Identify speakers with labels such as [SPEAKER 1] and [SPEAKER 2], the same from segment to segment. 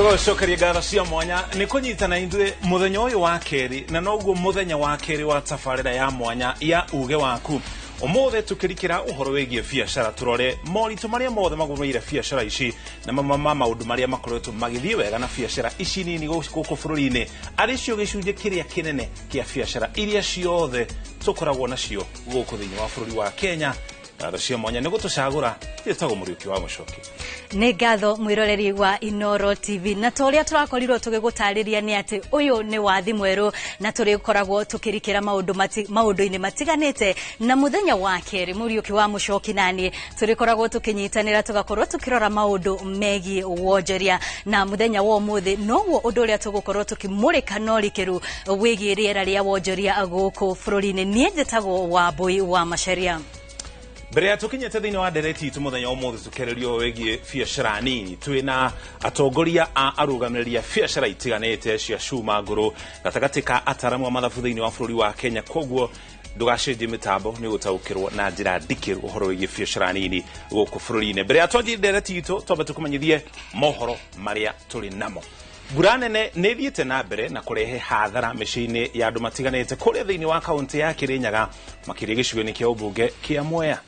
[SPEAKER 1] Tugacokeria ngatho cia mwanya ni kunyitana indue muthenya uyu wa keri na noguo muthenya wa keri wa tafarira ya mwanya ya UGE WAKU. Umothe tukirikira uhoro wegie biashara turore moritu maria mothe magumeire biashara ici na maundu maria makoretwo magithie wega na biashara ici nini guku bururi-ini aricio gicunje kiria kinene kia biashara iria ciothe tukoragwo nacio guku thiini wa bururi wa Kenya. Ngatho cia mwanya ni gutucagura yetago Mũriũki wa Mũcoki.
[SPEAKER 2] Nĩ ngatho mwiroreri wa Inoro TV na toria turakorirwo tugigutariria ni ati uyu ni wathi mweru na turikoragwo tukirikira maundu-ini matiganite na muthenya wa keri Mũriũki wa Mũcoki nani turikoragwo tukinyitanira tugakorwo tukirora maundu megi wonjoria na muthenya wa umuthi noguo undu uria tugukorwo tukimurika norikiru wigie rĩera rĩa wonjoria guku bururi-ini nie njĩtagwo Wambui wa Macharia.
[SPEAKER 1] Mbere ya tukinyete thiini wa ndereti itu muthenya umuthi tukererio wegie biashara nini twina atongoria a arũgamĩrĩri biashara itiganite cia cuma ngũrũ gatagati ka ataramu a mathabu thiini wa bururi wa Kenya koguo ndugacenjie mitambo ni gutaukirwo na njira ndikiru uhoro wegie biashara nini guku bururi-ini. Mbere ya twanjie ndereti itu twambe tukumanyithie mohoro maria turi namo. Mbura nene nĩ thiĩte na mbere na kurehe hathara mĩciĩ-inĩ ya andũ matiganĩte kũrĩa thĩinĩ wa kaunti ya Kirinyaga makĩria gĩcigo-inĩ kĩa ũmbunge kĩa Mwea.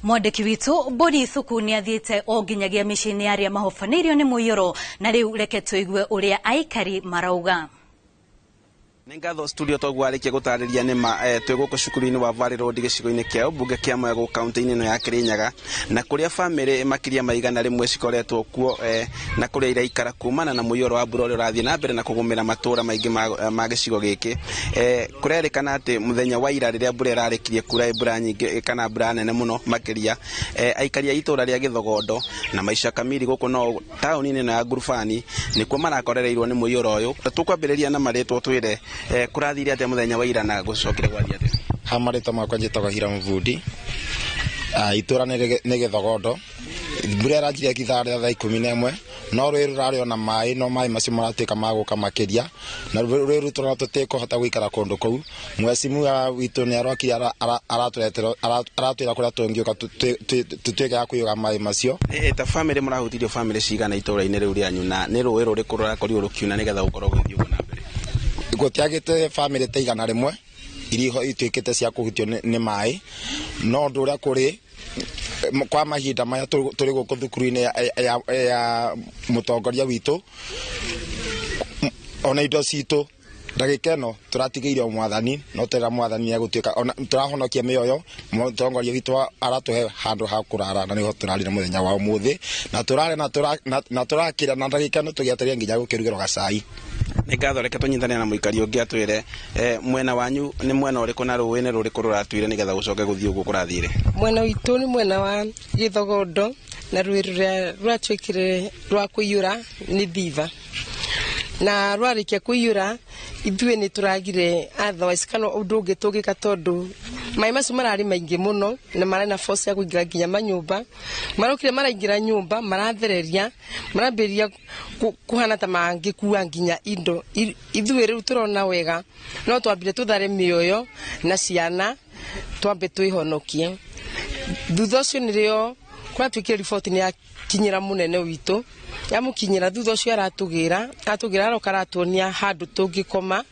[SPEAKER 2] Mwandĩki witũ Mbũri Thuku nĩ athiĩte o nginyagia mĩciĩ-inĩ ya arĩa mahobanĩirio nĩ mũiyũro na rĩu reke tũigue ũrĩa aikari marauga.
[SPEAKER 3] Ngatho studio togwarikia gutariria nima twiguko cukuru-ini wa Valley Road gicigo-ini kia ubunge kia Mwea gu kaunti-ini ino ya Kirinyaga na kuria family makiria maigana rimwe cikoretwo kuo na kuria iraikara kumana na muiyoro wa mbura uria urathie na mbere na kugumira matura maingi ma gicigo giki kurerikana ati muthenya wa ira riria mbura irarekirie kura mbura nyingi kana mbura nene muno makiria aikaria itura ria Githogondo na Maisha Kamili guku no tauni-ini ino ya Ngurubani nikuo marakorereirwo ni muiyoro uyu tukwambiriria na maritwo twire kurathire ate muthenya wa ira na gucokire gwathia ate
[SPEAKER 4] hamarita makwa njitagwo Hira Mvundi itura ni Githogondo mbura irajire kitharia thaa 11 no rwiru rari na mai no mai macio marateka maguka makiria na rwiru turona tutikuhota guikara kundu kou mwecimu witu ni arokire aratwira kuria tungiuka tutweke ya kuyuga mai macio
[SPEAKER 3] ta family murahutirio family cigana itura-ini riu rianyu na ni rwiru ruriku rurakorirwo rukiuna nigetha gukorwo githio na mbere
[SPEAKER 4] gutiagite family teigana rimwe iriho itwikite cia kuhutio ni mai no ndu uria kuri kwa mahinda maya turi guku thukuru-ini ya mutongoria witu ona indo citu ndagika ino turatigeire mwathani no tera mwathani agutwika ona turahonokia mioyo mutongoria witu aratuhe handu ha kurara na niho turarira muthenya wa umuthi na turakira na ndagika ino tugiateria nginya gukirugirwo gacai.
[SPEAKER 3] Ngatho reke tunyitane na muikari ungi atwire mwena wanyu ni mwena uriku na ruwini ruriku ruratwire nigetha gucoke guthii ugu kurathire.
[SPEAKER 5] Mwena witu ni mwena wa Githogondo na rwiru rwatwikire rwa kuiyura ni Thiva na rwarikia kuiyura ithue ni turagire otherwise kana undu ungi tugika tondu mai macio marari maingi muno na marari na force ya kuingira nginya manyumba marokire maraingira nyumba marathereria marambiria kuhana ta mangikuwa nginya indo ithue riu turona wega no twambire tuthare mioyo na ciana twambe twihonokie thutha ucio nirio kwatwikire report ni yakinyira munene witu yamukinyira thutha ucio aratugira arokaratuonia handu tungikoma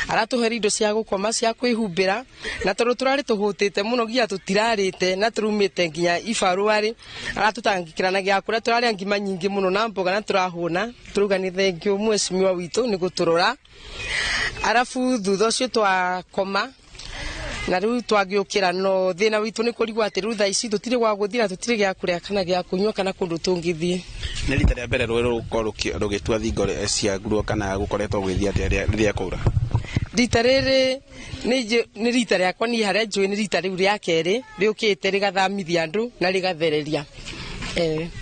[SPEAKER 5] aratuhera indo cia gukoma cia kwihumbira na tondu turari tuhutite muno nginya tutirarite na turumite nginya ibaruari aratutangikira na gia kuria turari ngima nyingi muno na mboga na turahuna turuga ni thengio mwecimiwa witu ni guturora arafu thutha ucio twakoma na riu twagiukira no thina witu ni kurigwa ati riu thaa ici tutire gwa guthira tutire gia kuria kana gia kunywa kana kundu tungithie
[SPEAKER 3] ni rita ria mbere rweru rukorwo rugitua thingo cia nguruo kana gukoretwo gwithia riria kura
[SPEAKER 5] rita riri ni rita riakwa ni haria njui ni rita riu ria keri riukite rigathamithia andu na rigathereria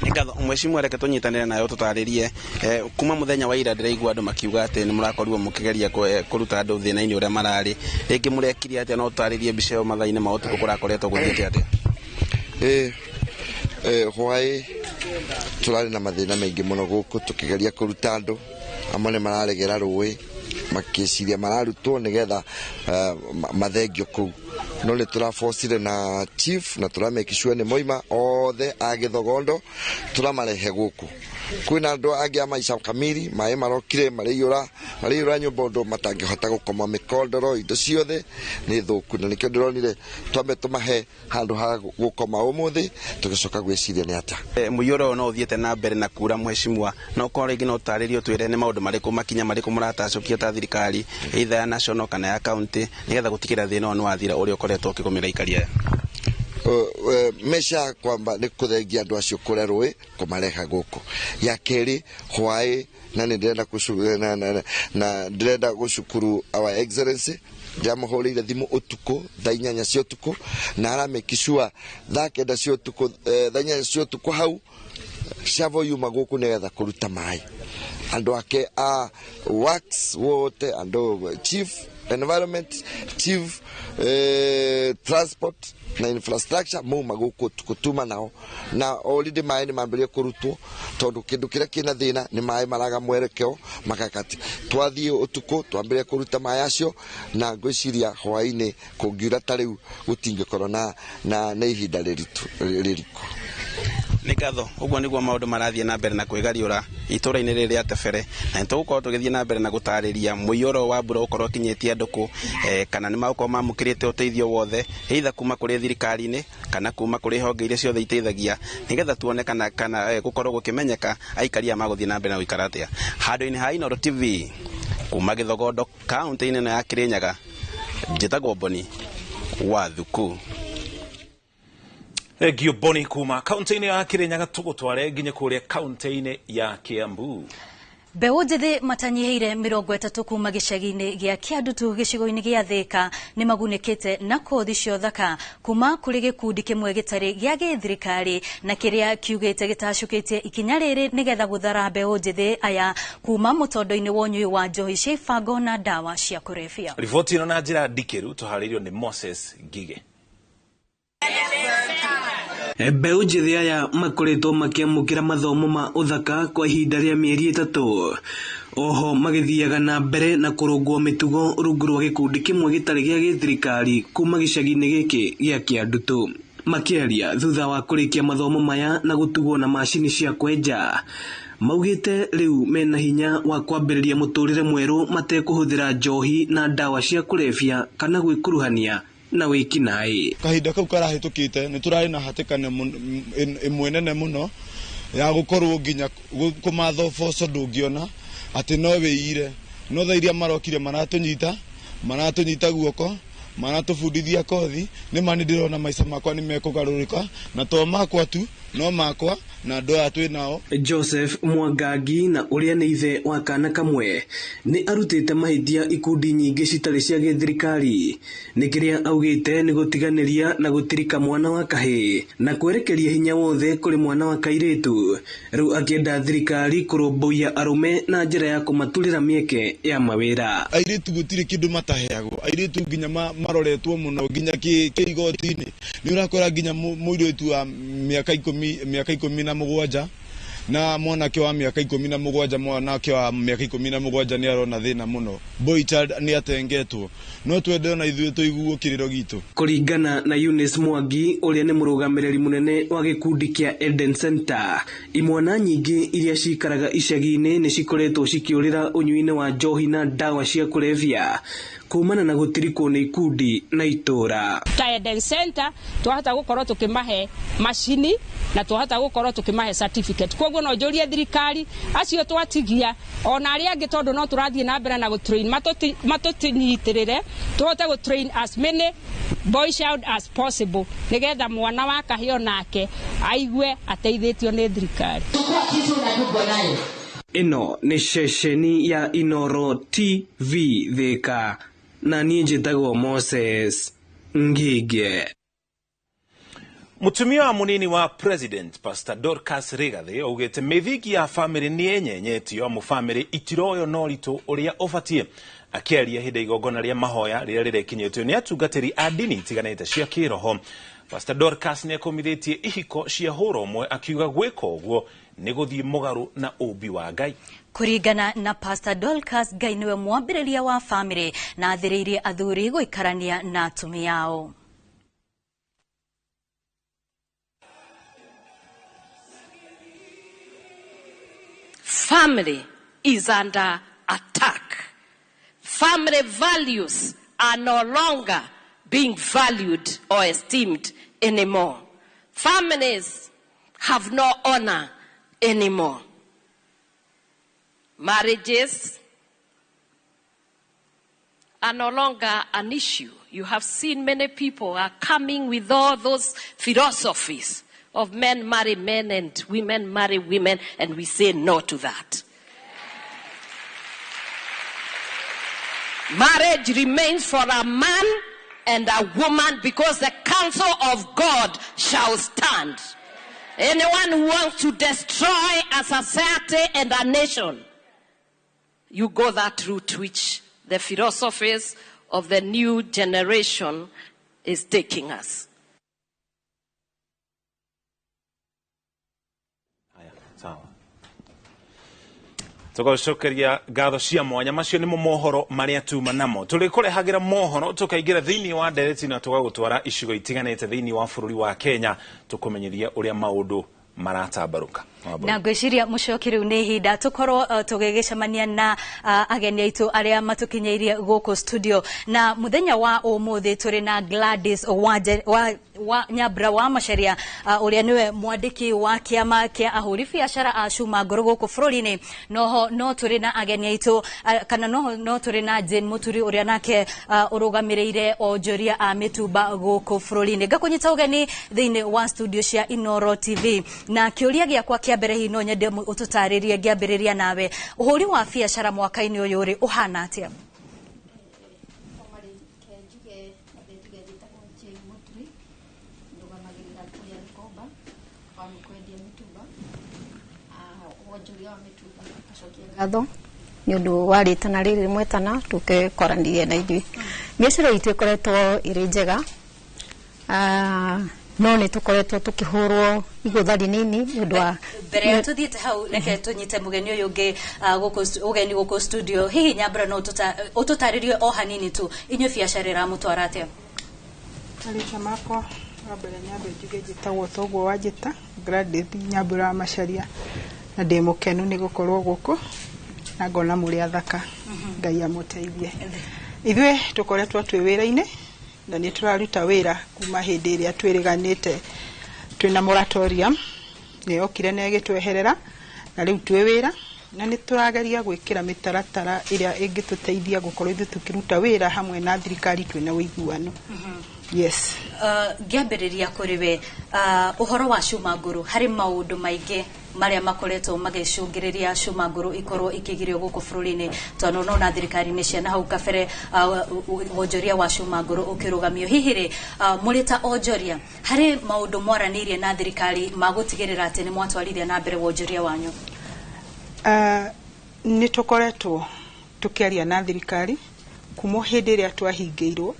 [SPEAKER 3] Ngatho mwecimu reke tunyitanire nayo tutaririe kuma muthenya wa ira ndiraigua andu makiuga ati ni murakorirwo mukigeria kuruta andu thina-ini uria marari ringi murekirie ati no tutaririe mbica yo mathaini ma utuku kurakoretwo guthiite ati
[SPEAKER 6] hwai turari na mathina maingi muno guku tukigeria kuruta andu amwe ni mararegera rui makiciria mararutwo nigetha mathengio kuu no ni turafocire na chief na turamake sure ni moima othe a Githogondo turamarehe guku kwina andu angi a maica kamiri mai marokire mariyura nyumba undu matangihota gukoma mikondoro indo ciothe ni thuku na nikio ndironire twambe tumahe handu ha gukoma umuthi tugicoka gwiciria ni ata
[SPEAKER 3] muyoro no uthiete na mbere na kura mheshimiwa no ko ringi no taririo twire ni maundu mariku makinya mariku muratacokia ta thirikari either ya national kana ya county nigetha gutikira thina onu wathira uri ukoretwo ukigumira ikaria mesha kwamba ni kuthengia andu acio kuria rui kumareha guku ya keri hwai na ndirenda gucukuru our excellency ndiamũhũrĩire thimũ ũtukũ thaa 8 cia ũtukũ na aramake sure thaa 9 cia ũtukũ thaa 8 cia ũtukũ hau cavo yuma gũkũ nĩgetha kũruta maĩ andũ ake a works wote andũ chief environment chief transport na infrastructure mauma gũkũ tukutuma nao na already maĩ nĩ mambĩrĩrie kũrutwo tondũ kĩndũ kĩrĩa kĩna thĩna nĩ maĩ maraga mwerekeo makakati twathiĩ ũtukũ twambĩrĩrie kũruta maĩ acio na ngwĩciria hwaĩ-inĩ kũngiura ta rĩu gũtingĩkorwo na ihinda rĩriku nĩ ngatho ũguo nĩguo maũndũ marathiĩ na mbere na kwĩgariũra itũra-inĩ rĩrĩ rĩa Tebere na nĩtũgũkorwo tũgĩthiĩ na mbere na gũtarĩria mũiyũro wa mbura ũkorwo ũkinyĩtie andũ kũ kana nĩ magũkorwo mamũkĩrĩte ũteithio wothe either kuma kũrĩ thirikari-inĩ kana kuma kũrĩ honge iria ciothe iteithagia nĩgetha tuone kana gũkorwo gũkĩmenyeka aikari aya magũthiĩ na mbere na gũikara atĩa handũ-inĩ ha Inooro TV kuma Gĩthogondo kaunti-inĩ ĩno ya Kĩrĩnyaga njĩtagwo Boni Wathuku
[SPEAKER 1] Egio Boni kuma kaunti-inĩ ya Kĩrĩnyaga tũgũtware nginya kũrĩa kaunti-inĩ ya Kiambu.
[SPEAKER 2] Mbeũ njĩthĩ matanyiheire 30 kuma gĩcagi-inĩ gĩa Kĩandutu gĩcigo-inĩ gĩa Thĩka nĩ magunĩkĩte na kothi cia ũthaka kuma kũrĩ gĩkundi kĩmwe gĩtarĩ gĩa gĩthirikari na kĩrĩa kiugĩte gĩtacũkĩtie ikinya rĩrĩ nĩgetha gũthara mbeũ njĩthĩ aya kuma mũtondo-inĩ wa ũnyui wa njohi cia ibango na ndawa cia kũrebia.
[SPEAKER 1] Riboti ĩno na njĩra ndikĩru tũharĩirio nĩ Moses Ngige.
[SPEAKER 7] Mbeũ njĩthĩ aya makoretwo makĩamũkĩra mathomo ma ũthaka kwa ihinda rĩa mĩeri 3 oho magĩthiaga na mbere na kũrũngwo mĩtugo rungu rwa gĩkundi kĩmwe gĩtarĩ gĩa gĩthirikari kuma gĩcagi-inĩ gĩkĩ gĩa Kĩandutu makĩaria thutha wa kũrĩkia mathomo maya na gũtugwo na macini cia kwenja maugĩte rĩu mena hinya wa kwambĩrĩria mũtũrĩre mwerũ matekũhũthĩra njohi na ndawa cia kũrebia kana gwĩkuruhania na wĩkinaĩ.
[SPEAKER 8] Kahinda kau karahĩtũkĩte nĩ tũrarĩ na hatĩkano ĩmwe nene mũno ya gũkorwo nginya kũmatha ũboco ndũngĩona atĩ no wĩire no thaa iria marokire maratũnyita guoko maratũbundithia kothi nĩ mani ndĩrona maica makwa nĩ mekũgarũrĩka na to makwa tu no makwa na andũ aya twĩ nao.
[SPEAKER 7] Joseph Mwangangi na ũrĩa nĩ ithe wa kana kamwe nĩ arutĩte mahĩtia ikundi nyingĩ citarĩ cia gĩthirikari nĩ kĩrĩa augĩte nĩ gũtiganĩria na gũtirika mwana wa kahĩ na kwerekeria hinya wothe kũrĩ mwana wa kairĩtu rĩu akĩenda thirikari kũrũmbũiya arũme na njĩra ya kũmaturĩra mĩeke ya mawĩra.
[SPEAKER 8] Airĩtu gũtirĩ kĩndũ mataheagwo airĩtu nginya maroretwo mũno nginya kĩigoti-inĩ nĩ ũrakora nginya mũirĩtu wa mĩaka 17 na mwanake wa mĩaka 17 mwanake wa mĩaka 17 nĩ arona thĩna mũno boy child nĩ atengetwo no twende ona ithuĩ tũiguo kĩrĩro gitũ.
[SPEAKER 7] Kũringana na Eunice Mwangi ũrĩa nĩ mũrũgamĩrĩri mũnene wa gĩkundi kĩa Eden Center imwana nyingĩ iria cikaraga icagi-inĩ nĩ cikoretwo cikĩũrĩra ũnyui-inĩ wa njohi na ndawa cia kũrebia kumana na gũtirikwo nĩ ikundi na itũra.
[SPEAKER 9] Ta Eden Center twahota gũkorwo tũkĩmahe macini na twahota gũkorwo tũkĩmahe certificate koguo no njũrie thirikari acio twatigia ona arĩa angĩ tondũ no tũrathiĩ na mbere na gũtrain matũtinyitirĩre tũhote gũtrain as many boy child as possible nĩgetha mwana wa kahĩo nake aigue ateithĩtio nĩ thirikari.
[SPEAKER 7] Ĩno nĩ ceceni ya Inooro TV Thĩka na niĩ njĩtagwo Moses Ngige.
[SPEAKER 1] Mũtumia wa mũnini wa president Pastor Dorcas Rigathĩ augĩte mĩthingi ya family nĩ enyenyetio mũbamĩrĩ itiroyo no ritũ ũrĩa ũbatiĩ akĩaria hĩndĩ igongona rĩa mahoya rĩrĩa rĩrekinyĩtio nĩ atungatĩri a ndini itiganĩte cia kĩroho. Pastor Dorcas nĩ akomithĩtie ihiko cia hũra ũmwe akiuga gwĩka ũguo nĩ gũthiĩ mũgarũ na ũmbi wa Ngai.
[SPEAKER 2] Kũringana na Pastor Dorcas, Ngai nĩwe mwambĩrĩria wa family na athĩrĩirie athuri gũikarania na atumia ao.
[SPEAKER 10] family is under attack. Family values are no longer being valued or esteemed anymore. Families have no honor anymore. Marriages are no longer an issue. You have seen many people are coming with all those philosophies of men marry men and women marry women, and we say no to that. Marriage remains for a man and a woman because the counsel of God shall stand. Anyone who wants to destroy a society and a nation, you go that route which the philosophies of the new generation is taking us.
[SPEAKER 1] tugacokeria ngatho cia mwanya macio nimo mohoro maria tuma namo tuli kurehagira mohoro tukaingira thiini wa ndereti na tugagutwara icigo itiganite thiini wa bururi wa Kenya tukumenyeria uria maundu maratambaruka
[SPEAKER 2] na ngwiciria mucokiriu ni hinda tukorwo tugigicemania na ageni aitu aria matukinyeirie guku studio na muthenya wa umuthi turi na Gladys wa Nyambura wa Macharia uria niwe mwandiki wa kiama kia ahuri biashara a cuma ngoro guku bururi-ini noho no turi na ageni aitu kana no turi na Jane Muturi uria nake urugamireire onjoria a mitumba guku bururi-ini ngakunyita ugeni thiini wa studio cia Inoro TV na kiuria giakwa kia mbere hino nyende ututaririe ngiambiriria nawe uhuri wa biashara mwaka-ini uyu ri uhana atia
[SPEAKER 11] gatho ni undu wa ritana riri mwetana tukekoranirie na ithui biashara itu ikoretwo iri njega no ni tukoretwo tukihurwo iguthari nini ndu wa
[SPEAKER 2] mbere tuthiete hau reke tunyite mugeni uyu ngi ugeni guku studio hihi Nyambura no ututaririe o hanini tu inyo biashara ra mutwara atia
[SPEAKER 12] Alika makwa abere nyambe njuge njitagwo toguo wa njita Gladys Nyambura wa Macharia na ndi mukenu ni gukorwo guku na ngona muri athaka Ngai amuteithie ithuĩ tukoretwo twi wĩra-inĩ na ni turaruta wĩra kuma hĩndĩ ĩrĩa twĩrĩganĩte twina moratorium ni okire na gĩtweherera na rĩu twĩ wĩra na ni turageria gwĩkĩra mĩtaratara ĩrĩa ĩngĩtũteithia gukorwo ithuĩ tukiruta wĩra hamwe na thirikari twina ũiguano. Yes.
[SPEAKER 2] Ngiambĩrĩria kũrĩ we uhoro wa cuma nguru hari maundu maingi maria makoretwo magicungiriria cuma nguru ikorwo ikigirio guku bururi-ini tono no na thirikari ni ciana hau kabere wonjoria wa cuma nguru ukirugamio hihi ri muri ta onjoria hari maundu mwaranirie na thirikari magutigirira ati ni mwatwarithia na mbere wonjoria wanyu
[SPEAKER 12] ni tukoretwo tukiaria na thirikari kumo hindi ria twahingĩirwo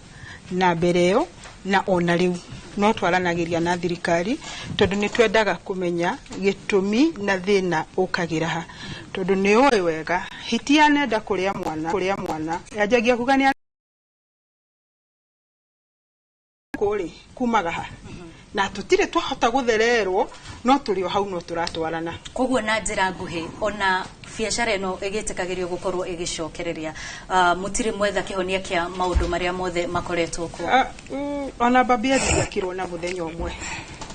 [SPEAKER 12] na mbere yo na ona riu no twaranagiria na thirikari tondu ni twendaga kumenya gitumi na thina ukagira ha tondu ni uwe wega hitianenda kuria mwana yajagia kugania kuri kumaga ha na tutire twahota guthererwo no turi o hau no turatwarana
[SPEAKER 2] koguo na njira nguhi ona biashara ino igitikagirio gukorwo igicokereria mutiri mwetha kihonia kia maundu maria mothe makoretwo ku
[SPEAKER 12] ona babia thiakirwo na muthenya umwe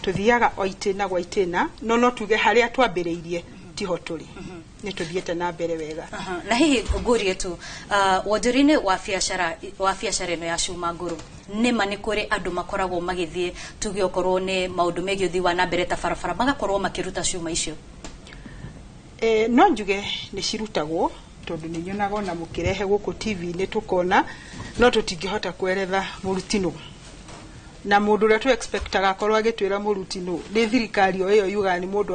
[SPEAKER 12] tuthiaga o itina gwa itina no tuge haria twambiriirie tiho turi ni tuthiete na mbere wega
[SPEAKER 2] na hihi ngurie tu wonjoria-ini wa biashara ino ya cuma nguru nima ni kuri andu makoragwo magithie tuge okorwo ni maundu megie uthii wa na mbere ta barabara magakorwo makiruta cuma icio
[SPEAKER 12] no njuge ni cirutagwo tondu ni nyonaga na mukirehe guku TV ni tukona no tutingihota kweretha murutino na mundu ria tu expectaga akorwo agitwira murutino ni thirikari o iyo yuga ni mundu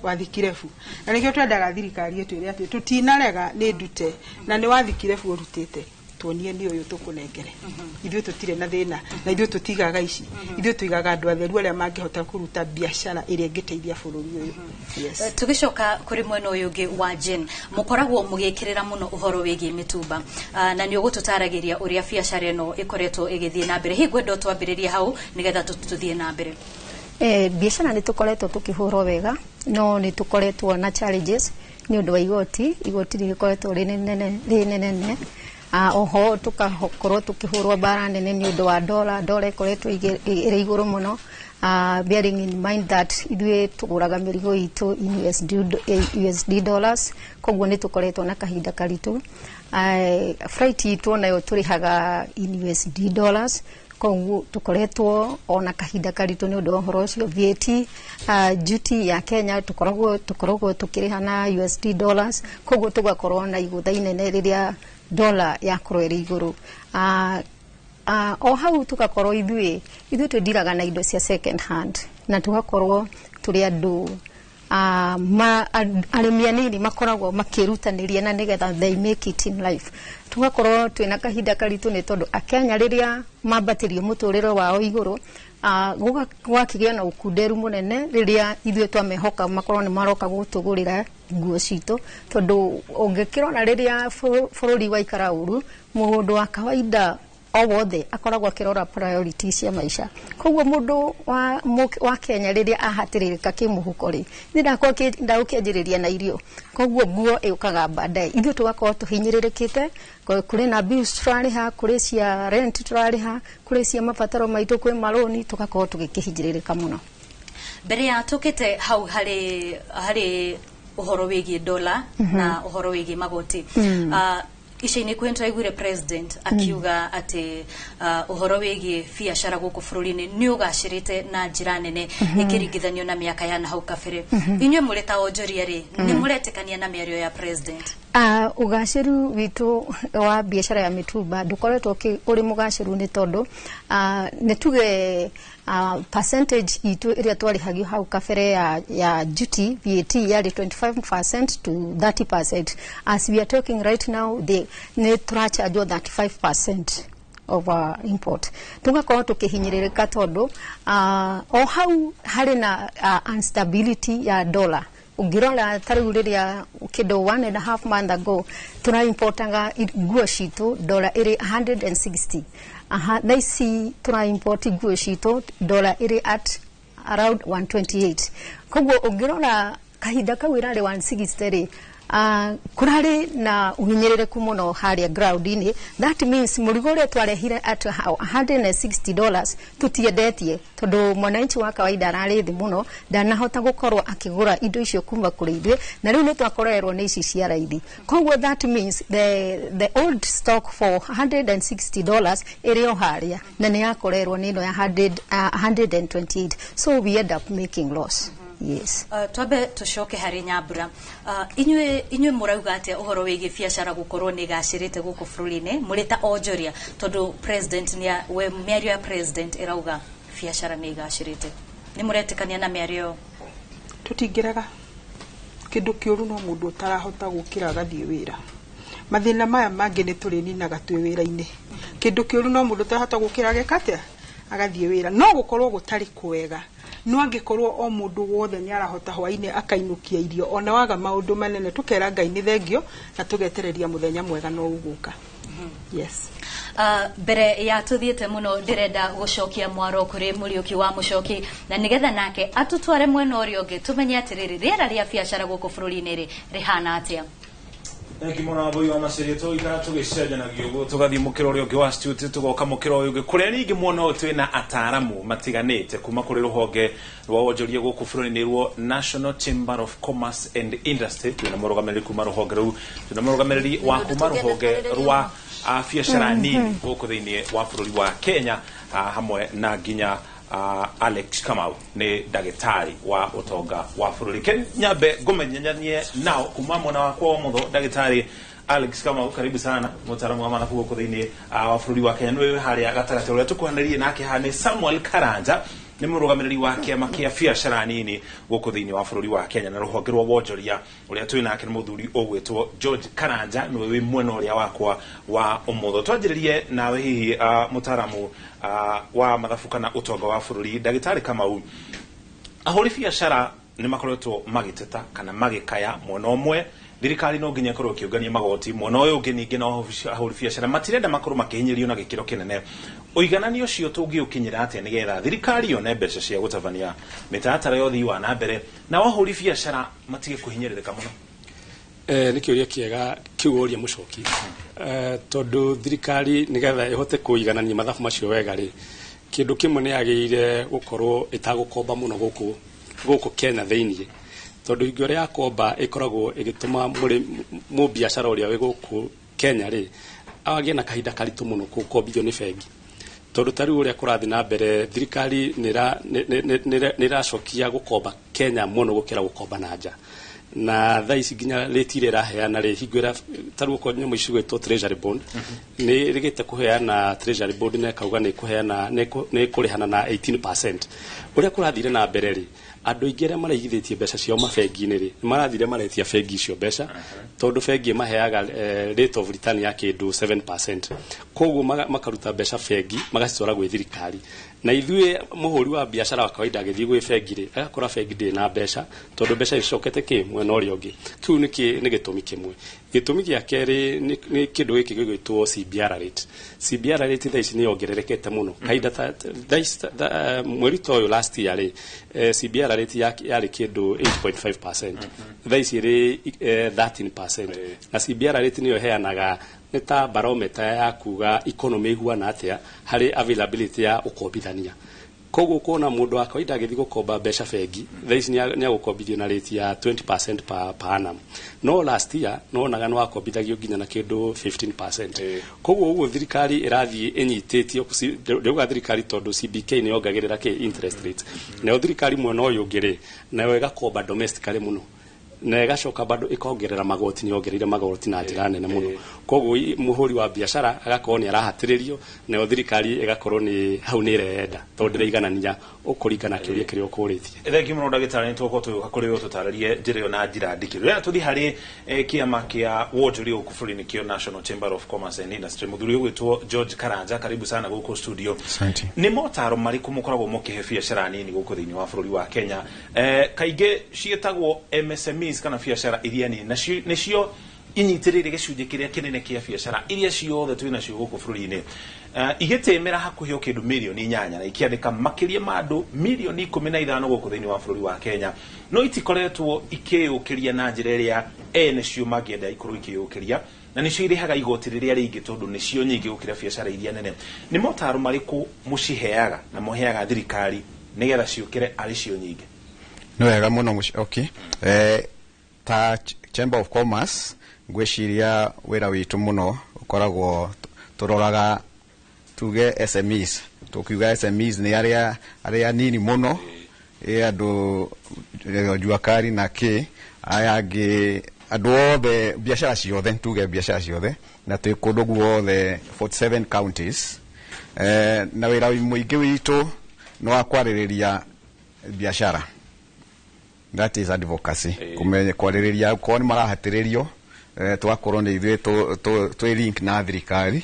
[SPEAKER 12] wathikire fu na nikio twendaga thirikari etwire ati tutinarega ni ndute na ni wathikire fu urutite tuonie ni uyu tukunengere ithuĩ tutire na thina na ithuĩ tutigaga ici ithuĩ tuigaga andu atheru aria mangihota kuruta biashara iria ingiteithia bururi uyu.
[SPEAKER 2] Yes. Tugicoka kuri mwena uyu ngi wa Jane mukoragwo mugikirira muno uhoro wigi mitumba na ni ugututaragiria uria biashara ino ikoretwo igithie na mbere higwendo twambiririe hau nigetha tuthie na mbere
[SPEAKER 11] biashara ni tukoretwo tukihurwo wega no ni tukoretwo na challenges nĩ ũndũ wa igoti rĩgĩkoretwo rĩ nene oho tukakorwo tukĩhũrwo mbara nene nĩ ũndũ wa dola ĩkoretwo ĩrĩ igũrũ mũno bearing in mind that ithuĩ tũgũraga mĩrigo itũ in USD dollars koguo nĩ tũkoretwo na kahinda karitũ flight itũ nayo tũrĩhaga in USD dollars koguo tukoretwo ona kahinda karitũ nĩ ũndũ wa ũhoro ũcio VAT duty ya Kenya tukoragwo tukĩrĩha na USD dollars koguo tugakorwo na igũtha inene rĩrĩa dola yakorwo ĩrĩ igũrũ o hau tugakorwo ithuĩ twĩndiraga na indo cia second hand na tugakorwo tũrĩ andũ arĩmi anini makoragwo makĩrutanĩria na nĩgetha they make it in life tugakorwo twĩna kahinda karitũ nĩ tondũ akenya rĩrĩa mambatĩrio mũtũrĩre wao igũrũ gwakĩgĩa na ũkunderu mũnene rĩrĩa ithuĩ twamehoka makorwo nĩ maroka gũtũgũrĩra nguo citũ tondũ ũngĩkĩrona rĩrĩa bũrũri waikara ũru mũndũ wa kawaida o wothe akoragwo akĩrora priorities cia maica koguo mũndũ wa Kenya rĩrĩa ahatĩrĩrĩka kĩmũhuko rĩ ndagũkĩanjĩrĩria na irio koguo nguo ĩũkaga baadaye ithuĩ tũgakorwo tũhinyĩrĩrĩkĩte kũrĩ na bills tũrarĩha kũrĩ cia rent tũrarĩha kũrĩ cia mabataro maitũ kwĩ maroni tũgakorwo tũgĩkĩhinyĩrĩrĩka mũno
[SPEAKER 2] mbere ya tũkĩte hau harĩ ũhoro wĩgiĩ dola na ũhoro wĩgiĩ magoti ica-inĩ kwĩ nĩtũraiguire president akiuga atĩ ũhoro wĩgiĩ biacara gũkũ bũrũri-inĩ nĩ ũgacĩrĩte na njĩra nene ĩkĩringithanio na mĩaka ya nahau kabere inyuĩ mũrĩ ta onjoria rĩ nĩ mũretĩkania na mĩario ya president ũgacĩru witũ wa biacara ya mĩtumba ndũkoretwo ũrĩ mũgacĩru nĩ tondũ nĩ tuge percentage itũ ĩrĩa twarĩhagio hau kabere ya duty VAT yarĩ 25% to 30%. As we are talking right now nĩ tũrachargewo 35% of our import. Tugakorwo tũkĩhinyĩrĩrĩka tondũ o hau harĩ na instability ya dollar. Ungirona tarĩu rĩrĩa kĩndũ 1.5 month ago tũraimportaga nguo citũ dola ĩrĩ 160 na ici tũraimport nguo citũ dola ĩrĩ at around 128 koguo ungirona kahinda kau ĩrarĩ 160 rĩ kurari na uhinyĩrĩrĩku mũno harĩa ground-inĩ that means mũrigo ũrĩa twarehire at $160 tutiendetie tondũ mwananchi wa kawaida ararĩ thĩ mũno ndanahota gũkorwo akĩgũra indo icio kuma kũrĩ ithuĩ na rĩu nĩ twakorerwo nĩ ici cia raithi koguo that means the old stock for $160 ĩrĩ o harĩa na nĩ yakorerwo nĩ ĩno ya 128 so we end up making loss. Yes. Twabe tucoke harĩ Nyambura inyuĩ mũrauga atĩa ũhoro wĩgiĩ biacara gũkorwo nĩ gacĩrĩte gũkũ bũrũri-inĩ mũrĩ ta onjoria tondũ president mĩario ya president ĩrauga biacara nĩ gacĩrĩte nĩ mũretĩkania na mĩario
[SPEAKER 12] tũtingĩraga kĩndũ kĩũru no mũndũ ũtarahota gũkĩra agathiĩ wĩra mathĩna maya mangĩ nĩ tũrĩninaga twĩ wĩra-inĩ kĩndũ kĩũru no mũndũ ũtarahota gũkĩra ageka atĩa agathiĩ wĩra no gũkorwo gũtarĩ kwega no angĩkorwo o mũndũ wothe nĩ arahota hwainĩ akainukia irio ona waga maũndũ manene tũkera Ngai nĩ thengio na tũgetereria mũthenya mwega no ũgũka. Yes.
[SPEAKER 2] Mbere ya tuthiĩte mũno ndĩrenda gũcokia mwaro kũrĩ Mũriũki wa Mũcoki na nĩgetha nake atũtware mwena ũrĩa ũngĩ tũmenye atĩrĩrĩ rĩera rĩa biacara gũkũ bũrũri-inĩ rĩhana atĩa.
[SPEAKER 1] Ngimona boyo amasirito ikara tugicenjanagia uguo tugathii mukiro uri ungi wa studio tugoka mukiro uyu ungi kuria ningi muono twina ataramu matiganite kuma kuri ruhonge rwa wonjoria guku bũrũri-inĩ rwo National Chamber of Commerce and Industry twina murugamiriri kuma ruhonge ruu twina murugamiriri wa kuma ruhonge rwa biacara nini guku thiini wa bũrũri wa Kenya hamwe na nginya Alex Kamau ni ndagĩtarĩ wa utonga wa bũrũri Nyambe ngũmenyanye nao kuma mwena wakwa wa mutho ndagĩtarĩ Alex Kamau karibu sana mutaalamu wa mathabu gũkũ thĩinĩ wa bũrũri wa Kenya nĩwe harĩa gatagatĩ ũrĩa tũkuhanĩrĩirie nake haha nĩ Samuel Karanja nĩ mũrũgamĩrĩri wa kĩama kĩa biacara nini gũkũ thĩinĩ wa bũrũri wa Kenya na rũhonge rwa wonjoria ũrĩa twĩ nake nĩ mũthuri ũgwĩtwo George Karanja nĩwe wĩ mwena ũrĩa wakwa wa ũmũthũ twanjĩrĩrie nawe hihi mutaalamu wa mathabu kana utonga wa bũrũri ndagĩtarĩ Kamau ahũri biacara nĩ makoretwo magĩteta kana magĩkaya mwena ũmwe thirikari no nginya korwo kiungania magoti mwena ũyũ ũngĩ ningĩ no ahũri biacara matirenda makorwo makĩhinyĩrio na gĩkĩro kĩnene ũiganani ũcio tũngĩũkinyĩra atĩa nĩgetha thirikari yone mbeca cia gũtabania mĩtaratara ya ũthii wa na mbere na ahũri biacara matige kũhinyĩrĩrĩka mũno.
[SPEAKER 13] nĩ kĩũria kĩega kĩũria mũcoki tondũ thirikari nĩgetha ĩhote kũiganania mathabu macio wega rĩ kĩndũ kĩmwe nĩ yagĩrĩire gũkorwo ĩtagũkomba mũno gũkũ Kenya thĩinĩ tondũ hingo ĩrĩa yakomba ĩkoragwo ĩgĩtũma mũbiacara ũrĩa wĩ gũkũ Kenya rĩ agĩe na kahinda karitũ mũno gũkombithio nĩ bengi tondũ tarĩu ũrĩa kũrathiĩ na mbere thirikari nĩ ĩracokia gũkomba Kenya mũno gũkĩra gũkomba na nja na thaa ici nginya rĩti ĩrĩa ĩraheana rĩ hingo ĩrĩa tarĩu ũkorwo nyamũ ici gwĩtwo treasury bond nĩ rĩgĩte kũheana treasury bond na ĩkauga nĩ kũrĩhana na 18%. Ũrĩa kũrathire na mbere rĩ andũ aingĩ arĩa maraigithĩtie mbeca ciao mabengi-inĩ rĩ marathire maretia bengi icio mbeca tondũ bengi maheaga rate of return ya kĩndũ 7%. Koguo makaruta mbeca bengi magacitwara gwĩ thirikari na ithuĩ mũhũri wa biacara wa kawaida agĩthiĩ gwĩ bengi rĩ agakora bengi ndĩ na mbeca tondũ mbeca icokete kĩ mwena ũrĩa ũngĩ kĩu nĩ gĩtũmi kĩmwe. Gĩtũmi gĩa kerĩ nĩ kĩndũ gĩkĩ gĩgwĩtwo CBR rate. CBR rate thaa ici nĩ yongererekete mũno kahinda mweri ta ũyũ last year rĩ CBR rate yarĩ kĩndũ 8.5%. Thaa ici ĩrĩ 13%. Na CBR rate nĩyo heanaga nĩ ta barometer ya kuga economy ĩhuana atĩa harĩ availability ya ũkombithania. Koguo kuona mũndũ wa kawaida agĩthiĩ gũkomba mbeca bengi thaa ici nĩ agũkombithio na rate ya 20% per annum. No last year no onaga nĩ wakombithagio nginya na kĩndũ 15%. Koguo ũguo thirikari ĩrathiĩ ĩnyitĩtio ndĩuga thirikari tondũ CBK nĩ yongagĩrĩra interest rate. Nayo thirikari mwena ũyũ ũngĩ rĩ nayo ĩgakomba domestically mũno na ĩgacoka bado ĩkongerera magoti nĩyongereire magoti na njĩra nene mũno. Koguo mũhũri wa biacara agakorwo nĩ arahatĩrĩrio nayo thirikari ĩgakorwo nĩ hau nĩ ĩrenda tondũ ndĩraiganania ũkũringana kĩũria kĩrĩa ũkũrĩtie.
[SPEAKER 1] Thengi mũno ndagĩtarĩ nĩtũgũkorwo tũgĩũka kũrĩ we ũtũtarĩrie njĩra ĩyo na njĩra ndikĩru. Rĩrĩa tũthiĩ harĩ kĩama kĩa wonjoria gũkũ bũrũri-inĩ kĩo National Chamber of Commerce and Industry mũthuri ũgwĩtwo George Karanja karibu sana gũkũ studio. Nĩ motaro marĩkũ mũkoragwo mũkĩhe biacara nini gũkũ thĩinĩ wa bũrũri wa Kenya? Kaingĩ ciĩtagwo MSMEs kana biacara iria nini nĩcio inyitĩrĩire gĩcunjĩ kĩrĩa kĩnene kĩa biacara iria ciothe twĩna cio gũkũ bũrũri-inĩ igĩtĩmĩra hakuhĩ kĩndũ mirioni 8 na ikĩandĩka makĩria ma andũ mirioni 15 gũkũ thĩinĩ wa bũrũri wa Kenya no itikoretwo ikĩyũkĩria na njĩra ĩrĩa ene cio mangĩenda ikorwo ikĩyũkĩria na nĩcio irehaga igoti rĩrĩa rĩingĩ tondũ nĩcio nyingĩ gũkĩra biacara iria nene. Nĩ motaro marĩkũ mũciheaga na mũheaga thirikari nĩgetha ciũkĩre arĩ cio nyingĩ?
[SPEAKER 14] Nĩ wega mũno mũcoki. Ta Chamber of Commerce ngwĩciria wĩra witũ mũno ũkoragwo tũroraga tuge SMEs. Tukiuga SMEs nĩ arĩa nini mũno andũ juakari na kĩ aya angĩ andũ othe biacara ciothe tuge biacara ciothe na twĩ kũndũ guothe 47 counties. Na wĩra mũingĩ witũ no akwarĩrĩria biacara. That is advocacy. Kumenya kwarĩrĩria kwa nĩ marahatĩrĩrio twakorwo nĩ ithuĩ twĩ link na thirikari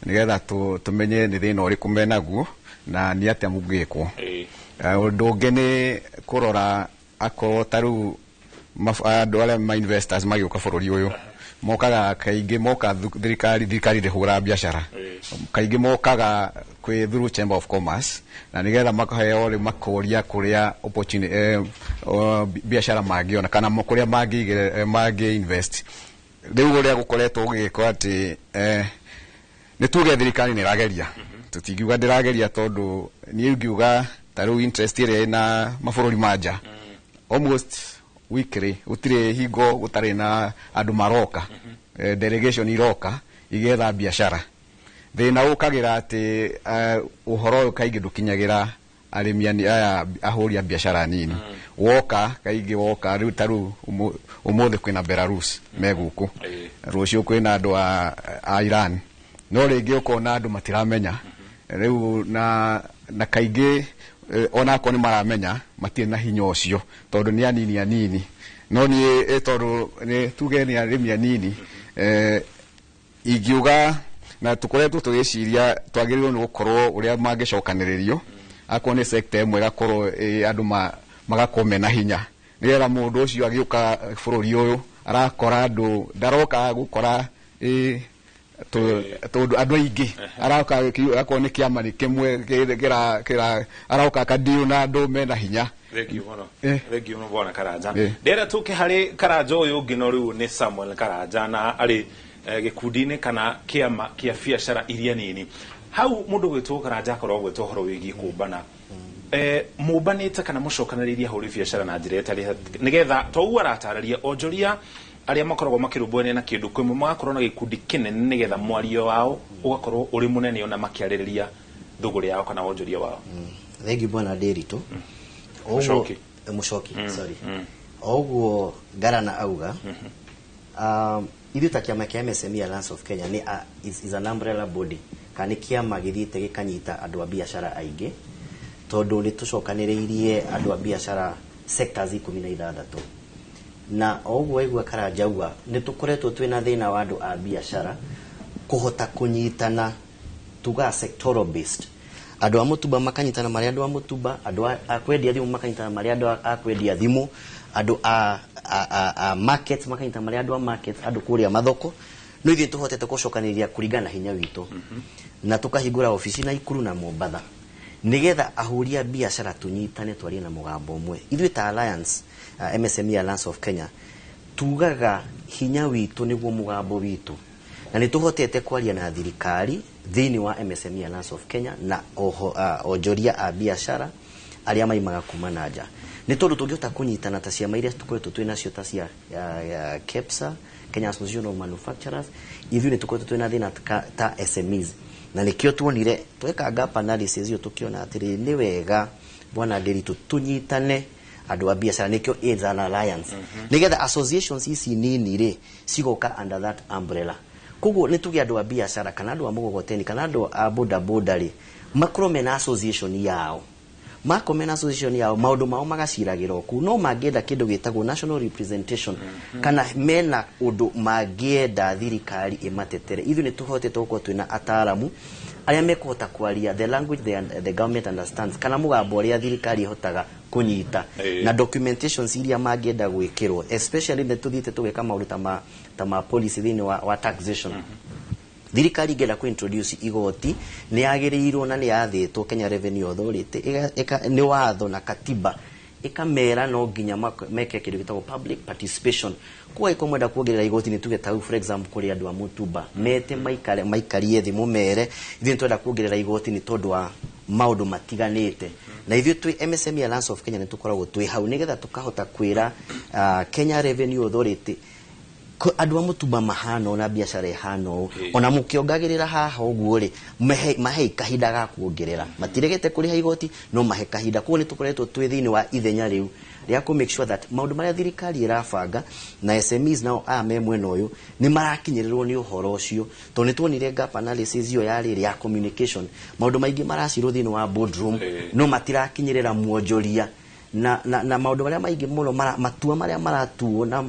[SPEAKER 14] nĩgetha tũmenye nĩ thĩna ũrĩkũ menaguo na nĩ atĩa mũngĩkwo. Ũndũ ũngĩ nĩ kũrora akorwo tarĩu andũ arĩa ma investors magĩũka bũrũri ũyũ mokaga kaingĩ moka thirikari ndĩhũra biacara kaingĩ mokaga kwĩ through Chamber of Commerce na nĩgetha makaheo rĩ makoria kũrĩa opportunity biacara mangĩona kana kũrĩa mangĩ invest. Rĩu ũrĩa gũkoretwo gũgĩkwo atĩ nĩ tuge thirikari nĩ ĩrageria tũtingiuga ndĩrageria tondũ niĩ ngiuga tarĩu interest ĩrĩa ĩna mabũrũri ma nja almost weekly gũtirĩ hingo gũtarĩ na andũ maroka delegation iroka igetha biacara. Thĩna ũkagĩra atĩ ũhoro ũyũ kaingĩ ndũkinyagĩra arĩmi aya ahũri a biacara nini. Woka kaingĩ woka rĩu tarĩu ũmũthĩ kwĩna Belarus megũkũ rũciũ kwĩna andũ a Iran no rĩngĩ ũkona andũ matiramenya rĩu na kaingĩ onako nĩ maramenya matirĩ na hinya ũcio tondũ nĩ anini no niĩ tondũ nĩ tuge nĩ arĩmi anini ingiuga na tũkoretwo tũgĩciria twagĩrĩirwo nĩ gũkorwo ũrĩa mangĩcokanĩrĩrio akorwo nĩ sector ĩmwe ĩgakorwo andũ magakorwo mena hinya nĩgetha mũndũ ũcio agĩũka bũrũri ũyũ arakora andũ ndaroka gũkora tondũ andũ aingĩ aroka akorwo nĩ kĩama kĩmwe aroka akadio na andũ mena hinya
[SPEAKER 1] Thank you bona Karanja ndera tuke hari Karanja uyu ngino riu ni Samuel Karanja na ari gikundi-inĩ kana kĩama kĩa biacara iria nini hau mũndũ gwĩtwo Karanja akoragwo gwĩtwo horo wĩgiĩ kũmbana mũmbanĩte kana mũcokanĩrĩirie hũri biacara na njĩra ĩtarĩ nĩgetha toguo aratarĩria onjoria arĩa makoragwo makĩrũmbũyania na kĩndũ kĩmwe magakorwo na gĩkundi kĩnene nĩgetha mwario wao ũgakorwo ũrĩ mũnene ona makĩarĩrĩria thũgũrĩ yao kana wonjoria wao.
[SPEAKER 15] Thengi bwana Ndĩritũ. Mũcoki sorry. Oguo Ngarana auga ithuĩ ta kĩama kĩa MSME Alliance of Kenya is an umbrella body kana kĩama gĩthiĩte gĩkanyita andũ a biacara aingĩ tondũ nĩ tũcokanĩrĩirie andũ a biacara sectors 16 na oguo aigua Karanja auga nĩ tũkoretwo twĩna thĩna wa andũ a biacara kũhota kũnyitana tuga sectoral based andũ a mũtumba makanyitana marĩ andũ a mũtumba andũ a kwendia thimũ makanyitana marĩ andũ a kwendia thimũ andũ a market makanyitana marĩ andũ a market andũ kũrĩa mathoko no ithuĩ tũhotete gũcokanĩrĩria kũringana hinya witũ na tũkahingũra ofici na Ikuru na Mombatha nĩgetha ahũri a biacara tũnyitane twarie na mũgambo ũmwe ithuĩ ta Alliance MSME Alliance of Kenya tugaga hinya witũ nĩguo mũgambo witũ na nĩ tũhotete kwaria na thirikari thĩinĩ wa MSME Alliance of Kenya na onjoria a biacara arĩa maimaga kuma na nja nĩ tondũ tũngĩhota kũnyitana ta ciama iria tũkoretwo twĩ nacio ta cia KEPSA Kenya Association of Manufacturers ithuĩ nĩ tũkoretwo twĩna thĩna ta SMEs na nĩkĩo tuonire tweka gap analysis iyo tukiona atĩrĩ nĩ wega bwana Ndĩritũ tunyitane andũ a biacara nĩkĩo AIDS and Alliance nĩgetha associations ici nini rĩ cigoka under that umbrella koguo nĩ tuge andũ a biacara kana andũ a mũgogoteni kana andũ a boda boda rĩ makorwo mena association yao makomena association yao maũndũ mao magaciragĩra ku no mangĩenda kĩndũ gĩtagwo national representation kana mena ũndũ mangĩenda thirikari ĩmatetere ithuĩ nĩ tũhotete gũkorwo twĩna ataaramu arĩa mekũhota kwaria the language the government understands kana mũgambo ũrĩa thirikari ĩhotaga kũnyita na documentations iria mangĩenda gwĩkĩrwo especially nĩ tũthiĩte tũgĩka maũndũ ta ma policy thĩinĩ wa taxation thirikari ingĩenda kũintroduce igoti nĩ yagĩrĩirwo na nĩ yathĩtwo Kenya Revenue Authority nĩ watho na katiba ikamera no nginya meke kĩndũ gĩtagwo public participation kwa ikomwenda kuongerera igoti nĩ tuge ta for example kũrĩ andũ a mũtumba mete maikarie thĩ mũmere ithuĩ twenda kuongerera igoti nĩ tondũ wa maũndũ matiganĩte na ithuĩ twĩ MSME Alliance of Kenya nĩ tũkoragwo twĩ hau nĩgetha tũkahota kwĩra Kenya Revenue Authority andũ a mũtumba mahana na biacara ihana ona mũkĩongagĩrĩra haha ũguo rĩ mahe kahinda ga kuongerera matiregete kũrĩha igoti no mahe kahinda koguo nĩ tũkoretwo twĩ thĩinĩ wa ithenya rĩu rĩa ku make sure that maũndũ marĩa thirikari ĩrabanga na SMEs nao aya me mwena ũyũ nĩ marakinyĩrĩrwo nĩ ũhoro ũcio tondũ nĩ tuonire gap analysis iyo yarĩ ya communication maũndũ maingĩ maracirwo thĩinĩ wa boardroom no matirakinyĩrĩra mwonjoria na maũndũ marĩa maingĩ mũno matua marĩa maratuo na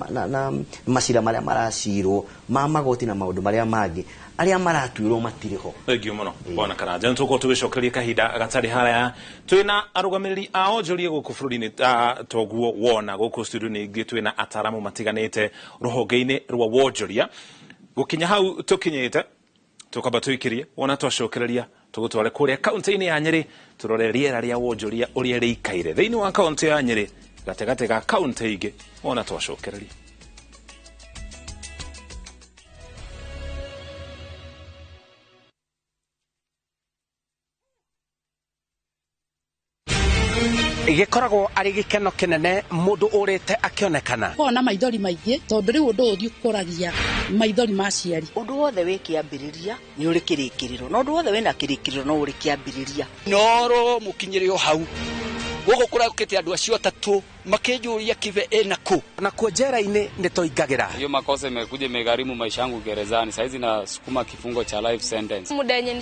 [SPEAKER 15] macira marĩa maracirwo ma magoti na maũndũ marĩa mangĩ arĩa maratuirwo matirĩ ho
[SPEAKER 1] thengiũ mũno bwana Karanja nĩtũkorwo tũgĩcokereria kahinda gatarĩ haraya twĩna arũgamĩrĩri a onjoria gũkũ bũrũri-inĩ toguo wona gũkũ studio ningĩ twĩna ataaramu matiganĩte rũhonge-inĩ rwa wonjoria gũkinya hau tũkinyĩte tũkamba tũikĩrie wona twacokereria tũgũtware kũrĩa kaunti-inĩ ya Nyeri tũrore rĩera rĩa wonjoria ũrĩa rĩikaire thĩinĩ wa kaunti ya Nyeri gatagatĩ ga kaunti ingĩ wona twacokereria
[SPEAKER 16] gikoragwo ari gikeno kinene mundu urite akionekana
[SPEAKER 17] ona maithori maingĩ tondu riu undu uthi ukuragia maithori ma ciari
[SPEAKER 18] undu wothe wikiambiriria ni uri kirikiriro no undu wothe wina kirikiriro no uri kiambiriria
[SPEAKER 16] noro mukinyirio hau gogo kurakite andu acio atatu makijuria kive ena ku na kuojera-ini nitoingagira
[SPEAKER 19] hiyo makosa imekuja imegharimu maisha yangu gerezani saizi na sukuma kifungo cha life sentence
[SPEAKER 20] muda yenye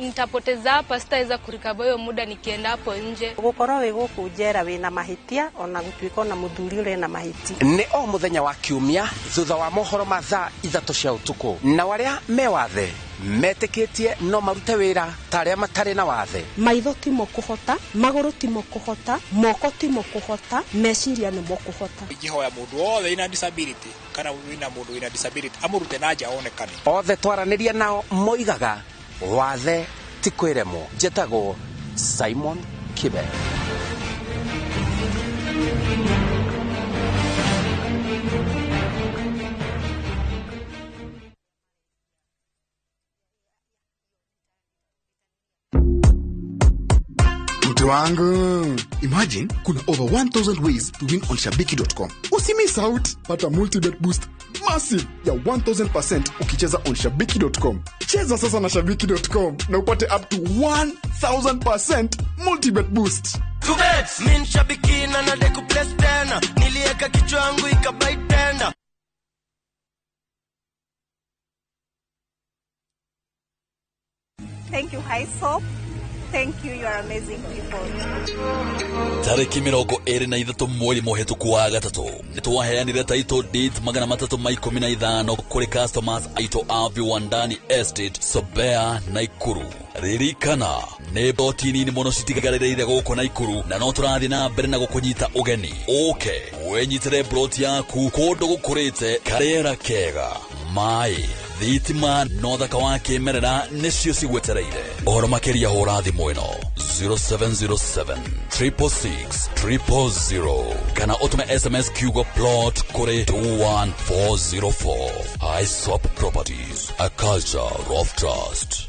[SPEAKER 20] nitapoteza hapa sitaweza kurikaba hiyo muda nikienda hapo nje
[SPEAKER 21] gukorwo wi guku njera wina mahitia ona gutuika na muthuri uri na mahiti
[SPEAKER 16] ni o muthenya wa kiumia thutha wa mohoro ma thaa 3 cia utuku na waria me wathe metikitie no marute wira taria matari na wathe
[SPEAKER 21] maitho timo kuhota maguru timo kuhota moko timo kuhota meciria ni mokuhota
[SPEAKER 22] igihoya mundu othe ina disability kana wina mundu wina disability amurute na nja onekane
[SPEAKER 16] othe twaraniria nao moigaga wathe ti kwiremwo njetago Simon Kibe
[SPEAKER 4] Mtu wangu, imagine kuna over 1000 ways to win on shabiki.com. Usimiss out, pata multi-bet boost massive ya 1000% ukicheza on shabiki.com. Cheza sasa na shabiki.com na upate up to 1000% multi-bet boost.
[SPEAKER 5] Tubets, min shabiki na nadeku place tena. Nilieka kichwa yangu ikabai tena.
[SPEAKER 23] Thank you, High Soap. Thank you, you are amazing people.
[SPEAKER 24] Tariki 23 mweri muhituku wa gatatu nitwaheanire title deed 315 kuri customers aito a Viwandani Estate Sobea Naikuru. Ririkana ne boti nini muno citigagarĩrĩire gũkũ Naikuru na no tũrathiĩ na mbere na gũkũnyita ũgeni. Okay, wenyitire plot yaku kũndũ gũkũrĩte karĩera kega mai thitima no thaka wa kĩmerera nĩcio cigwetereire. Ũhoro makĩria hũra thimũ ĩno 0707 666 000 kana ũtume SMS kiugo plot kũrĩ 21404. ISOP Properties, a culture of trust.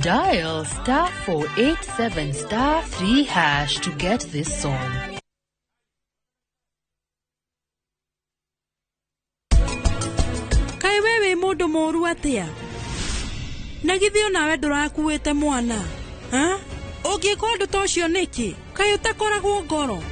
[SPEAKER 25] Dial *487*3# to get this song.
[SPEAKER 26] Kai wewe mundu moru atia? Nagithio nawe ndurakuite mwana. Ha? Ungĩkondu tocio niki? Kai utakoragwo ngoro.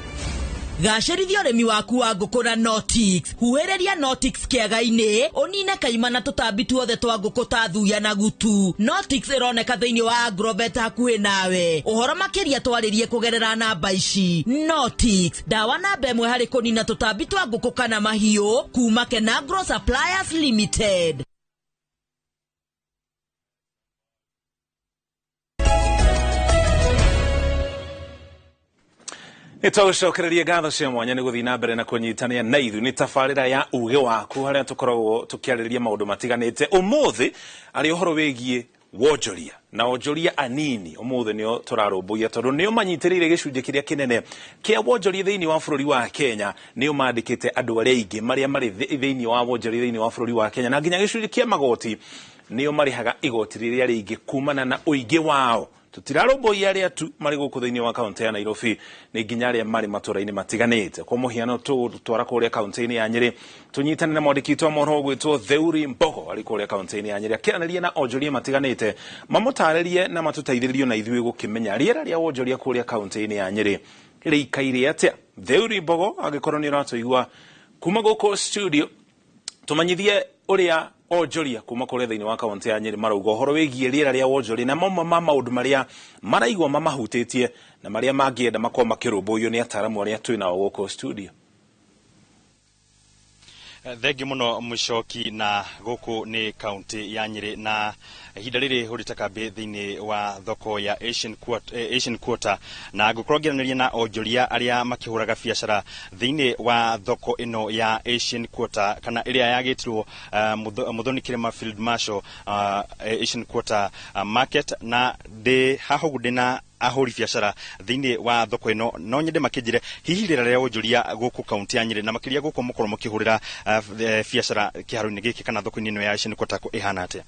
[SPEAKER 27] Gacĩrithia ũrĩmi waku wa ngũkũ na Notix. Huhĩrĩria Notix kĩaga-inĩ, ũnine kaima na tũtambi tuothe twa ngũkũ ta thuya na gutu. Notix ĩroneka thĩinĩ wa Agrovet hakuhĩ nawe. Ũhoro makĩria twarĩrie kũgerera namba ici. Notix, dawa namba ĩmwe harĩ kũnina tũtambi twa ngũkũ kana mahiũ, kuma Kenagro Suppliers Limited.
[SPEAKER 1] Nitũcokereria ngatho cia mwanya nĩ gũthiĩ na mbere na kũnyitania na ithuĩ nĩ tabarĩra ya UGE WAKU harĩa tũkoragwo tũkĩarĩrĩria maũndũ matiganĩte. Ũmũthĩ arĩ ũhoro wĩgiĩ wonjoria na wonjoria anini. Ũmũthĩ nĩo tũrarũmbũiya tondũ nĩo manyitĩrĩire gĩcunjĩ kĩrĩa kĩnene kĩa wonjoria thĩinĩ wa bũrũri wa Kenya. Nĩo mandĩkĩte andũ arĩa aingĩ marĩa marĩ thĩinĩ wa wonjoria thĩinĩ wa bũrũri wa Kenya na nginya gĩcunjĩ kĩa magoti nĩo marĩhaga igoti rĩrĩa rĩingĩ kumana na ũingĩ wao. Tutirarũmbũiya arĩa tu marĩ gũkũ thĩinĩ wa kaunti ya Nairobi nĩ nginya arĩa marĩ matũra-inĩ matiganĩte. Kwa mũhiano twara kũrĩa kaunti-inĩ ya Nyeri tunyitane na mwandĩki wa mohoro gwĩtwo Theuri Mbogo arĩ kũrĩa kaunti-inĩ ya Nyeri akĩaranĩria na onjoria matiganĩte mamũtarĩrie na matũteithĩrĩrio na ithuĩ gũkĩmenya rĩera rĩa wonjoria kũrĩa kaunti-inĩ ya Nyeri rĩikaire atĩa. Theuri Mbogo agĩkorwo nĩ ũratũigua kuma gũkũ studio tumanyithie ũrĩa onjoria kuma kũrĩa thĩinĩ wa kaunti ya Nyeri marauga ũhoro wĩgiĩ rĩera rĩa wonjoria na mamwe ma maũndũ marĩa maraigua mamahutĩtie na marĩa mangĩenda makorwo makĩrũmbũiyo nĩ ataaramu arĩa twĩnao gũkũ studio.
[SPEAKER 28] Thengi muno Mucoki na gũkũ nĩ kaunti ya Nyeri na ihinda rĩrĩ hũrĩte kambĩ thĩinĩ wa thoko ya Asian Quarter na ngũkorwo ngĩaranĩria na onjoria arĩa makĩhũraga biacara thĩinĩ wa thoko ĩno ya Asian Quarter kana ĩrĩa yagĩtirwo Muthoni Kirima Field Marshal Asian Quarter Market na ndĩ haha ũguo ndĩna ahũri biacara thĩinĩ wa thoko ĩno no nyende makĩnjĩre hihi rĩera rĩa wonjoria gũkũ kaunti ya Nyeri na makĩria gũkũ mũkorwo mũkĩhũrĩra biacara kĩharo-inĩ gĩkĩ kana thoko-inĩ ĩno ya Asian Quarter ĩhana atĩa?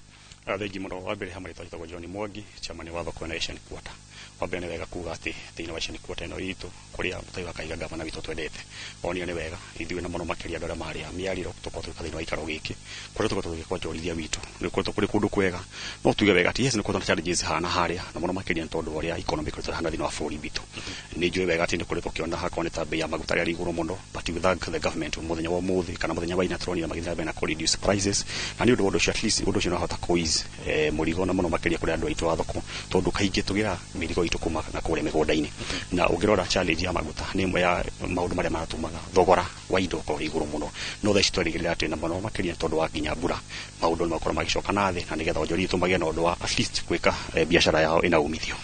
[SPEAKER 29] Thengi mũno wa mbere hamwe twĩtagwo John Mwangi chairman wa thoko ĩno ya Asian Quarter. Wa mbere nĩ wega kuga atĩ thĩinĩ wa Asian Quarter ĩno itũ kũrĩa mũtai wa Kaiga gavana witũ twendete onio nĩ wega ithuĩ na mũno makĩria andũ arĩa marĩa mĩarĩro tũkorwo tũrĩ thĩinĩ wa ikaro gĩkĩ kũrĩa tũkorwo tũgĩkwonjorithia witũ nĩ kũrĩa kũrĩ kũndũ kwega no tuge wega ati yes nĩ kũrĩa challenges hana harĩa na mũno makĩria tondũ ũrĩa economy kũrĩa tũrahana thĩinĩ wa bũrũri witũ nĩ njũĩ wega atĩ nĩ kũrĩ tũkĩona hakorwo nĩ ta bei ya maguta rĩa igũrũ mũno but we thank the government mũthenya wa ũmũthĩ kana mũthenya wa ina tũronire magĩthira mbere na reduce prices na nĩ ũndũ wa ũndũ ũcio at least ũndũ ũcio no hota kũiz mũrigo na mũno makĩria kũrĩ andũ aitũ a thoko tondũ kaingĩ tũgĩra mĩrigo itu kuma na kule mĩgũnda-inĩ na ũngĩrora challenge ya maguta nĩ ĩmwe ya maũndũ marĩa maratũmaga thogora wa indo ũkorwo igũrũ mũno no thaa ici twerĩgĩrĩra atĩ na mũno makĩria tondũ wa nginya mbura maũndũ nĩ makorwo magĩcoka na thĩ na nĩgetha onjoria itũ magĩe na ũndũ wa at least gwĩka biacara yao ĩna umithio.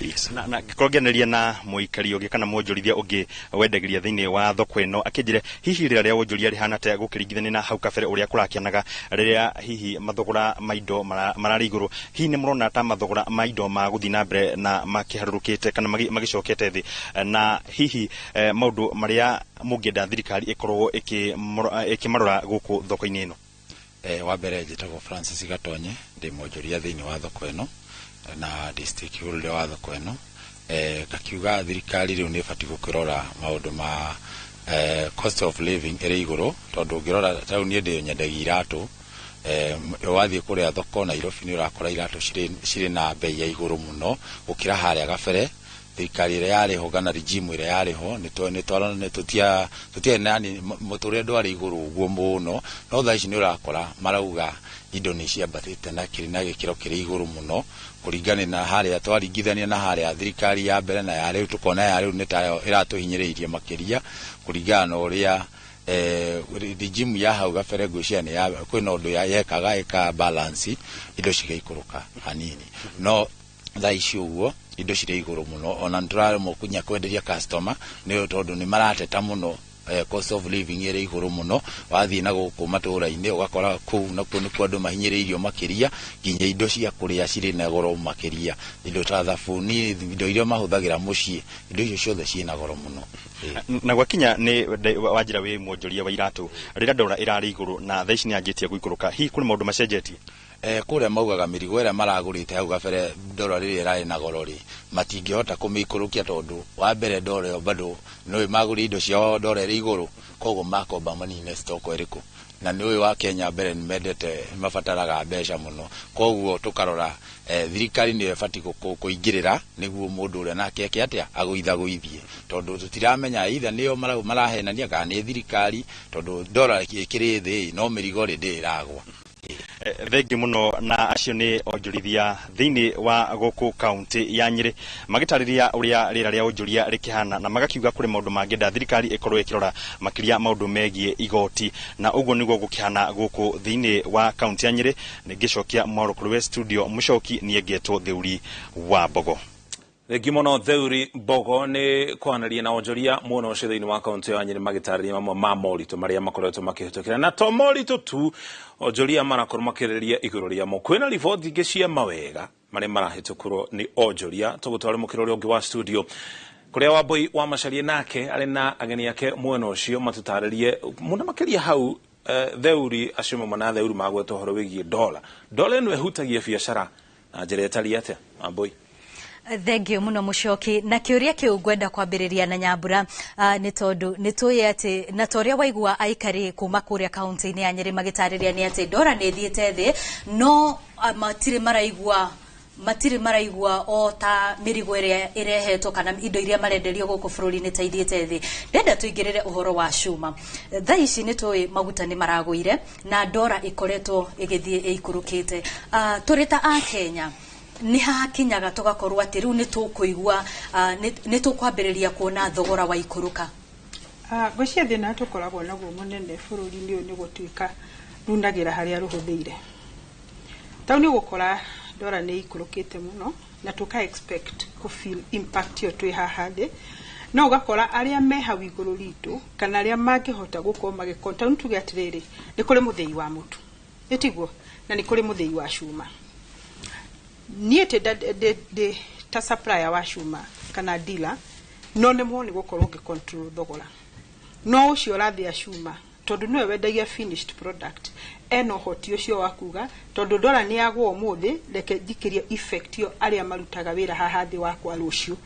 [SPEAKER 29] Yes. Na ngĩkoroganaria na mũikari ũngĩ kana mwonjorithia ũngĩ wendagiria thĩinĩ wa thoko ĩno akĩnjire hihi rĩrĩa rĩa wonjoria rĩhana ta gũkĩringithania na hau kabere ũrĩa kũrakĩanaga rĩrĩa hihi mathogora ma indo mararĩ igũrũ hihi nĩ mũrona ta mathogora ma indo ma gũthiĩ na mbere na makĩharũrũkĩte kana magĩcokete thĩ na hihi maũndũ marĩa mũngĩenda thirikari ĩkorwo ĩkĩmarora gũkũ thoko-inĩ ĩno.
[SPEAKER 2] Wa mbere njĩtagwo Francis Gatonye ndĩ mwonjoria thĩinĩ wa thoko ĩno na district huru wa thoko ĩno ngakiuga thirikari rĩu nĩ ĩbatiĩ gũkĩrora maũndũ ma cost of living ĩrĩ igũrũ tondũ ũngĩrora taũni ndĩ nyendagia iratũ wathiĩ kũrĩa thoko Nairobi nĩ ũrakora iratũ cirĩ na bei ya igũrũ mũno gũkĩra harĩa gabere thirikari ĩrĩa yarĩho kana regime ĩrĩa yarĩho nĩ tũtiarĩ nani mũtũrĩre ndwarĩ igũrũ ũguo mũno no thaa ici nĩ ũrakora marauga indo nĩ ciambatĩte na gĩkĩro kĩrĩ igũrũ mũno kũringana na harĩa twaringithania na harĩa thirikari ya mbere na ya rĩu tukona ya rĩu nĩ tayo ĩratũhinyĩrĩirie makĩria kũringana na ũrĩa regime ya hau gabere ngwĩciria kwĩna ũndũ yekaga balance indo cigaikũrũka hanini no thaa ici ũguo indo cirĩ igũrũ mũno ona nĩtũraremwo kunya kwenderia customer nĩ tondũ nĩ marateta mũno cost of living ĩrĩ igũrũ mũno wathiĩ na gũkũ matũũra-inĩ ũgakora kũu nakuo nĩkuo andũ mahinyĩrĩirio makĩria nginya indo cia kũrĩa cirĩ na goro makĩria indo ta thabuni indo iria mahũthagĩra mũciĩ indo icio ciothe ciĩ na goro mũno
[SPEAKER 28] na gwakinya nĩ wanjĩra wĩ mwonjoria wa iratũ rĩrĩa ndora ĩrarĩ igũrũ na thaa ici nĩ yanjĩtie gũikũrũka hihi kũrĩ maũndũ macenjetie
[SPEAKER 2] kũrĩa maugaga mĩrigo ĩrĩa maragũrĩte hau gabere ndora rĩrĩa ĩrarĩ na goro rĩ matingĩhota kũmĩikũrũkia tondũ wa mbere ndora ĩyo bado nĩ magũrĩ indo ciao ndora ĩrĩ igũrũ koguo makomba manine stoko ĩrĩkũ na nĩ ũyũ wa Kenya mbere nĩ mendete mabataraga mbeca mũno koguo tũkarora thirikari nĩ ĩbatiĩ kũingĩrĩra nĩguo mũndũ ũrĩa nake atĩa agũithagũithie tondũ tũtiramenya either nĩo marahenania kana nĩ thirikari tondũ ndora ĩkĩrĩ thĩ no mĩrigo rĩ ndĩragwa.
[SPEAKER 28] Thengi muno na acio nĩ onjorithia thĩinĩ wa gũkũ kaunti ya Nyĩrĩ magĩtarĩria ũrĩa rĩera rĩa onjoria rĩkĩhana na magakiuga kũrĩ maũndũ mangĩenda thirikari ĩkorwo ĩkĩrora makĩria maũndũ megiĩ igoti na ũguo nĩguo gũkĩhana gũkũ thĩinĩ wa kaunti ya Nyĩrĩ nĩngĩcokia mwarũkũrũ studio mũcoki niĩ ngetwo Thĩũri wa Mbogo.
[SPEAKER 1] Thengi mũno Thĩũri Mbogo nĩ kwaranĩria na onjoria muono ũcio thĩinĩ wa kaunti ya Nyĩrĩ magĩtarĩria mamwe ma moritũ marĩa makoretwo makĩhĩtũkĩra na to moritũ tu onjoria marakorwo makĩrĩrĩria igũrũ rĩamo kwĩna riboti ingĩ cia mawega marĩa marahĩtũkĩrwo nĩ onjoria tũgũtware mũkĩra ũrĩa ũngĩ wa studio kũrĩa Wambui wa Macharia nake arĩ na ageni ake muono ũcio matũtarĩrie mũno makĩria hau Thĩũri acio mamwe na Thĩũri magwetwo ũhoro wĩgiĩ dola ĩno ĩhutagia biacara na njĩra ĩtariĩ atĩa Wambui.
[SPEAKER 3] Thengio muno mucoki na kiuria kiu ngwenda kwambiriria na Nyambura ni tondu ni tuye ati na toria waigua aikari kuma kuria kaunti-ini ya Nyeri magitariria ni ati dora ni thiete thi no matire maraigua o ta mirigo iria irehetwo kana indo iria marenderio guku bururi-ini ta ithiete thi ndenda tuingirire uhoro wa cuma thaa ici ni tuyi maguta ni maragũire na dora ikoretwo igithie ikurukite turita a Kenya ni hakinyaga tugakorwo ati riu ni tukuigua ni tukwambiriria kuona thogora wa ikuruka
[SPEAKER 6] gũcia thina tukoragwo naguo munene bururi-ini uyu ni gutuika rundagira haria ruhuthiire tau ni gukora dora ni ikurukite muno na tuka expect ku feel impact yo twi haha thi no ugakora aria me hau iguru ritu kana aria mangihota gukorwo magikonta ntuge atiriri ni kuri muthei wa mutu etiguo na ni kuri muthei wa cuma niete de ta supplier wa cuma kana dealer no ne mo ni gukorwo ke control thogora no ucio rathi cuma tondu niwe wendagia finished product eno hoti ucio wakuga tondu dora ni agwo muthi reke thikiria effect yo aria marutaga wira haha thi wakwa rucio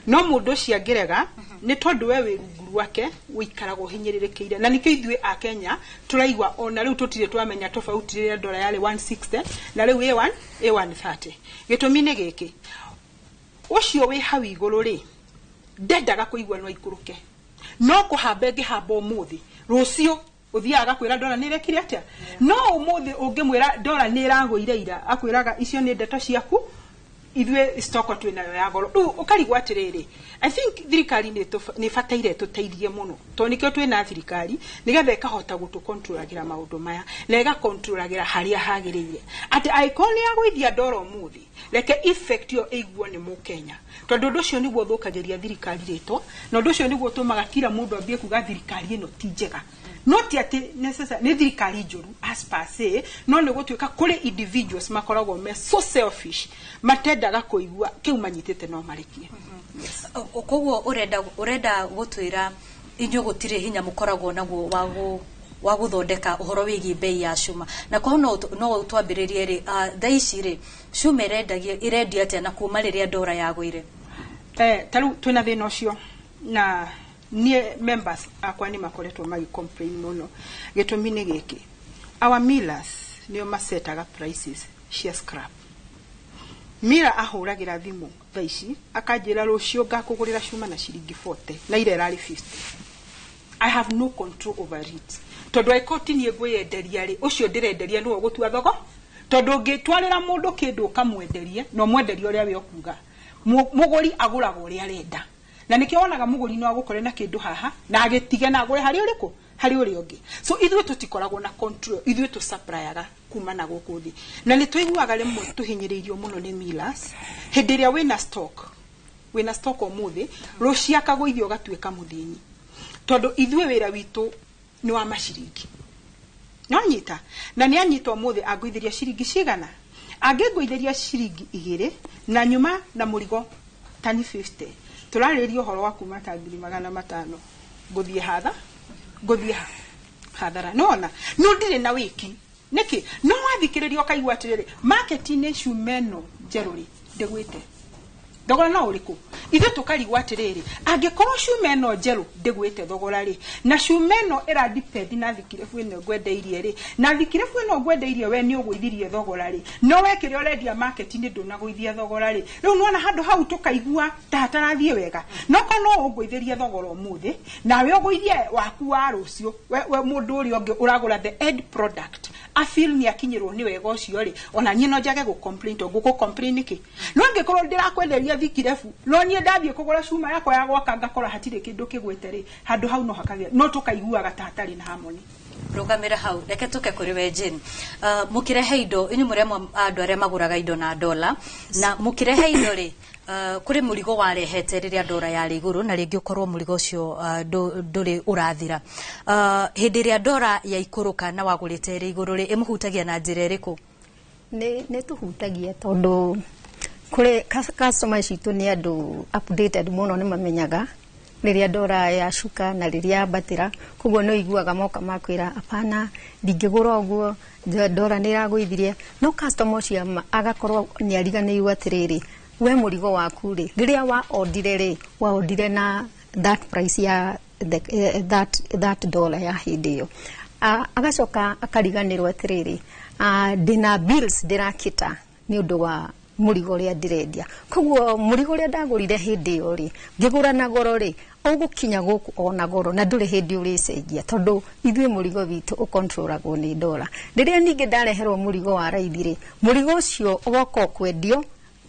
[SPEAKER 6] no mundu ucio angirega ni tondu we wirungu wake wikaragwo hinyirirekeire na nikio ithue a Kenya turaigwa ona riu tutire twamenya tofauti ria dora yale 160 na riu A130 gitumi ni giki ucio wi hau iguru ri ndendaga kuigwa no ikuruke no kuhambe ngihamba umuthi rucio uthiaga kwira dora ni rekire atia no umuthi ungimwira dora ni iragũire ira akwiraga icio ni ndeto ciaku Ithwe stoko twinayo ya goro riu ukarigwa atiriri I think thirikari ni fataire tuteithie muno to nikio twina thirikari nigetha ikahota gutu controlagira maundu maya na iga controlagira haria hagirire ati icon ya gwithia ndoro muthi reke effect yo iguo ni mukenya tondu ndu cio niguo thukagiria thirikari ritwa na ndu cio niguo tumaga kila mundu ambie kuga thirikari ino ti njega not ati necessary ni thirikari njuru as per se no ni gutuika kuri individuals makoragwo me so selfish matendaga kuigua kiu manyitite no marikie
[SPEAKER 3] koguo urenda gutwira inyo gutire hinya mukoragwo naguo wa guthondeka uhoro wigi bei ya cuma na kwa no utwambiririe ri thaici ri cuma irendia atia na kuma riria ndora yagwire
[SPEAKER 6] taru twina thina ucio na nie members akwa ni makoretwo magi complain muno gitumi ni giki our millers nio masetaga prices cia scrap mira ahuragira thimu thaici akanjira rucio ngakugurira cuma na ciringi 40 na ire rari 50 I have no control over it tondu ikoti ni ngwiyenderia ri ucio ndirenderia no gutua thogo tondu ngitwarira mundu kindu kamwenderie no mwenderia uria we okuga muguri aguraga uria arenda na nikionaga muguri no agukore na kindu haha na agitige na agure hari uriko hari uri ongi so ithuĩ tutikoragwo na control ithuĩ tu supplyaga kuma na guku thi na ni tuiguaga rimwe tuhinyiriirio muno ni millers hindi ria wina stock omuthi rucia kaguithio gatuika muthinyi tondu ithuĩ wira witu ni wa mashiringi no nyita na ni anyitwo muthi aguithiria shiringi cigana angiguithiria shiringi 2 na nyuma na murigo tani 50 turariria uhoro wa kuma ta 500 guthie hathara nona no ndire na wiki niki no wathikiririo kaigwa atiriri market-ini cumeno njeruri ndegwite thogora no ũrĩkũ ithuĩ tukarigwa atiriri angikorwo cumeno njeru ndegwite thogora ri na cumeno ira depend na thikirebu ino ngwendeirie ri na thikirebu ino ngwendeirie we ni ũgũithirie thogora ri no wekire ũrendia market-ini ndũnagũithia thogora ri riu nona handu hau tukaigua ta hatarathie wega no kono ũgũithirie thogora ũmuthi na we ũgũithie waku wa rũcio we mundu ũrĩa ũngĩ ũragũra the end product a feel ni akinyirwo ni wega ũcio ri ona nyino njage gũ complain to gũkũ complain ki no ngĩkorwo ndirakwenderia thikirebu no nie ndathie kugura cuma yakwa ya gwaka ngakora hatire kindu kigwete ri handu hau no hakagĩa no tukaiguaga ta hatari na harmony
[SPEAKER 3] rugamira hau reke tuke kuri we Jane mukirehe indo inyu muri andu aria maguraga indo na dola na mukirehe indo ri kuri murigo warehete riria ndora yari iguru na ringi ukorwo murigo ucio nduri urathira hindi ria ndora ya ikuruka na wagurite ri iguru ri imuhutagia na njira iriku
[SPEAKER 7] ne tuhutagia tondu kure customers itu ni andu updated muno ni mamenyaga riria ndora ya shuka na riria batira kuguo no iguaga moka makwira apana ndingigura uguo ndora ni ragwithirie no customers ya agakorwo ni ariganirwo atiriri we murigo waku ri riria wa ordire na that price ya that dollar ya hindio agacoka akariganirwo atiriri dina bills dirakita ni undu wa murigo ria ndirendia koguo murigo ria ndagurire hindi yo ri ngigura na goro ri ugukinya guku ona goro na nduri hindi uri cenjia tondu ithuĩ murigo witu ukontrolagwo ni dola riria ningi ndareherwo murigo wa raithi ri murigo ucio ugoka kwendio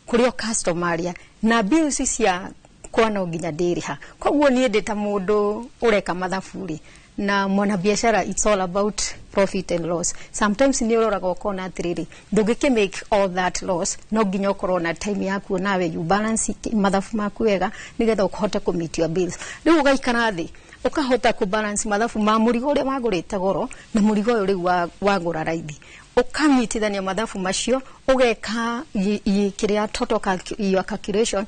[SPEAKER 7] kuri customer na bills cia kwana nginya ndiriha koguo nie ndita mundu ureka mathabu ri na mwana biashara it's all about profit and loss sometimes ni uroraga ukona atiriri ndugike make all that loss no nginya ukorwo na time yaku nawe you balance mathabu maku wega nigetha ukahota ku meet your bills riu ugaikara thi ukahota ku balance mathabu ma murigo uria wagurite goro na murigo uyu riu wagura raithi ukamitithania mathabu macio ugeka kiria total your calculation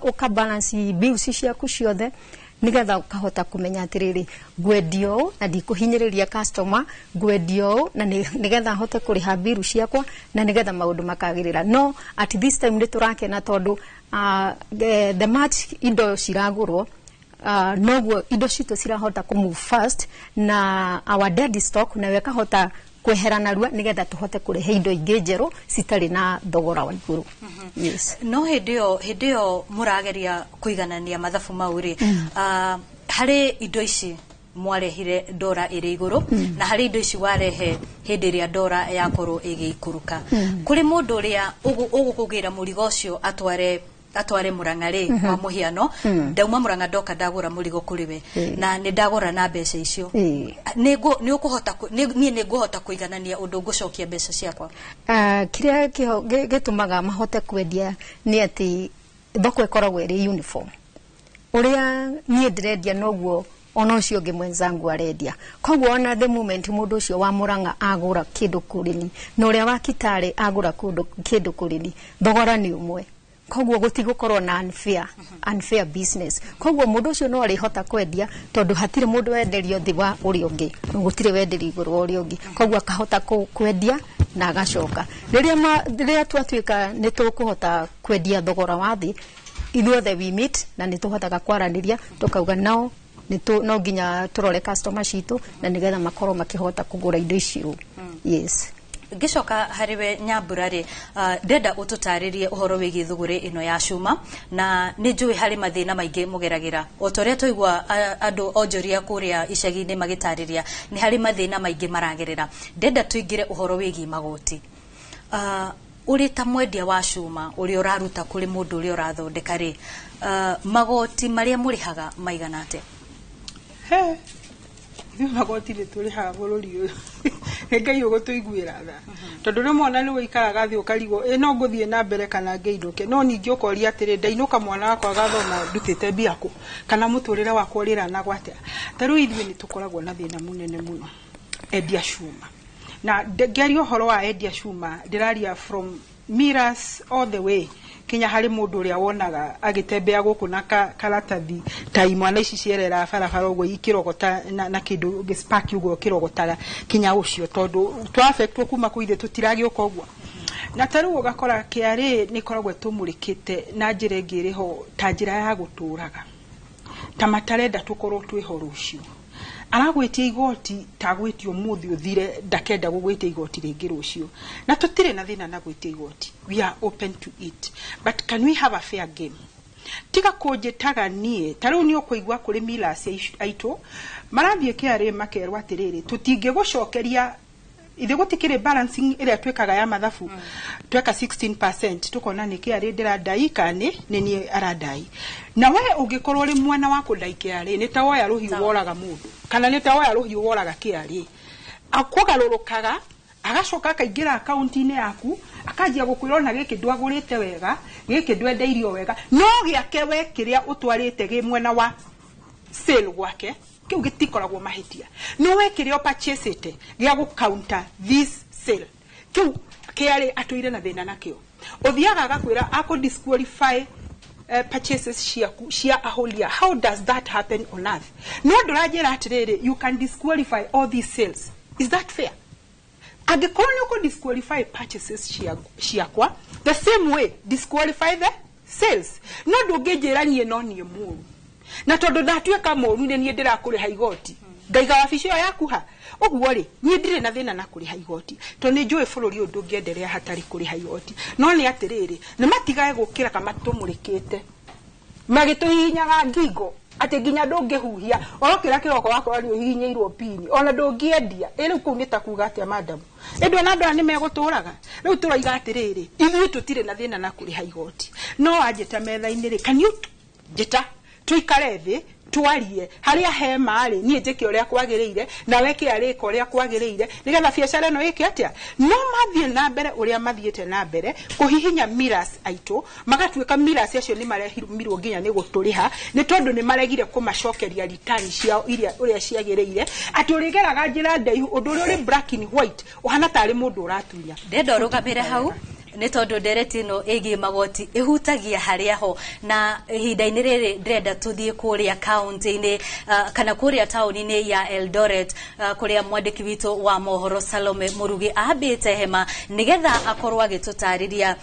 [SPEAKER 7] uka balance bills ciaku ciothe nigetha ukahota kumenya atiriri ngwendio na ndikuhinyiriria customer ngwendio na nigetha hote kuriha biru ciakwa na nigetha maundu makagirira no at this time ni turakena tondu the match indo ciragurwo noguo indo citu cirahota ku move fast na our dead stock na wekahota kweherana rua nigetha tuhote kurehe indo ingi njeru citari na thogora wa iguru yes
[SPEAKER 3] no hindio murageria kuiganania mathabu mauri hari indo ici mwarehire ndora ĩrĩ igũrũ na harĩ indo ici warehe hĩndĩ ĩrĩa ndora yakorwo ĩgĩikũrũka kũrĩ mũndũ ũrĩa ũgũkũgĩra mũrigo ũcio atware Murang'a rĩ wa muhiano ndauma Murang'a ndoka ndagũra mũrigo kũrĩ we na nĩ ndagũra na mbeca icio nĩ ũkũhota niĩ nĩ ngũhota kũiganania ũndũ ngũcokia mbeca ciakwa
[SPEAKER 7] kĩrĩa gĩtũmaga mahote kwendia nĩ atĩ thoko ĩkoragwo ĩrĩ uniform ũrĩa niĩ ndĩrendia noguo ona ũcio ũngĩ mwenzangu arendia koguo ona the moment mũndũ ũcio wa Murang'a agũra kĩndũ kũrĩni na ũrĩa wa Kitale agũra kĩndũ kũrĩni thogora nĩ ũmwe koguo gũtigũkorwo na unfair business koguo mũndũ ũcio no arĩhota kwendia tondũ hatirĩ mũndũ wenderio thĩ wa ũrĩa ũngĩ gũtirĩ wenderio igũrũ wa ũrĩa ũngĩ koguo akahota kwendia na agacoka rĩrĩa twatuĩka nĩ tũkũhota kwendia thogora wa thĩ ithuothe we meet na nĩ tũhotaga kwaranĩria tukauga nao no nginya tũrore customer citũ na nĩgetha makorwo makĩhota kũgũra indo icio yes
[SPEAKER 3] Gicoka hariwe Nyambura ri ndenda ũtũtarĩrie ũhoro wĩgiĩ thũgũrĩ ĩno ya cuma na nĩ njũĩ harĩ mathĩna maingĩ mũgeragĩra o torĩa tũigua andũ onjoria kũrĩa icagi-inĩ magĩtarĩria nĩ harĩ mathĩna maingĩ maragerera ndenda tũingĩre ũhoro wĩgiĩ magoti ũrĩ ta mwendia wa cuma ũrĩa ũraruta kũrĩ mũndũ ũrĩa ũrathondeka rĩ magoti marĩa mũrĩhaga maigana atĩa
[SPEAKER 6] magoti nĩ tũrĩhaga bũrũri ũyũ Ngai ũgũtũiguĩra tha tondũ rĩmwe ona nĩ ũikaraga thĩ ũkarigwo no ngũthiĩ na mbere kana ngĩinũke no ningĩ ũkoria atĩrĩ ndainũka mwana wakwa gathoma ndutĩte mbia kũ kana mũtũrĩre wakwa ũrĩra gwatĩa ta rĩu ithuĩ nĩ tũkoragwo na thĩna mũnene mũno endia cuma na ngĩaria ũhoro wa endia cuma ndĩraria from Miras all the way kinya harĩ mũndũ ũrĩa wonaga agĩtembea gũkũ na karatathi ta imwana ici cierera barabara ũguo ikirogota na kĩndũ gĩspark ũguo kirogotara kinya ũcio tondũ twafectwo kuma kũithe tũtiragĩũka ũguo na tarũ ũgakora kĩarĩ nĩ koragwo tũmũrĩkĩte na njĩra ĩngĩ ĩrĩho ta njĩra ya gũtũraga ta matarenda tũkorwo twĩho rũciũ aragwĩtia igoti ta gwĩtio mũthĩ ũthire ndakenda gũgwĩtia igoti rĩngĩ rũciũ na tũtirĩ na thĩna na gwĩtia igoti we are open to it but can we have a fair game tiga kũnjĩtaga niĩ ta rĩu nĩ ũkũigua kũrĩ Miras aitũ marathiĩ kĩarĩ makerwo atĩrĩrĩ tũtingĩgũcokeria ithe gũtikĩrĩ balancing ĩrĩa twĩkaga ya mathabu tweka 16% tukona nĩ kĩarĩ ndĩradai kana nĩ niĩ aradai na we ũngĩkorwo rĩ mwana wa kũndai kĩarĩ nĩ ta woya rũhiũ woraga mũndũ kana nĩ ta woya rũhiũ woraga kĩarĩ akũgarũrũkaga agacoka akaingĩra akaunti-inĩ yaku akanjia gũkwĩra na gĩkĩ ndwagũrĩte wega gĩkĩ ndwendeirio wega no gĩake we kĩrĩa ũtwarĩte gĩ mwena wa sale gwake kiu gitikoragwo mahitia no wekire purchase ite gya go counter this sale kiu kiari atuire na thina nakio uthiaga agakwira ako disqualify purchases ciaku cia aholia how does that happen on earth no ndurajira atiriri you can disqualify all these sales is that fair agĩkorwo nĩ ũkũ disqualify purchases ciakwa the same way disqualify the sales no ndũngĩnjĩranie no niĩ mũru na tondũ ndatuĩka mũru nĩ niĩ ndĩrakũrĩha igoti ngaiga wabici ĩyo yaku ha ũguo rĩ niĩ ndirĩ na thĩna na kũrĩha igoti to nĩ njũĩ bũrũri ũyũ ndũngĩenderea hatarĩ kũrĩha igoti no nĩ atĩrĩrĩ nĩ matigae gũkĩra kama tũmũrĩkĩte magĩtũhinyaga ngingo atĩ nginya ndũngĩhuhia orokĩra kĩroko wakwa rĩ ũhinyĩirwo pini ona ndũngĩendia rĩu kũu nĩ ta kuga atĩa madam ĩndũ na andũ nĩ megũtũraga rĩu tũroiga atĩrĩrĩ ithuĩ tũtirĩ na thĩna na kũrĩha igoti no anjĩta metha-inĩ rĩ kanyu njĩta tuikare thĩ twarie haria he marĩ niĩ njĩke ũrĩa kwagĩrĩire na weke arĩka ũrĩa kwagĩrĩire nĩgetha biacara ĩno ĩke atĩa no mathiĩ na mbere ũrĩa mathiĩte na mbere kũhihinya Miras aitũ magatuĩka Miras acio nĩ marehimirwo nginya nĩ gũtũrĩha nĩ tondũ nĩ maregire kũmacokeria return ciao iria ũrĩa ciagĩrĩire atĩ ũrĩgeraga njĩra ndaihu ũndũ ũrĩa ũrĩ black and white ũhana tarĩ mũndũ ũratunya
[SPEAKER 3] ndenda ũrũgamĩre hau nĩ tondũ ndereti ĩno ĩgiĩ magoti ĩhutagia harĩa ho na ihinda-inĩ rĩrĩ ndĩrenda tũthiĩ kũrĩa kaunti-inĩ kana kũrĩa taũni-inĩ ya Eldoret kũrĩa mwandĩki witũ wa mohoro Salome Mũrugi ambĩte hema nĩgetha akorwo agĩtũtarĩria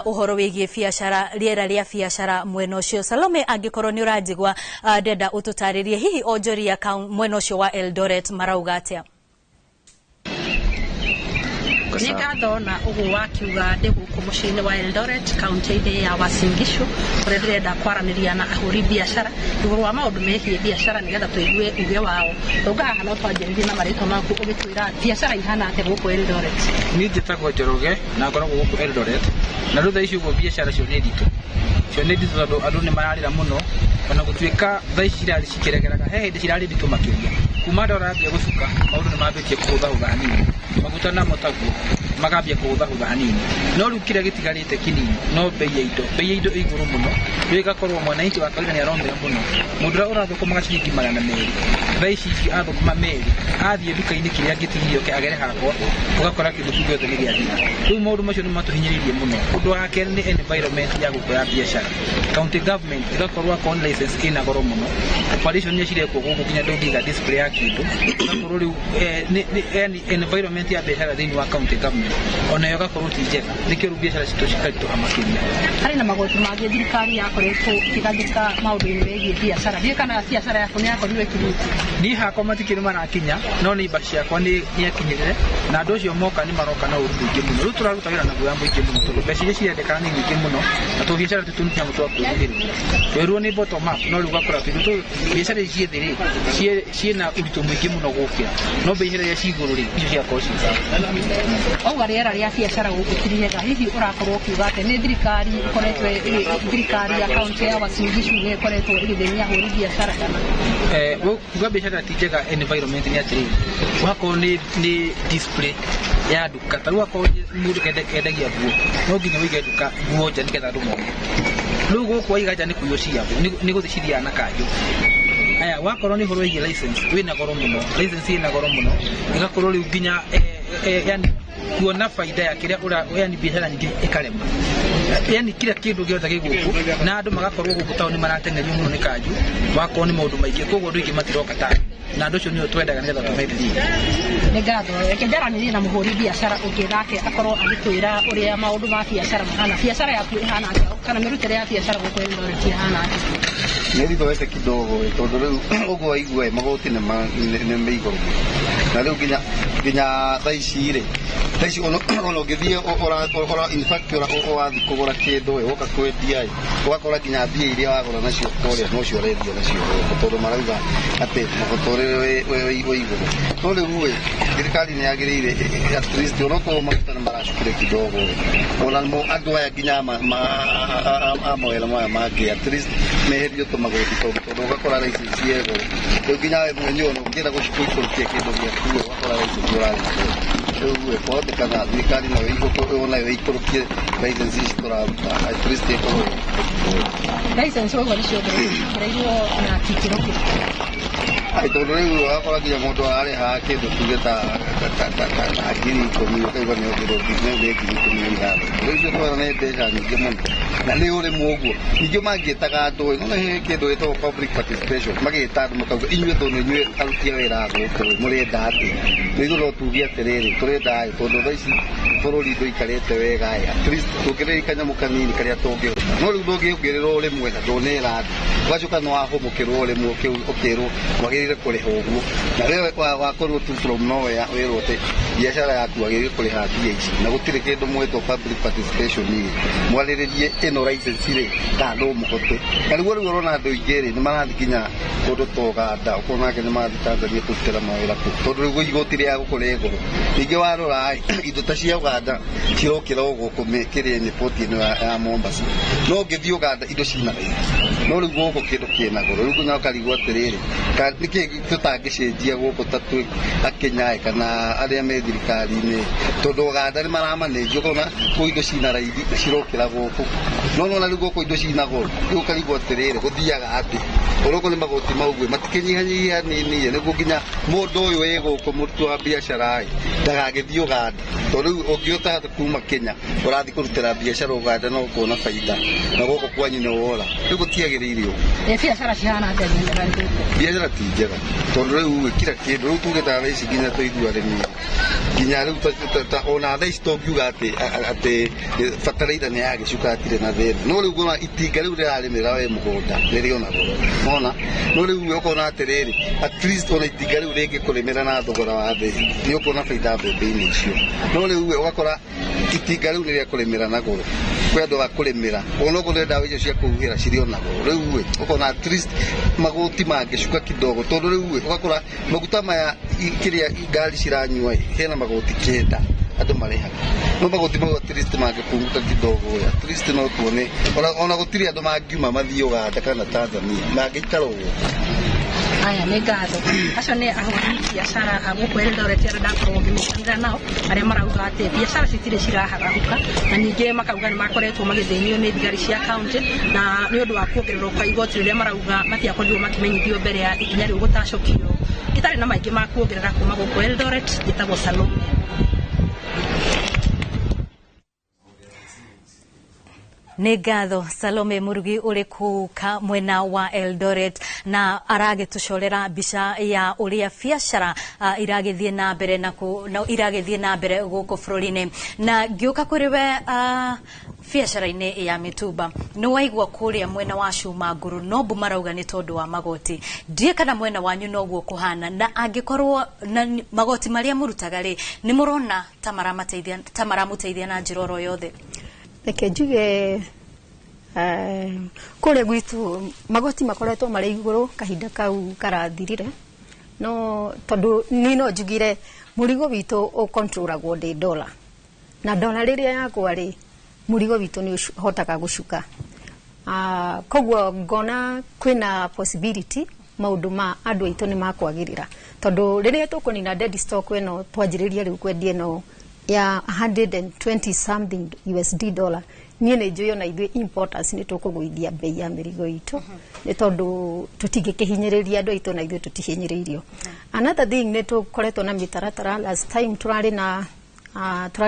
[SPEAKER 3] ũhoro wĩgiĩ biacara rĩera rĩa biacara mwena ũcio Salome angĩkorwo nĩ ũranjigua ndĩrenda ũtũtarĩrie hihi onjoria mwena ũcio wa Eldoret marauga atĩa
[SPEAKER 8] nĩ ngathona ũguo wakiuga ndĩ gũkũ mũciĩ-inĩ wa Eldoret kaunti-inĩ ya Uasin Gishu kũrĩa ndĩrenda kwaranĩria na ahũri biacara igũrũ wa maũndũ megiĩ biacara nĩgetha tũigue uge wao. Tũnga haha no twanjĩrĩrie na marĩtwa maku ũgĩtwĩra biacara ihana atĩa gũkũ Eldoret.
[SPEAKER 9] Niĩ njĩtagwo Njoroge na ngoragwo gũkũ Eldoret na rĩu thaa ici ũguo biacara cio nĩ nditũ. Cio nĩ nditũ tondũ andũ nĩ mararĩra mũno ona gũtuĩka thaa ici cirarĩ cikĩregeraga he hĩndĩ cirarĩ nditũ makĩria. Kuma ndora yambia gũcuka maũndũ nĩ mambĩtie kũhũthahũtha hanini, maguta namo taguo magambia kũhũthahũtha hanini, no rĩu kĩrĩa gĩtigarĩte kĩnini no bei ya indo igũrũ mũno, rĩu ĩgakorwo mwananchi wa kawaida nĩ aromera mũno. Mũndũ ũrĩa ũrathũkũmaga ciringi 200 thaa ici athũkũma merĩ athiĩ nduka-inĩ kĩrĩa angĩtigire oke agere hakwa ũgakora kĩndũ kĩu gĩothe nĩ gĩathira. Rĩu maũndũ macio nĩ matũhinyĩrĩirie mũno. Ũndũ wa kerĩ nĩ environment ya gũkũ ya biacara. County government ĩgakorwo account license ĩna goro mũno, operation nĩ cirekwo gũkũ nginya ndũngĩiga display ya kĩndũ. Ĩgakorwo rĩu environment ya biacara thĩinĩ wa county government onayo ĩgakorwo ti njega, nĩkĩo rĩu biacara citũ cikaritũha makĩria.
[SPEAKER 8] Harĩ na magoti mangĩ thirikari yakoretwo ĩkĩgathĩka maũndũ-inĩ megiĩ biacara. Ndiũĩ kana biacara yaku nĩ yakorirwo ĩkinyĩte. Niĩ hakwa matikĩrĩ marakinya, no nĩ imba ciakwa nĩ yakinyĩrĩre na andũ acio moka nĩ maroka na ũru mũingĩ mũno. Rĩu tũraruta wĩra na guoya mũingĩ mũno tondũ mbeca iria cirendekana nĩ nyingĩ mũno na tũbiacara tũtũ nĩ nyamũ twa kwĩrĩhĩria. Twerwo nĩ bottom up no rĩu ũgakora tũndũ biacara ici thĩ ciĩna ũritũ mũingĩ mũno gũkĩra, no biacara iria ci igũrũ rĩ icio ciakorwo ci sawa. Auga rĩera rĩa biacara gũkũ ti rĩega, hihi ũrakorwo ũkiuga atĩ nĩ thirikari ĩkoretwo thirikari ya kaunti ya Uasin Gishu nĩ ĩkoretwo ĩgĩthĩnia ahũri biacara kana? Kuga biacara ti njega environment nĩ atĩrĩrĩ, wakorwo nĩ display ya nduka, ta rĩu akorwo mũndũ endagia nguo no nginya wĩige nduka nguo nja nĩgetha andũ mone. Rĩu gũkũ waiga nja nĩ kũiywo ciagwo, nĩ gũthiĩ cithiaga na kanjũ. Aya wakorwo nĩ ũhoro wĩgiĩ license wĩna goro mũno, license ĩna goro mũno, ĩgakorwo rĩu nginya yani kuona faida ya kĩrĩa yani biacara nyingĩ ĩkarema. Yani kila kĩndũ gĩothe gĩgũkũ na andũ magakorwo gũkũ taũni marateng'erio mũno nĩ kanjũ, wakorwo nĩ maũndũ maingĩ, koguo andũ aingĩ matiroka taũni na andũ acio nĩo twendaga nĩgetha tũmenderie. Nĩ ngatho reke njaranĩrie na mũhũri biacara ũngĩ nake akorwo agĩtwĩra ũrĩa maũndũ ma biacara mahana. Biacara yaku ĩhana atĩa kana mĩrutĩre ya biacara gũkũ Eldoret ĩhana atĩa?
[SPEAKER 10] Nĩ thitowete kidogo tondũ rĩu ũguo waigua magoti nĩ me igũrũ na rĩu nginya thaa ici rĩ thaa ici ona ũngĩthiĩ in fact ũrathiĩ kũgũra kĩndũ woka kwendia ũgakora nginya mbia iria wagũra nacio kũrĩa nocio ũrendia nacio tondũ marauga atĩ mũtũrĩre wĩ igũrũ. No rĩu thirikari nĩ yagĩrĩire at least onokorwo maguta nĩ maracukire kidogo ona andũ aya nginya amawĩra maya mangĩ at least meherio tũmagoti tondũ ũgakora license ciĩgũrũ. Rĩu nginya we mwenyewe ũngĩenda gũikũrũkia kĩndũ gĩaku ũgakora license ũrarĩha. Rĩu kwahoteka thirikari nayo ĩikũrũkie license ici tũraruta at least ĩkorwo license ũguo nĩ ciongereirwo na gĩkĩro kĩrĩkũ? Tondũ rĩu ũgakora nginya mũndũ ararĩha kĩndũ tuge ta ngiri 10 ũkaigua nĩ ngiri 10. Rĩu icio twara nĩ mbeca nyingĩ mũno na nĩ ũrĩmũ ũguo. Ningĩ mangĩtaga andũ no nĩ kĩndũ gĩtagwo public participation, magĩta andũ makauga inyuĩ tondũ inyuĩ aruti a wĩra gũkũ mũrenda atĩ nĩ igũrũ tuge atĩrĩrĩ tũrenda tondũ thaa ici bũrũri ndũikarĩte wega at least tũngĩrĩrĩ kanyamũ kanini karĩa tũngĩhota. No rĩu ndũngĩongererwo rĩmwe na ndũnera andũ ũgacoka nĩ wahũmũkĩrwo rĩmwe ũkĩrwo wagĩrĩire kũrĩha ũguo na rĩu wakorwo tu from nowhere wĩrwo atĩ biacara yaku wagĩrĩire kũrĩha mbia ici na gũtirĩ kĩndũ mwĩtwo public participation mwarĩrĩrie ĩno license rĩ kana no mũhote. Na rĩu ũrona andũ aingĩ rĩ nĩ marathiĩ nginya kũndũ ta Uganda ũkonake nĩ marathiĩ Tanzania kũrutĩra mawĩra kũu tondũ rĩu igoti rĩa gũkũ rĩ igũrũ. Ningĩ warora indo ta cia Uganda cirokĩra gũkũ kĩrĩa nĩ port ĩno ya Mombasa, no ũngĩthiĩ Uganda indo cina raithi, no rĩu gũkũ kĩndũ kĩna goro. Rĩu nginya ũkarigwo atĩrĩrĩ nĩkĩ tũtangĩcenjia gũkũ ta twĩ Akenya kana arĩa me thirikari-inĩ tondũ Uganda nĩ maramanĩnji ũkona kũ indo cina raithi na cirokĩra gũkũ, no nona rĩu gũkũ indo cina goro. Rĩu ũkarigwo atĩrĩrĩ gũthiaga atĩ ũroko nĩ magoti mauguo matikĩnyihanyihia nini nĩguo nginya mũndũ ũyũ wĩ gũkũ mũruti wa biacara ndagagĩthiĩ Uganda tondũ rĩu ũngĩota kuma Kenya ũrathiĩ kũrutĩra biacara Uganda no ũkuona baida na gũkũ kwanyu nĩ wora. Rĩu gũtiagĩrĩire ũguo.
[SPEAKER 8] biacara cihana atĩa
[SPEAKER 10] biacara ti njega tondu riu kira kindu riu tugeta thaici nginya tuigua rimi nginya riu ona thaici tongiuga ati bataraitha ni yagicuka atire na thĩna no riu gona itinga riu rirarimira we mugunda ririona goro mona no riu ukona atiriri at least ona itinga riu ringikurimira na thogora wa thĩ ni ukona baida mbembe-inĩ icio no riu ugakora itinga riu niria kurimira na goro kwendo wa kurimira ona gure ndawa icio cia kuhira ciriona goro riu ukona at least maguti mangicuka kidogo tondu riu ugakora maguta maya kiria ngari ciranyua hena maguti kenda andu marehaga no maguti mau at least mangikunguka kidogo at least no tuone ona gutiri andu mangiuma mathii Uganda kana Tanzania mangikara uguo
[SPEAKER 8] aya nĩ ngatho acio nĩ ahũri biacara a gũkũ Eldoret arĩa ndakorwo ngĩmũkanĩra nao arĩa marauga atĩ biacara citirĩ cirahagahuka na ningĩ makauga nĩ makoretwo magĩthĩnio nĩ thigari cia kaunti na nĩ ũndũ wa kuongererwo kwa igoti rĩrĩa marauga matiakorirwo makimenyithio mbere ya ikinya rĩu gũtacũkio itarĩ na maingĩ ma kuongerera kuma gũkũ Eldoret gĩtagwo Salome.
[SPEAKER 3] Nĩ ngatho Salome Murugi ũrĩkũ ka mwena wa Eldoret na aragĩtũcorera mbica ya ũrĩa biacara iragĩthiĩ na mbere iragĩthiĩ na mbere gũkũ bũrũri-inĩ na ngĩũka kũrĩ we biacara-inĩ ya mĩtumba nĩ waigua kũrĩa mwena wa Cuma Ngũrũ no mbu marauga nĩ tondũ wa magoti ndiĩ kana mwena wanyu noguo kũhana na angĩkorwo magoti marĩa mũrutaga rĩ nĩ mũrona ta maramũteithia na njĩra oro yothe?
[SPEAKER 7] Reke njuge kũrĩa gwitũ magoti makoretwo marĩ igũrũ kahinda kau karathirire no tondu ni no njugire mũrigo witũ ũkontrolagwo nĩ dola na dola rĩrĩa yagwa rĩ mũrigo witũ nĩ ũhotaga gũcuka koguo ngona kwĩna possibility maũndũ ma andũ aitũ nĩ makwagĩrĩra tondu rĩrĩa tũkũnina dead stock ĩno twanjĩrĩria rĩu kwendia no ya 120 something USD dollar niĩ nĩ njũĩ ona ithuĩ importers nĩ tũkũgũithia bei ya mĩrigo itũ nĩ tondũ tũtingĩkĩhinyĩrĩria andũ aitũ na ithuĩ tũtihinyĩrĩirio. Another thing nĩ tũkoretwo na mĩtaratara last time tũrarĩ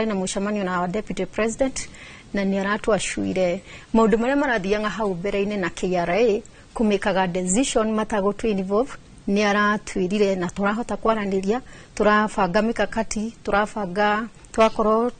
[SPEAKER 7] na mũcemanio na deputy president na nĩ aratũacuire maũndũ marĩa marathiaga hau mbere-inĩ na KRA kũmĩkaga decision matagũtũ involve nĩ aratwĩrire na tũrahota kwaranĩria tũrabanga mĩkakati twakorwo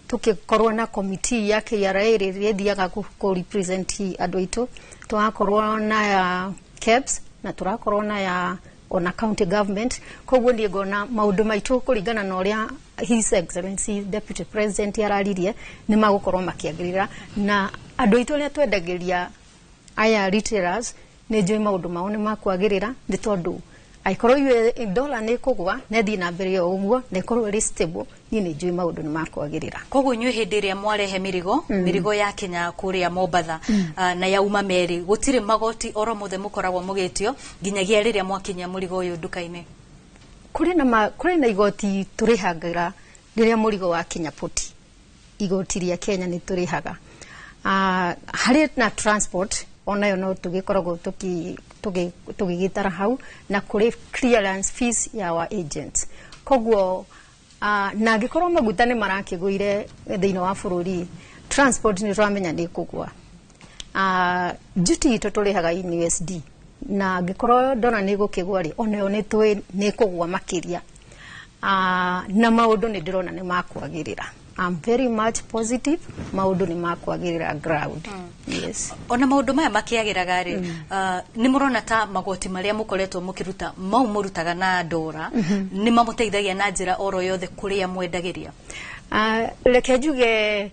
[SPEAKER 7] tukikorwo na committee ya KRA ĩrĩa ithiaga ku represent andũ aitũ twakorwo na ya KEBS na turakorwo na ya on county government koguo nĩ ngona maũndũ maitũ kũringana na ũrĩa His Excellency Deputy President araririe nĩ magũkorwo makĩagĩrĩra na andũ aitũ arĩa twendagĩria aya retailers nĩ njũĩ maũndũ mao nĩ makwagĩrĩra nĩ tondũ aikorwo yue dola nĩ kũgwa nethi na mbere o ũguo na ikorwo ĩrĩ stable niĩ nĩ njũĩ maũndũ nĩ makwagĩrĩra. Koguo inyuĩ hĩndĩ ĩrĩa mwarehe mĩrigo ya Kenya kũrĩa Mombatha na yauma merĩ gũtirĩ magoti oro mothe mũkoragwo mũgĩtio nginyagia rĩrĩa mwakinya mũrigo ũyũ nduka-inĩ? Kũrĩ na igoti tũrĩhagĩra rĩrĩa mũrigo wa Kenya port igoti rĩa Kenya nĩ tũrĩhaga harĩ na transport onayo no tũgĩkoragwo tũgĩgĩtara hau na kũrĩ clearance fees ya our agents koguo na angĩkorwo maguta nĩ marakĩgũire thĩinĩ wa bũrũri transport nĩ tũramenya nĩ kũgwa duty itũ tũrĩhaga in USD na angĩkorwo ndona nĩ gũkĩgwa rĩ onayo nĩ kũgwa makĩria na maũndũ nĩ ndĩrona nĩ makwagĩrĩra. I'm very much positive maũndũ nĩ makwagĩrĩra ground. Yes. Ona maũndũ maya makĩagĩraga rĩ nĩ mũrona ta magoti marĩa mũkoretwo mũkĩruta mau mũrutaga na ndora nĩ mamũteithagia na njĩra oro yothe kũrĩa mwendagĩria? Reke njuge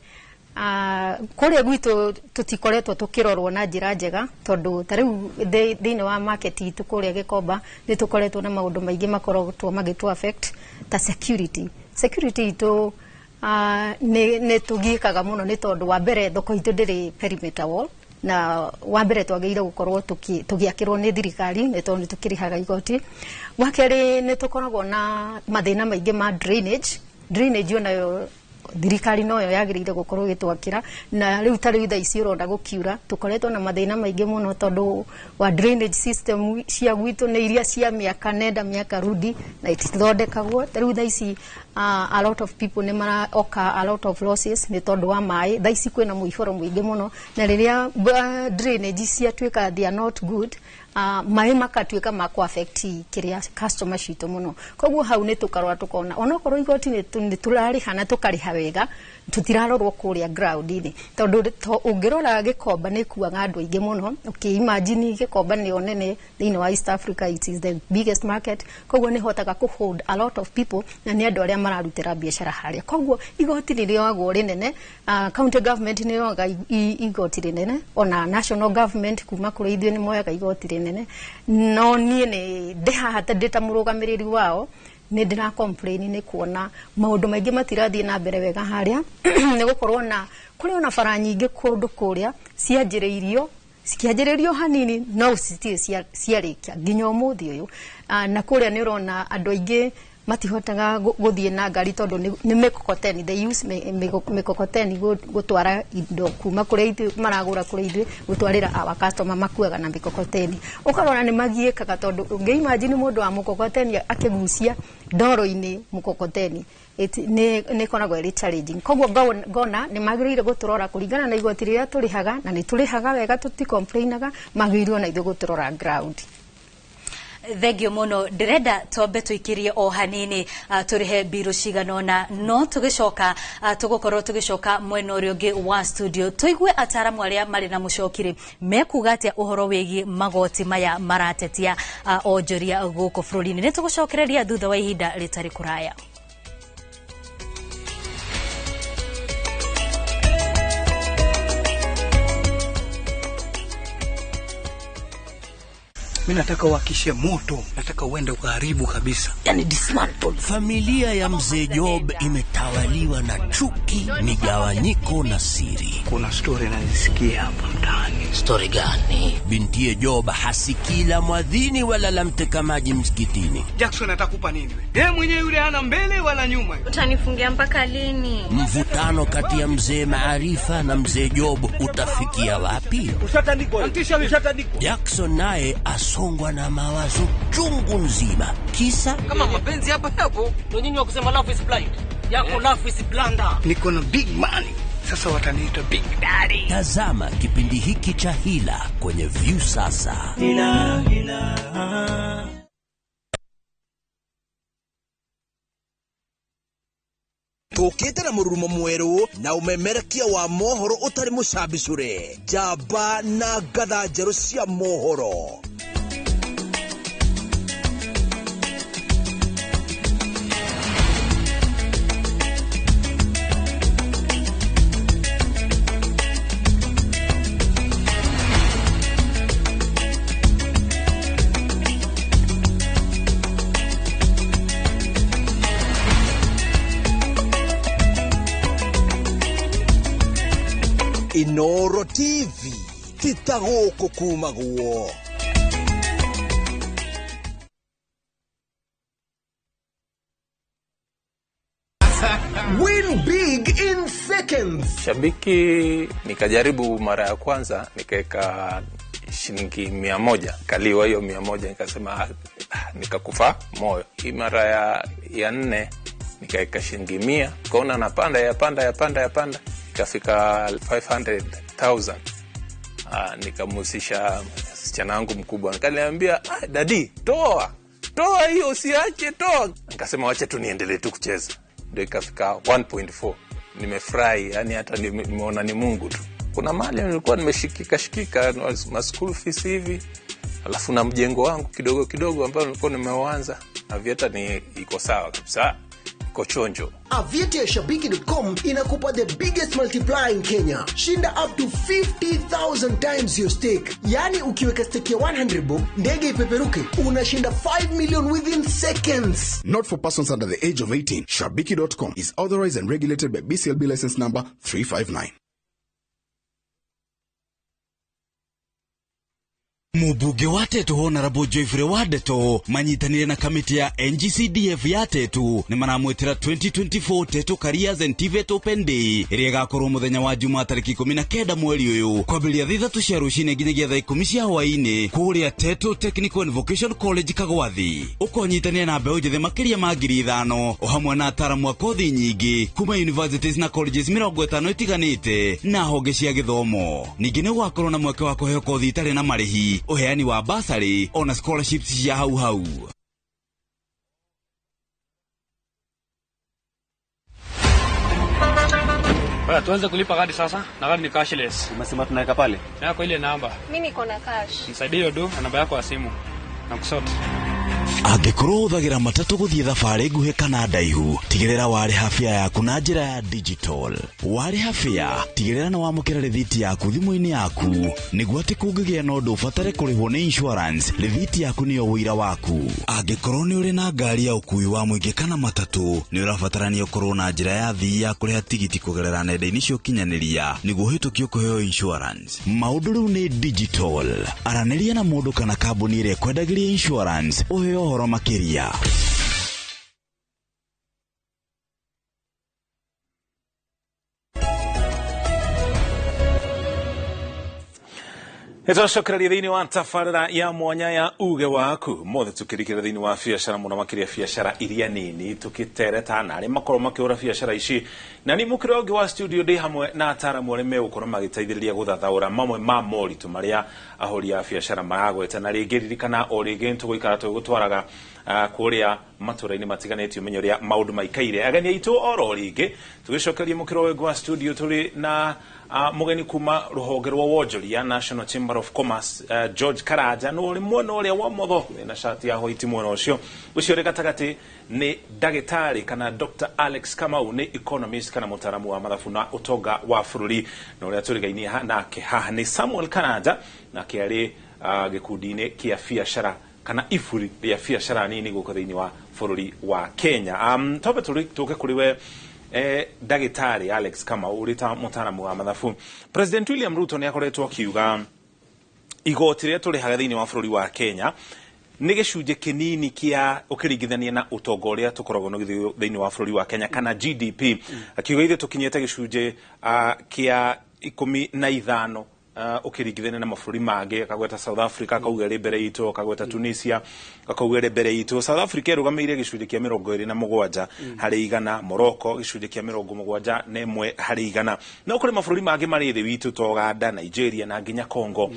[SPEAKER 7] kũrĩa gwitũ tũtikoretwo tũkĩrorwo na njĩra njega tondũ ta rĩu thĩinĩ wa market itũ kũrĩa Gĩkomba nĩ tũkoretwo na maũndũ maingĩ makoretwo magĩtũ affect ta security itũ nĩ tũgiĩkaga mũno nĩ tondũ wa mbere thoko itũ ndĩrĩ perimeter wall na wa mbere twagĩrĩire gũkorwo tũgĩakĩrwo nĩ thirikari nĩ tondũ nĩ tũkĩrĩhaga igoti. Wa kerĩ nĩ tũkoragwo na mathĩna maingĩ ma drainage onayo thirikari noyo yagirire gukorwo gitwakira na riu tari tha ici uronda gukiura tukoretwo na mathina maingi muno tondu wa drainage system cia gwitu ni iria cia miaka nenda miaka rudi na itithondekagwo riu tha ici a lot of people ni maraoka a lot of losses ni tondu wa mai tha ici kwina muiforo mwingi muno na riria drainage cia twika they are not good mai makatuika makwa affect kiria customer shito muno koguo hau ni tukarwa tukona onokorwo igoti ni turariha na tukariha wega tutirarorwo kuria ground ini tondu ungirora gikomba ni kuaga andu aingi muno imagine gikomba ni onene thini wa East Africa, it is the biggest market koguo ni hotaga ku hold a lot of people na ni andu aria mararutira biashara haria koguo igoti ni rioagwo rinene county government ni rioaga igoti rinene ona national government kuma kuri ithue ni moyaga igoti rinene no nie ni ndeha ndita murugamiriri wao ni ndira complain ni kuona maundu maingi matirathie na mbere wega haria ni gukorwo na kuri ona fara nyingi kundu kuria cianjiriirio cikianjiririo hanini no citie ciarikia nginya umuthi uyu na kuria ni urona andu aingi matihotaga guthie na ngari tondu ni mikokoteni they use mikokoteni gutwara indo kuma kuri ithu maragura kuri ithu gutwarira awa customer makuaga na mikokoteni ukarona ni magiekaga tondu unge imagine mundu wa mukokoteni akigucia ndoro-ini mukokoteni ni koragwo iri challenging koguo ngona ni magirire guturora kuringana na igoti riria turihaga na ni turihaga wega tuti complainaga magiriro na ithu guturora ground.
[SPEAKER 3] Thengio muno ndirenda twambe tuikirie o hanini turihe biro ciganona no tugicoka tugukorwo tugicoka mwena urio ungi wa studio tuigue ataramu aria mari na mucokire mekuga atia uhoro wigi magoti maya maratetia onjoria guku bururi-ini ni tugucokereria thutha wa ihinda ritari kuraya.
[SPEAKER 11] Mimi nataka uwakishe moto, nataka uende ukaharibu kabisa.
[SPEAKER 12] Yani dismantle. Familia ya mzee Job imetawaliwa na chuki, migawanyiko na siri.
[SPEAKER 11] Kuna story nazisikia hapa mtaani.
[SPEAKER 12] Story gani? Bintiye Job hasikila mwadhini wala la mteka maji msikitini.
[SPEAKER 11] Jackson atakupa nini wewe? Yeye mwenyewe yule hana mbele wala nyuma.
[SPEAKER 13] Utanifungia mpaka lini?
[SPEAKER 12] Mvutano kati ya mzee Maarifa na mzee Job utafikia wapi?
[SPEAKER 11] Ushatandikwa. Ushatandikwa.
[SPEAKER 12] Jackson naye asongwa na mawazo chungu nzima. Kisa
[SPEAKER 13] kama mapenzi hapa hapo ndio nyinyi wa kusema love is blind. Yako love is blunder.
[SPEAKER 11] Niko na big money. Sasa wataniita Big Daddy.
[SPEAKER 12] Tazama kipindi hiki cha Hila kwenye View sasa. Hila.
[SPEAKER 14] Tukite na mururumo mweru na umemerekia wa mohoro utari mucabicure jamba na gatha njeru cia mohoro. Inoro TV titago kuma guo. Win big in seconds.
[SPEAKER 15] Shabiki nikajaribu mara ya kwanza nikaeka shilingi 100 kaliwa hiyo 100 nikasema nikakufa moyo. Hii mara ya 4 nikaeka shilingi 100 kaona yapanda ikafika 500,000. Nikamusisha msichana wangu mkubwa nikaniambia dadi toa hiyo usiache toa. Nikasema wacha tu niendelee tu kucheza. Ndio ikafika 1.4. Nimefurahi yani hata nimeona ni Mungu tu. Kuna mali nilikuwa nimeshikika ma school fees hivi. Alafu na mjengo wangu kidogo ambao nilikuwa nimeuanza na vieta ni iko sawa kabisa. Kochonjo.
[SPEAKER 14] Avieta ya Shabiki.com inakupa the biggest multiplier in Kenya. Shinda up to 50,000 times your stake. Yani ukiweka stake ya 100 bob, ndege ipeperuke, unashinda 5 million within seconds.
[SPEAKER 4] Not for persons under the age of 18. Shabiki.com is authorized and regulated by BCLB license number 359.
[SPEAKER 5] Mubunge wa Tetu Honorable Joyfrey Wadeto manyitanire na kamiti ya NGCDF ya Tetu ni maramwetera 2024 Tetu Careers and TVET Open Day iria igakorwo muthenya wa Juma tariki 19 mweri uyu kwambiria thitha cia rucine nginyagia thaa 10 cia hwaini kuria Tetu Technical and Vocational College Kagwathi. Ukonyitanire na mbeũ njĩthĩ makiria ma 5,000 o hamwe na ataramu a kothi nyingi kuma universities na colleges 50 itiganite na honge cia githomo. Ningi ni gwakorwo na mweke wa kuheo kothi itari na marihi, uheani wa basari ona scholarships ya hau.
[SPEAKER 8] Baya tuanze kulipa kadi sasa, na kadi ni cashless.
[SPEAKER 16] Umesema tunaweka pale?
[SPEAKER 8] Yako ile namba.
[SPEAKER 16] Mimi niko na cash.
[SPEAKER 8] Nisaidie hiyo do na namba yako ya simu. Na kusoti.
[SPEAKER 5] Angĩkorwo ũthagira matatu gũthiĩ thabarĩ nguhĩ kana ndaihu, tigĩrĩra warĩha fare yaku na njĩra ya digital. Warĩha fare, tigĩrĩra nĩ wamũkĩra rĩthiti yaku thimũ-inĩ yaku, nĩguo atĩ kũngĩgĩa na ũndũ ũbatare kũrĩhwo nĩ insurance, rĩthiti yaku nĩyo ũira waku. Angĩkorwo nĩ ũrĩ na ngari ya ũkui wa mũingĩ kana matatu, nĩ ũrabatarania ũkorwo na njĩra ya thii ya kũrĩha tigiti kũgerera nenda-inĩ cia ũkinyanĩria, nĩguo ũhĩtũkio kũheo insurance. Maũndũ rĩu nĩ digital. Aranĩria na mũndũ kana kambuni ĩrĩa kwendagĩria insurance, ũheo ũhoro makĩria.
[SPEAKER 1] Nĩtwacokereria thĩinĩ wa tabarĩra ya mwanya ya UGE WAKU mothe tũkĩrikĩra thĩinĩ wa biacara mũno makĩria biacara iria nini tũkĩtereta na arĩa makorwo makĩhũra biacara ici na nĩ mũkĩra ũngĩ wa studio ndĩ hamwe na ataramu arĩa megũkorwo magĩteithĩrĩria gũthathaũra mamwe ma moritũ marĩa ahũri a biacara maragweta na rĩngĩ ririkana o rĩngĩ tũgũikara tũgũtwaraga kũrĩa matũra-inĩ matiganĩtie ũmenye ũrĩa maũndũ maikaire. Ageni aitũ oro rĩngĩ tũgĩcokeria mũkĩra ũngĩ wa studio tũrĩ na mugeni kuma rũhonge rwa wonjoria National Chamber of Commerce George Karanja no ri mwena uria wa motho na shati ya hoiti mwena ucio ucio ri gatagati ni dagitari kana Dr. Alex Kamau ni economist kana mutaramu wa mathabu na utonga wa bururi na uria turigainie nake haha ni Samuel Karanja na kiari gikundi-ini kia biacara kana ifuri ya biacara nini guko thiini wa bururi wa Kenya. Tobe tuke kuriwe Dagitari Alex Kamau urita mutaramu wa mathabu. President William Ruto ni akoretwo akiuga igoti rĩa tũrĩhaga thĩinĩ wa bũrũri wa Kenya nĩ gĩcunjĩ kĩnini kĩa ũkĩringithania na ũtonga ũrĩa tũkoragwo naguo thĩinĩ wa bũrũri wa Kenya kana GDP. Akiuga ithe tũkinyĩte gĩcunjĩ kĩa 15 ukiringithania na mabũrũri mangĩ, akagweta South Africa, akauga rĩ mbere itũ, akagweta Tunisia, akauga rĩ mbere itũ. South Africa ĩrũgamĩrĩire gĩcunjĩ kĩa 27 harĩ igana, Morocco gĩcunjĩ kĩa 71 harĩ igana. Na kũrĩ mabũrũri mangĩ marĩ thĩ witũ ta Uganda, Nigeria na nginya Congo.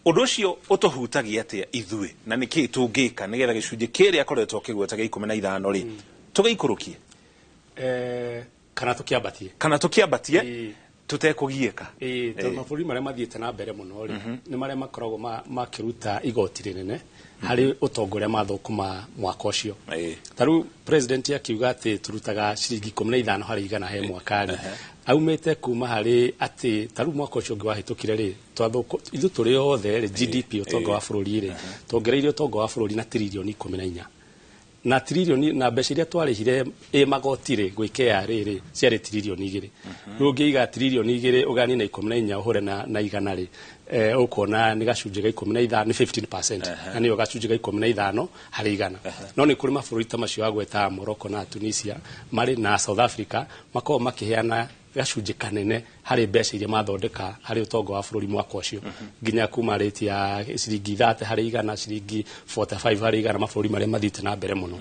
[SPEAKER 1] Ũndũ ũcio ũtũhutagia atĩa ithuĩ na nĩkĩ tũngĩka nĩgetha gĩcunjĩ kĩrĩa akoretwo kĩgweta gĩa 15 rĩ tũgĩikũrũkie kana tũkĩambatie tutekũgiĩka
[SPEAKER 16] tondũ mabũrũri marĩa mathiĩte na mbere mũno rĩ nĩ marĩa makoragwo makĩruta igoti rĩnene harĩ ũtonga ũrĩa mathũkũma mwaka ũcio. Tarĩu president akiuga atĩ turutaga ciringi 15 harĩ igana he mwaka rĩ aumĩte kuma harĩ atĩ tarĩu mwaka ũcio ũngĩ wahĩtũkire rĩ ithuĩ tũrĩ othe GDP ũtonga wa bũrũri rĩ tuongereire ũtonga wa bũrũri na tiririoni 14 na tiririoni na mbeca iria twarĩhire magoti rĩ gwĩ KRA rĩ ciarĩ tiririoni 2 rĩu ũngĩiga tiririoni 2 ũgani na 14 ũhure na igana rĩ ũkona nĩ gacunjĩ ga 15 ni 15% na nĩyo gacunjĩ ga 15 harĩ igana. No nĩ kũrĩ mabũrũri ta macio agweta Morocco na Tunisia marĩ na South Africa makorwo makĩheana gacunjĩ kanene harĩ mbeca iria mathondeka harĩ ũtonga wa bũrũri mwaka ũcio nginya kuma rate ya ciringi 30 harĩ igana, ciringi 45 harĩ igana, mabũrũri marĩa mathiĩte na mbere mũno.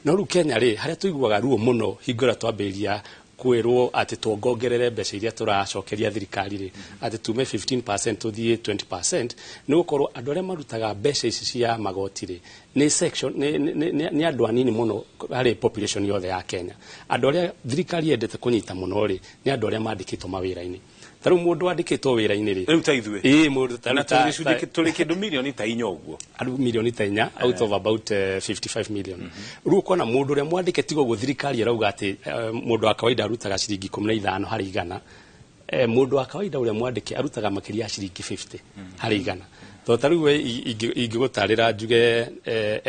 [SPEAKER 16] No rĩu Kenya rĩ harĩa tũiguaga ruo mũno hingo ĩrĩa twambĩrĩria kwĩrwo atĩ tuongerere mbeca iria tũracokeria thirikari rĩ atĩ tume 15% tũthiĩ 20% nĩ gũkorwo andũ arĩa marutaga mbeca ici cia magoti rĩ nĩ section nĩ andũ anini mũno harĩ population yothe ya Kenya. Andũ arĩa thirikari yendete kũnyita mũno rĩ nĩ andũ arĩa mandĩkĩtwo mawĩra-inĩ. Tarĩu mũndũ wandĩkĩtwo wĩra-inĩ rĩ
[SPEAKER 1] rĩu ta ithuĩ
[SPEAKER 16] mũndũ
[SPEAKER 1] tũrĩ kĩndũ milioni ta 4 ũguo
[SPEAKER 16] andũ milioni ta 4 out of about 55 million. Rĩu kona mũndũ ũrĩa mwandĩke tiga ũguo thirikari arauga atĩ mũndũ wa kawaida arutaga ciringi 15 harĩ igana, mũndũ wa kawaida ũrĩa mwandĩke arutaga makĩria ya ciringi 50 harĩ igana. Tarĩu we ingĩgũtarĩra njuge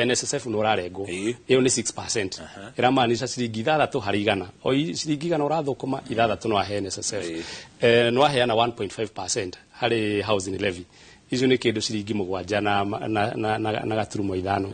[SPEAKER 16] NSSF no ũrarengwo ĩyo nĩ 6% ĩramaanisha ciringi 6 harĩ igana, o ciringi igana ũrathũkũma 6 no ahe NSSF no aheana 1.5% harĩ housing levy icio nä kä ndå ciringi må gwanja na gaturumo ithano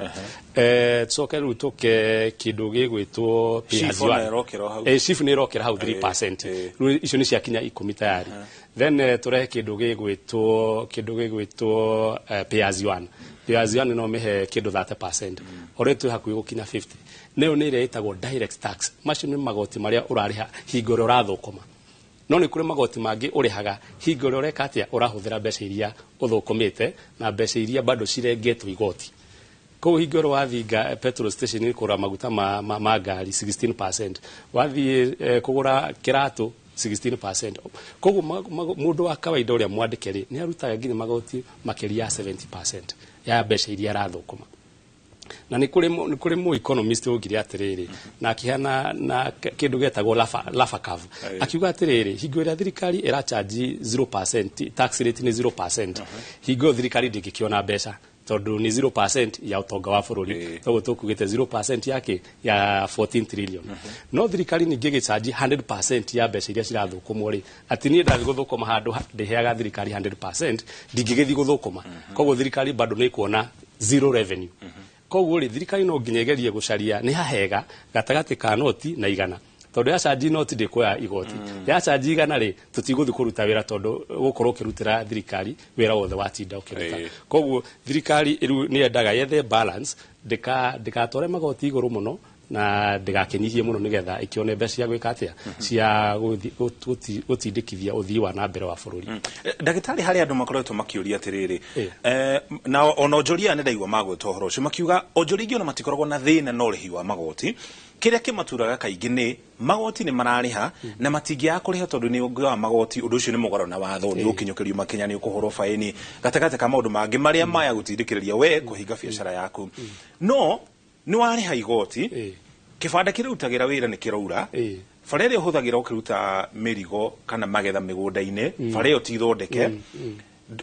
[SPEAKER 16] coke rä u tå ke kä ndå gä gwä two cibu nä ä rokä ra hau 3% rä u icio nä ciakinya 10 tayari then tå rehe kä ndå gä gwä two payers one no mä he kä ndå 30% orä twä hakuä gå kinya 50 nä yo nä ä rä ätagwo direct tax macio nä magoti marä a å rarä ha hingo ä rä a å rathå kåma no nä kå rä magoti mangä å rä haga hingo ä rä a å reka atä a å rahå thä ra mbeca iria å thå kå mä te na mbeca iria bado cirengetwo igoti koguo hingo ä rä a wathinga petrol station kå ra maguta ma ngari 16% wathiä kå gå ra kä ratå 16%. Koguo må ndå wa kawaida å rä a mwandä ke rä nä arutaga nginya magoti makä ria 70% ya mbeca iria arathå kå ma na nä kå rä må economist å ngire atä rä rä na akihana na kä ndå getagwo lafa curve akiuga atä rä rä hingo ä rä a thirikari ä rachanji 0% tax rate nä 0% hingo ä yo thirikari ndä ngä kä ona mbeca tondå nä 0% ya utonga wa bå rå ri toguo tå kugä te 0% yake ya 14 trillion no thirikari ningä gä chanji 100% ya mbeca iria cirathå kå mo rä atä niä ndathiä gå thå kå ma handå ndä heaga thirikari 100% ndingä gä thiä gå thå kå ma koguo thirikari bado nä kuona zero revenue koguo rä thirikari no nginya gerie gå caria nä hahega gatagatä ka noti na igana tondå ya canji noti ndä kuoya igoti ya canji igana rä tå tigå thiä kå ruta wä ra tondå gå korwo å kä rutä ra thirikari wä ra wothe watinda å kä ruta koguo thirikari rä nä endaga yethe balance ndägatware magoti igå rå må no na ndägakenyihie må no nä getha ä kä one mbeca cia gwä ka atä a cia gå tindä kithia å thii wa na mbere wa bå rå ri
[SPEAKER 1] ndagä tarä harä andå makoretwo makä å ria atä rä rä na ona onjoria nä ndaigua magwä ta å horo å cio makiuga onjoria ingä ona matikoragwo na thä na na å rä hi wa magoti kä rä a kä maturaga kaingä nä magoti nä mararä ha na matingäaga kå rä ha tondå nä å ngä wa magoti å ndå å cio nä må garå na watho nä gå kinyå kä rio makenya nä å kå hå rwo baäni gatagatä ka maå ndå mangä marä a maya gå tindä kä rä ria we kå hinga biacara yaku no nä warä ha igoti kä banda kä rä rutagä ra wä ra nä kä raura bara ä rä a å hå thagä ra å kä ruta mä rigo kana magetha mä gå ndainä bara ä yo ti thondeke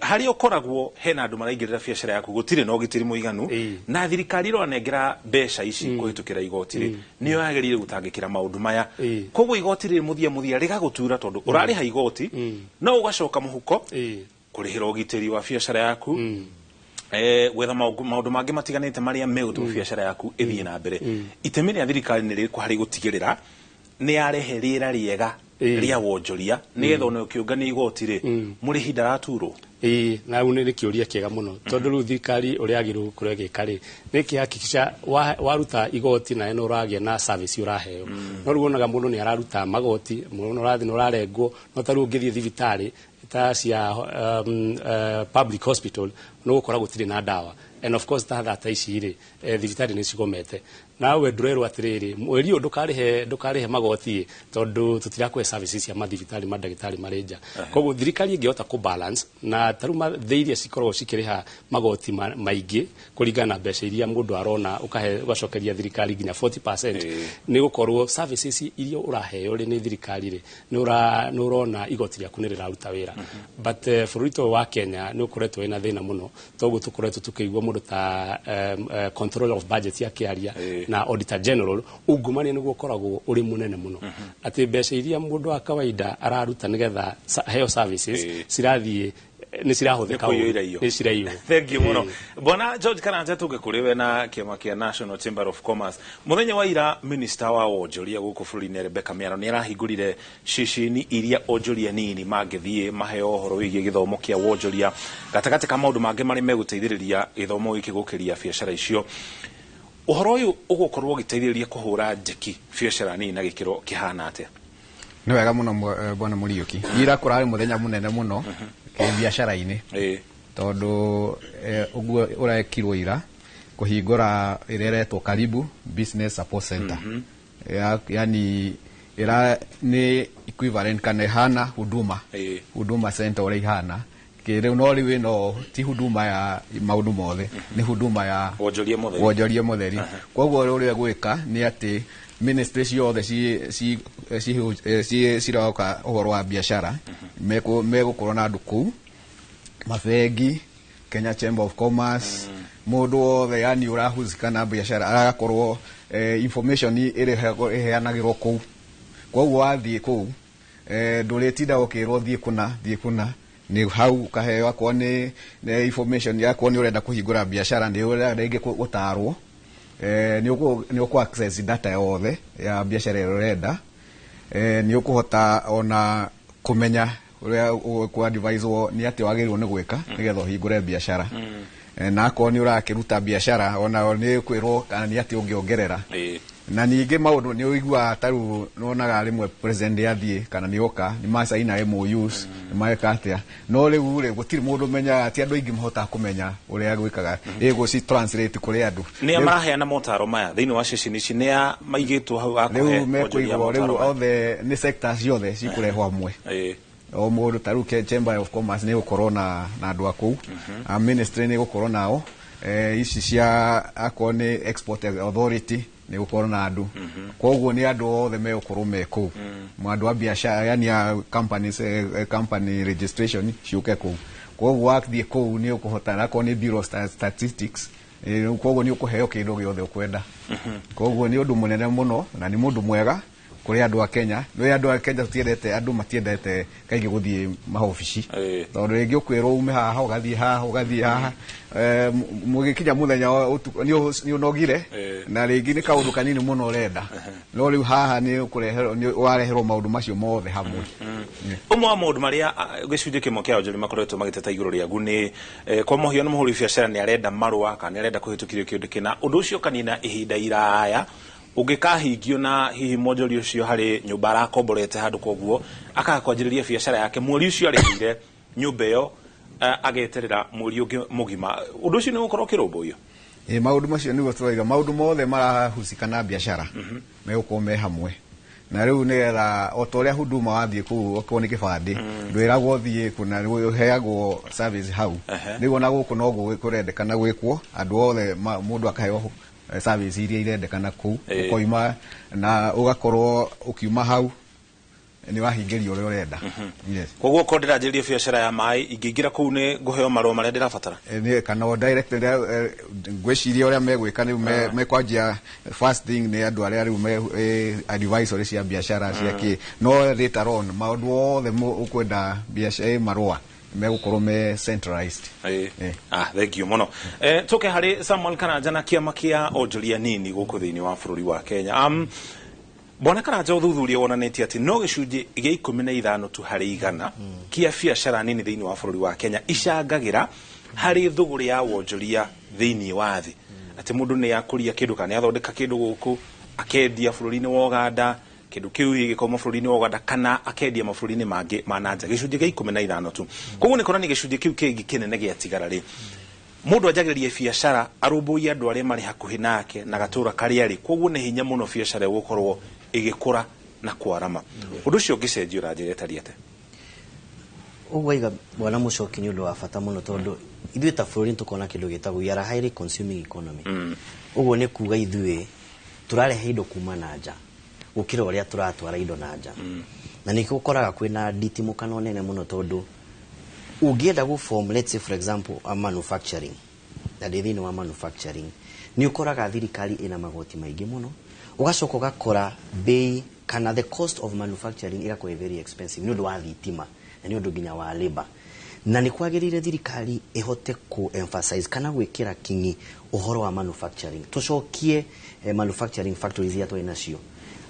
[SPEAKER 1] harä a å koragwo hena andå maraingä rä ra biacara yaku gå tirä na å gä tä ri må iganu na thirikari ä ronengera mbeca ici kå hä tå kä ra igoti rä nä yo yagä rire gå tangä kä ra maå ndå maya koguo igoti rä må thia rä gagå tura tondå å rarä ha igoti no å gacoka må huko kå rä hä ra å gitä ri wa biacara yaku gwetha maundu mangä matiganĩte marĩa megũtũma biacara yaku ĩthiĩ na mbere itemi rĩa thirikari nĩ rĩrĩkũ harĩ gũtigĩrĩra nĩ yarehe rĩera rĩega rĩa wonjoria nĩgetha ona ũkĩũngania igoti rĩ mũrĩhi ndaraturwo
[SPEAKER 16] na u nä kä å ria kä ega må no tondå rä u thirikari å rä agä rwo kå rä gä ka rä nä kä hakikica waruta igoti nawe no å ragä na service å raheo no rä u onaga må ndå nä araruta magoti må ndå å rathiä no å rarengwo no ta rä u å ngä thiä thibitarä ta cia public hospital no gå kora gå tirä na ndawa and of course ta ici rä thibitarä nä cigomete nawe ndurerwo atiriri mweri ndukarehe magoti tondu tutirakwe services cia mathibitarĩ mandagĩtarĩ marenja koguo thirikari ĩngĩhota ku balance na taruma theiria cikoragwo cikĩrĩha magoti maingĩ kũringana na mbeca iria mũndũ arona ũgacokeria thirikari nginya 40% nĩ gũkorwo services iria ũraheo rĩ nĩ thirikari rĩ nĩ ũrona igoti rĩaku nĩ rĩraruta wĩra but bũrũri wa Kenya nĩ ũkoretwo wĩna thĩna mũno toguo tũkoretwo tũkĩigua mũndũ ta control of budget ya kĩaria na auditor general ungumania niguo koragwo uri munene muno ati mbeca iria mundu wa kawaida araruta nigetha heo services cirathie ni cirahuthika ni ciraiyo.
[SPEAKER 1] Thank you muno bwana George Karanja tugikuriwe na kiama kia National Chamber of Commerce muthenya wa ira minister wa wonjoria guku bũrũri-inĩ Rebecca Miano ni arahingurire cicini iria onjoria nini mangithie maheo horo wigie githomo kia wonjoria gatagati ka maundu mangi mari meguteithiriria githomo giki gukiria biacara icio uhoro uyu ugukorwo giteithiriria kuhura njeki biacara nini na gikiro kihana atia
[SPEAKER 17] ni wega muno bwana Muriuki ira kurari muthenya munene muno ke biacara-ini tondu uguo urekirwo ira kuhingura ireretwo Karibu Business Support Center yani ira ni equivalent kana hana huduma center ore hana kire no riwe no ti huduma ya maundu mothe ni huduma ya wonjoria mutheri koguo uri gwika ni ati ministry ciothe ciroka uhoro wa biashara megukorwo na nduku mabengi Kenya Chamber of Commerce mundu wothe yani urahuzika na biashara agakorwo information iheanagirwo kuu koguo wathie kuu nduretinda ukirwo thie kuna ni hau kaheo akwa ni information yakwa ni urenda kuhingura biashara ni urenda ingi gutarwo ni uku access data yothe ya biashara urenda ni ukuhota ona kumenya uria ku advise ni ati wagirwo ni gwika nigetha uhingure biashara na akwa ni urakiruta biashara ona ni kwirwo kana ni ati ungiongerera na ningi maundu ni uigua taru nonaga rimwe president yathie kana ni oka ni masaina MOUs ni maeka atia no riu ri gutiri mundu menya ati andu ingi mahota kumenya uria gwikaga ego si translate kuri andu
[SPEAKER 1] ni amaraheana motaro maya thiini wa session ici ni maigitwo hau akuhe
[SPEAKER 17] riu mekuigwo riu othe ni sectors yothe cikurehwo amwe o mundu taru ke chamber of commerce ni gukorwo na andu aku ministry ni gukorwo nao ici cia akwa ni export authority ni gukorwo na andu koguo ni andu othe me gukorwo me ku mwandu wa biashara yani ya companies company registration ciuke ku koguo akthie ku ni ukuhota akwa ni bureau statistics koguo ni ukuheo kindu giothe ukwenda koguo ni undu munene muno na ni mundu mwega kuri andu a Kenya no andu a Kenya tiendete andu matiendete kaigi guthie maofici tondu ringi ukwirwo ume haha ugathie haha mugikinya muthenya ni unogire na ringi ni kaundu kanini muno urenda no riu haha ni ukureherwo ni wareherwo maundu macio mothe hamwe
[SPEAKER 1] umwe wa maundu maria gicunje kimwe kia onjori makoretwo magiteta iguru riagu ni kwa mohio no muhuri biashara ni arenda marua kana arenda kuhitukirio kindu kina undu ucio kanina ihinda iraya ungikahingio na hihi mwonjori ucio hari nyumba arakomborete handu koguo akakwanjiriria biashara yake mweri ucio arihire nyumba iyo ageterera mweri ungi mugima undu ucio ni gukorwo kirumbuyo
[SPEAKER 17] maundu macio ni gutwaiga maundu mothe marahusika na biashara me ukome hamwe na riu nigetha otoria huduma wathie ku okwo ni kibandi ndwiragwo thie kuna heagwo service hau nigo na guku no gukurendekana gwikwo andu othe mundu akaheo service iria irendekana ku ukoima na ugakorwo ukiuma hau ni wahingirio uri urenda
[SPEAKER 1] koguo ko ndirajirie biashara ya mai ingiingira ku ni nguheo marua maria ndirabatara
[SPEAKER 17] ni kana direct ngwiciria uria megwika ni mekwanjia first thing ni andu aria riu me advisory cia biashara cia ki no later on maundu othe ukwenda biashara marua megukorwo me centralized
[SPEAKER 1] thank you muno tuke hari Samuel Karanja na kiama kia onjoria nini guku thiini wa bururi wa Kenya bona Karanja uthuthuria wonanĩtie ati no gicunji gia 15 tu hari igana kia biashara nini thiini wa bururi wa Kenya icangagira hari thuguri ya wonjoria thiini wa thi ati mundu ni akuria kindu kana athondeka kindu guku akendia bururi-ini wa Uganda kindu kiu gikoma bururi-ini wa Uganda kana akendia mabururi-ini mangi mananja gicunji gia 15 tu koguo ni korani gicunji kiu kingi kinene gia tigara ri mundu ajagiririe biashara arumbuia andu aria mari hakuhi nake na gatura karia ri koguo ni hinya muno biashara gukorwo igikura na kwarama undu ucio ngicenjio ranjire tariete
[SPEAKER 18] uguo iga bwana mucoki ni undu wa bata muno tondu ithuĩ ta bũrũri tukona kindu gitagwo we are a highly consuming economy uguo ni kuga ithuĩ turarehe indo kuma na nja gukira uria turatwara indo na nja na nĩ gukoraga kwina nditimukano nene muno tondu ungienda gu form let's say for example a manufacturing na thiini wa manufacturing ni ukoraga thirikari ina magoti maingi muno ugacoka ugakora bei kana the cost of manufacturing igakorwo very expensive ni undu wa thitima na ni undu nginya wa labor na ni kwagirire thirikari ihote ku emphasize kana gwikira kingi uhoro wa manufacturing tucokie manufacturing factories ya twina cio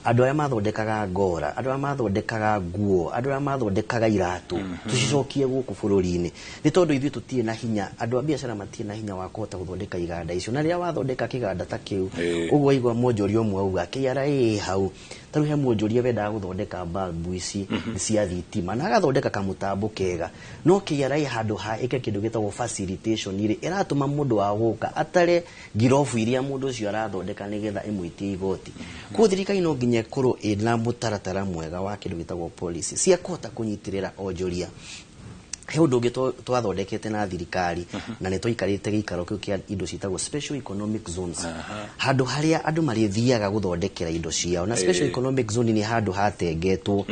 [SPEAKER 18] andu aya mathondekaga ngora andu aya mathondekaga nguo andu aya mathondekaga iratu tucicokie guku bururi-ini ni tondu ithuĩ tutie na hinya andu a biashara matie na hinya wa kuhota guthondeka iganda icio na ria wathondeka kiganda ta kiu uguo igwa mwonjoria umwe uga KRA hau taru he mwonjoria wendaga guthondeka bulb ici cia thitima na agathondeka kamutambo kega no KRA handu ha ike kindu gitagwo facilitation iri iratuma mundu wa guka atare girofu iria mundu ucio arathondeka nigetha imwitie igoti ku thirikari no nginya korwo ina mutaratara mwega wa kindu gitagwo policy cia kuhota kunyitirira onjoria he undu ungi twathondekete na thirikari na ni twikarite giikaro kiu kia indo citagwo special economic zones handu haria andu marithiaga guthondekera indo ciao na special economic zone ni handu hatengetwo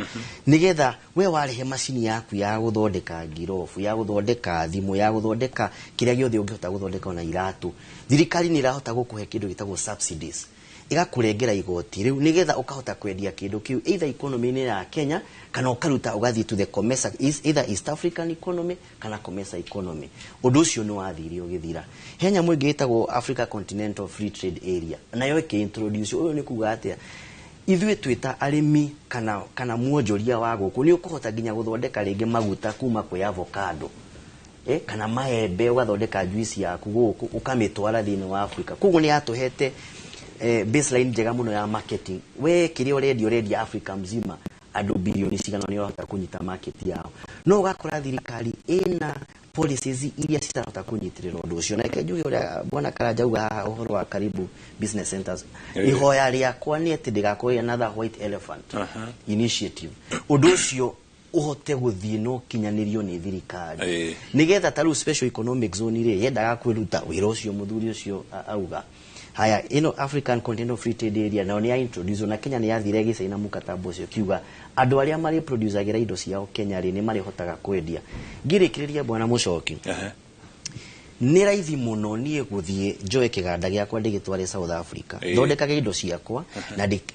[SPEAKER 18] nigetha we warehe macini yaku ya guthondeka ngirofu ya guthondeka thimu ya guthondeka kiria giothe ungihota guthondeka na iratu thirikari ni irahota gukuhe kindu gitagwo subsidies igakũrengera igoti riu nigetha ukahota kwendia kindu kiu either economy-inĩ ya Kenya kana ukaruta ugathii to the commercial either East African economy kana commercial economy. Undu ucio ni wathire ugithira. Henya mwingi itagwo Africa Continental Free Trade Area nayo introduce uyu ni kuga atia ithuĩ twita arimi kana mwonjoria wa guku ni ukuhota ginya guthondeka ringi maguta kuma kwa avocado kana maembe ugathondeka juice yaku guku ukamitwara thini wa Africa. Koguo ni atuhete baseline njega muno ya marketing. We kiri urendia Africa mzima andu bilioni cigana ni urahota kunyita market yao. No ugakora thirikari ina policies iria citarahota kunyitirira undu ucio. Na kenjuge uria bwana Karanja uga uhoro wa karibu business centers ihoya riakwa ni ati ndigakorwo another white elephant initiative. Undu ucio uhote guthii no kinyanirio ni thirikari nigetha taru special economic zone ire yendaga kwiruta wira ucio muthuri ucio auga haya African Continental Free Trade Area na ni introduce na Kenya ni yathire gicaina mukataba ucio kiuga andu aria mari producergira indo ciao Kenya ri ni mari hotaga kwendia ngirikiriria bwana Mucoki ni raithi muno nie guthie njoe kiganda giakwa ndigitware South Africa thondekage indo ciakwa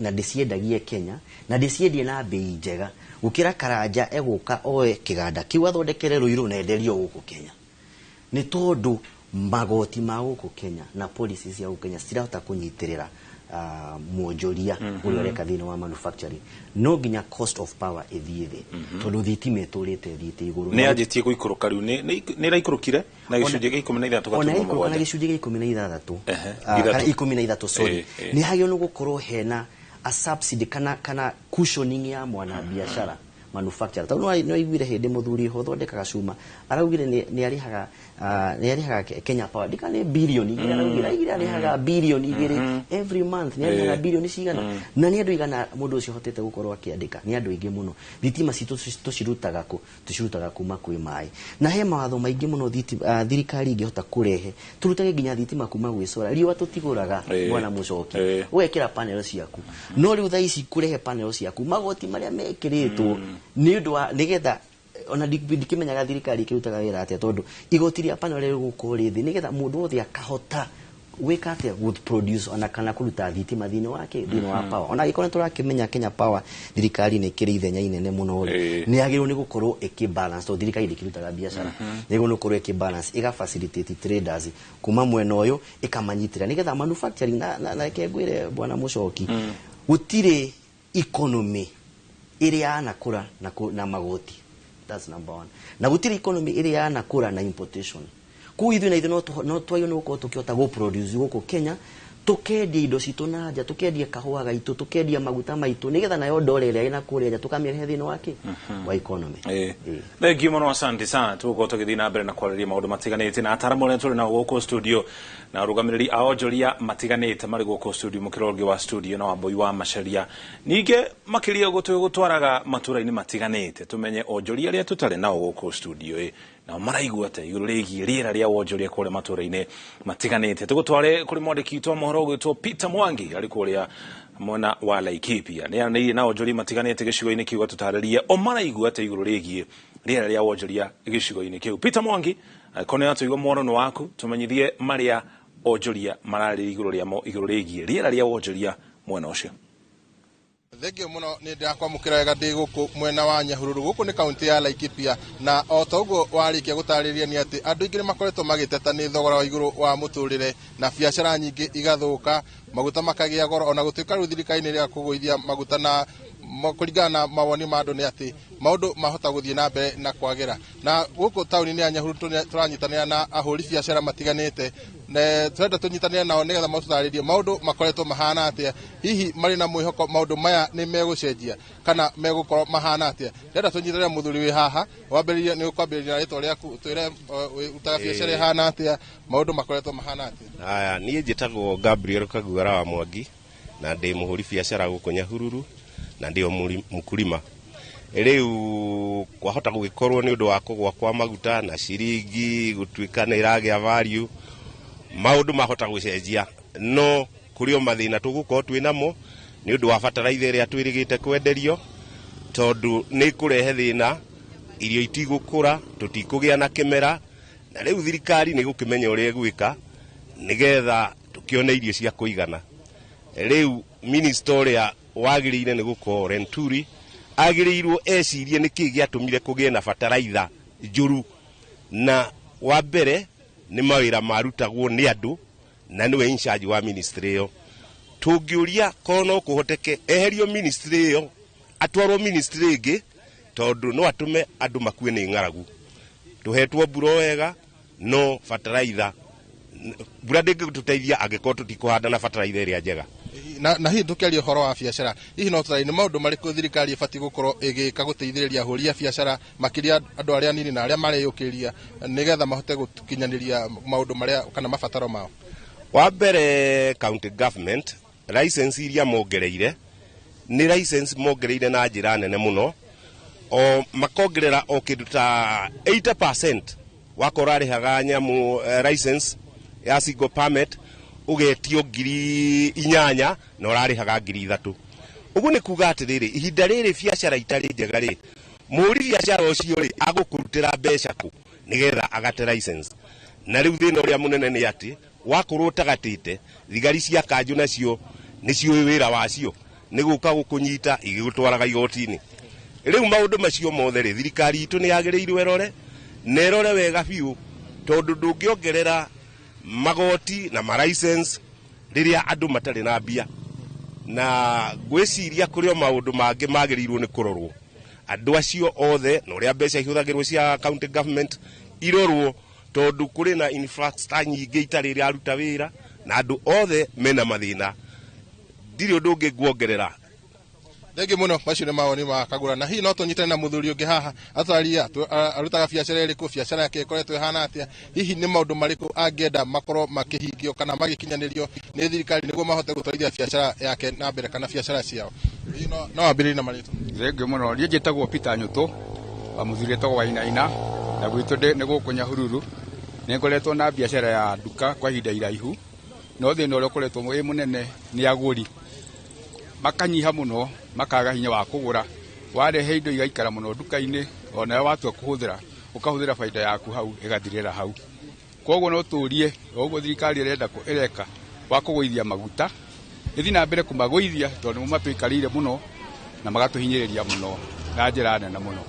[SPEAKER 18] na ndiciendagie Kenya na ndiciendie na bei njega gukira Karanja eguka oe kiganda kiu athondekere Ruiru na enderio guku Kenya ni tondu magoti ma guku Kenya na policies ya Kenya citirahota kunyitirira mwonjoria uri ureka thini wa manufacturing no ginya cost of power ithiithi tondu thitima iturite thiite iguru
[SPEAKER 1] ni ajitie guikuruka riu ni raikurukire na gicunjie gia 13
[SPEAKER 18] ona na gicunjie gia 16 kana 13 sorry ni hayo no gukorwo hena a subsidy kana cushioning ya mwana biashara manufacturer tau no igwire hindi muthuri ho thondekaga cuma araugire ni arihaga Kenya Power dikane billion igire arihaga billion igire every month ni arihaga billion cigana na ni andu igana mundu ucio hotete gukorwo akiandika ni andu ingi muno thitima citu tucirutaga kuma kwi mai na he mawatho maingi muno thirikari ingihota kurehe turutage ginya thitima kuma gwi solar riwa tutiguraga bwana Mucoki wekira panel ciaku no riu thaici kurehe panel ciaku magoti maria mekiritwo ni undu wa nigetha ona ndikimenyaga thirikari kirutaga wira atia tondu igoti ria panel ri guko rithi nigetha mundu wothe akahota wika atia good produce ona kana kuruta thitima thini wake thini wa power ona gikona turakimenya Kenya Power thirikari ni kiri ithenya inene muno ni agirwo ni gukorwo balance to thirikari ikirutaga biashara ni gukorwo gukorwo balance iga facilitate traders kuma mwena uyu ikamanyitira nigetha manufacturing na kengwire bwana Mucoki gutire economy iria anakura na magoti. That's number one. Na gutire economy iria anakura na importation. Ku ithu na ithu no twayo no ko tukiota go produce guko Kenya tukendia indo citu na nja tukendia kahua gaitu tukendia maguta maitu nigetha nayo ndore iria ina kuria nja tukamirehe thini wake wa economy.
[SPEAKER 1] Thank you muno, asante sana. Tuko tugithi na mbere na kwariria maundu matiganite na ataramu ria turi na guko studio na rugamiriri aonjoria matiganite mari guko studio mukirogi wa studio na wamboi wa macharia ninge makiria gutwaraga matura-ini matiganite tumenye onjoria ria tutare nao guko studio na maraigua ate iguru rigi riera ria wonjoria kule matura-ini matiganite tugutware kuri mwandiki to mohoro gwitwo Peter Mwangi ari kuria mona wa Laikipia ni na onjoria matiganite gicigo-ini kiuga tutaririe o maraigua ate iguru rigi riera ria wonjoria gicigo-ini kiu. Peter Mwangi kone atu igwa mwono waku tumenyithie maria onjoria marari iguru rigi riera ria wonjoria mwena ucio.
[SPEAKER 19] Thengio muno ni ndakwamukira wega ndi guku mwena wa Nyahururu guku ni kaunti ya Laikipia na otoguo warikia gutariria ni ati andu ingi makoretwo magiteta ni thogora wa iguru wa muturire na biashara nyingi igathuka maguta makagia goro ona gutuika ru thirikari-ini ria kuguithia maguta na kuringana na mawoni ma andu ni ati maundu mahota guthie na mbere na kwagira na guku tauni-ini ya Nyahururu turanyitanira na ahuri biashara matiganite na turenda tunyitanira nao nigetha matutaririe maundu makoretwo mahana atia hihi mari na mwihoko maundu maya ni megucenjia kana megukorwo mahana atia ndenda tunyitanira muthuri wi haha wambiriria ni kwambiriria ritwa riaku twire utaga biashara ihana atia maundu makoretwo mahana atia.
[SPEAKER 20] Aya nie njitagwo Gabriel Kaguara wa Mwangi na ndi muhuri biashara guku Nyahururu na ndio mkulima riu kwahota gugikorwo ni undu wa kugwa kwa maguta na ciringi gutuika ni iragia value maundu mahota gucenjia no kurio mathina tugukorwo twinamo ni undu wa fertilizer iria twirigite kwenderio tondu ni kurehe thina irio itigukura tutikugia na kimera na riu thirikari ni gukimenya uria gwika nigetha tukione irio cia kuigana riu minister wagiriire ni gukorwo Renturi agirirwo ecirie niki giatumire kugie na bataraitha njuru na wa mbere ni mawira marutagwo ni andu na niwe in charge wa ministry iyo tungiuria kono kuhoteke eherio ministry iyo atwarwo ministry ingi tondu no atume andu makue ni ngaragu tuhetwo mbura wega no bataraitha mbura ndingituteithia angikorwo tutikuhanda na bataraitha iria njega
[SPEAKER 19] na hihi tukiaria horo wa biashara hihi no trai ni maundu mariku thirikari ibati gukorwo igika guteithiriria ahuri a biashara makiria andu aria nini na aria mareyukiria nigetha mahote gukinyaniria maundu maria kana mabataro mao
[SPEAKER 20] wa mbere county government license iria mongereire ni license mongereire na njira nene muno o makongerera o kindu ta 80% wakora rihaga nyamu license ya single permit ugetio 8,000 na urarihaga 3,000 uguo ni kuga atiriri ihinda riri biashara itari njega ri muri biashara ucio ri agukurutira mbeca ku nigetha agate license na riu thina uria munene ni ati wakorwo tagatite thigari cia kanju nacio nicio wira wacio ni guka gukunyita igigutwaraga igoti-ini riu maundu macio mothe ri thirikari itu ni yagirirwo erore nerore wega biu tondu ndungiongerera magoti na ma license riria andu matari na mbia na gwiciria kurio maundu mangi magirirwo ni kurorwo andu acio othe no ria mbeca ihuthagirwo cia county government irorwo tondu kuri na infrastructure nyingi itari ria aruta wira na andu othe mena mathina ndiri undu ungi nguongerera
[SPEAKER 19] Thenge muno macio ni mawoni ma Kagura na hihi no tunyitane na muthuri ungi haha atwaria arutaga biashara iriku biashara yake ikoretwo ihana atia hihi ni maundu mariku angenda makorwo makihingio kana magikinyanirio ni thirikari niguo mahote gutwarithia biashara yake na mbere kana biashara ciao hihi no ambiriri na marito
[SPEAKER 2] Thenge muno rie njitagwo Peter Nyutu wa muthuri tagwo Wainaina na gwitu ni guku Nyahururu ni ngoretwo na biashara ya duka kwa ihinda iraihu no thina uria ukoretwo munene ni aguri makanyiha muno makaga hinya wa kugura warehe indo igaikara muno duka-ini ona watua kuhuthira ukahuthira faida yaku hau igathirira hau koguo no turie oguo thirikari irenda ireka wa kuguithia maguta ithi na mbere kumaguithia tondu mumatuikarire muno na magatuhinyiriria muno na njira nene muno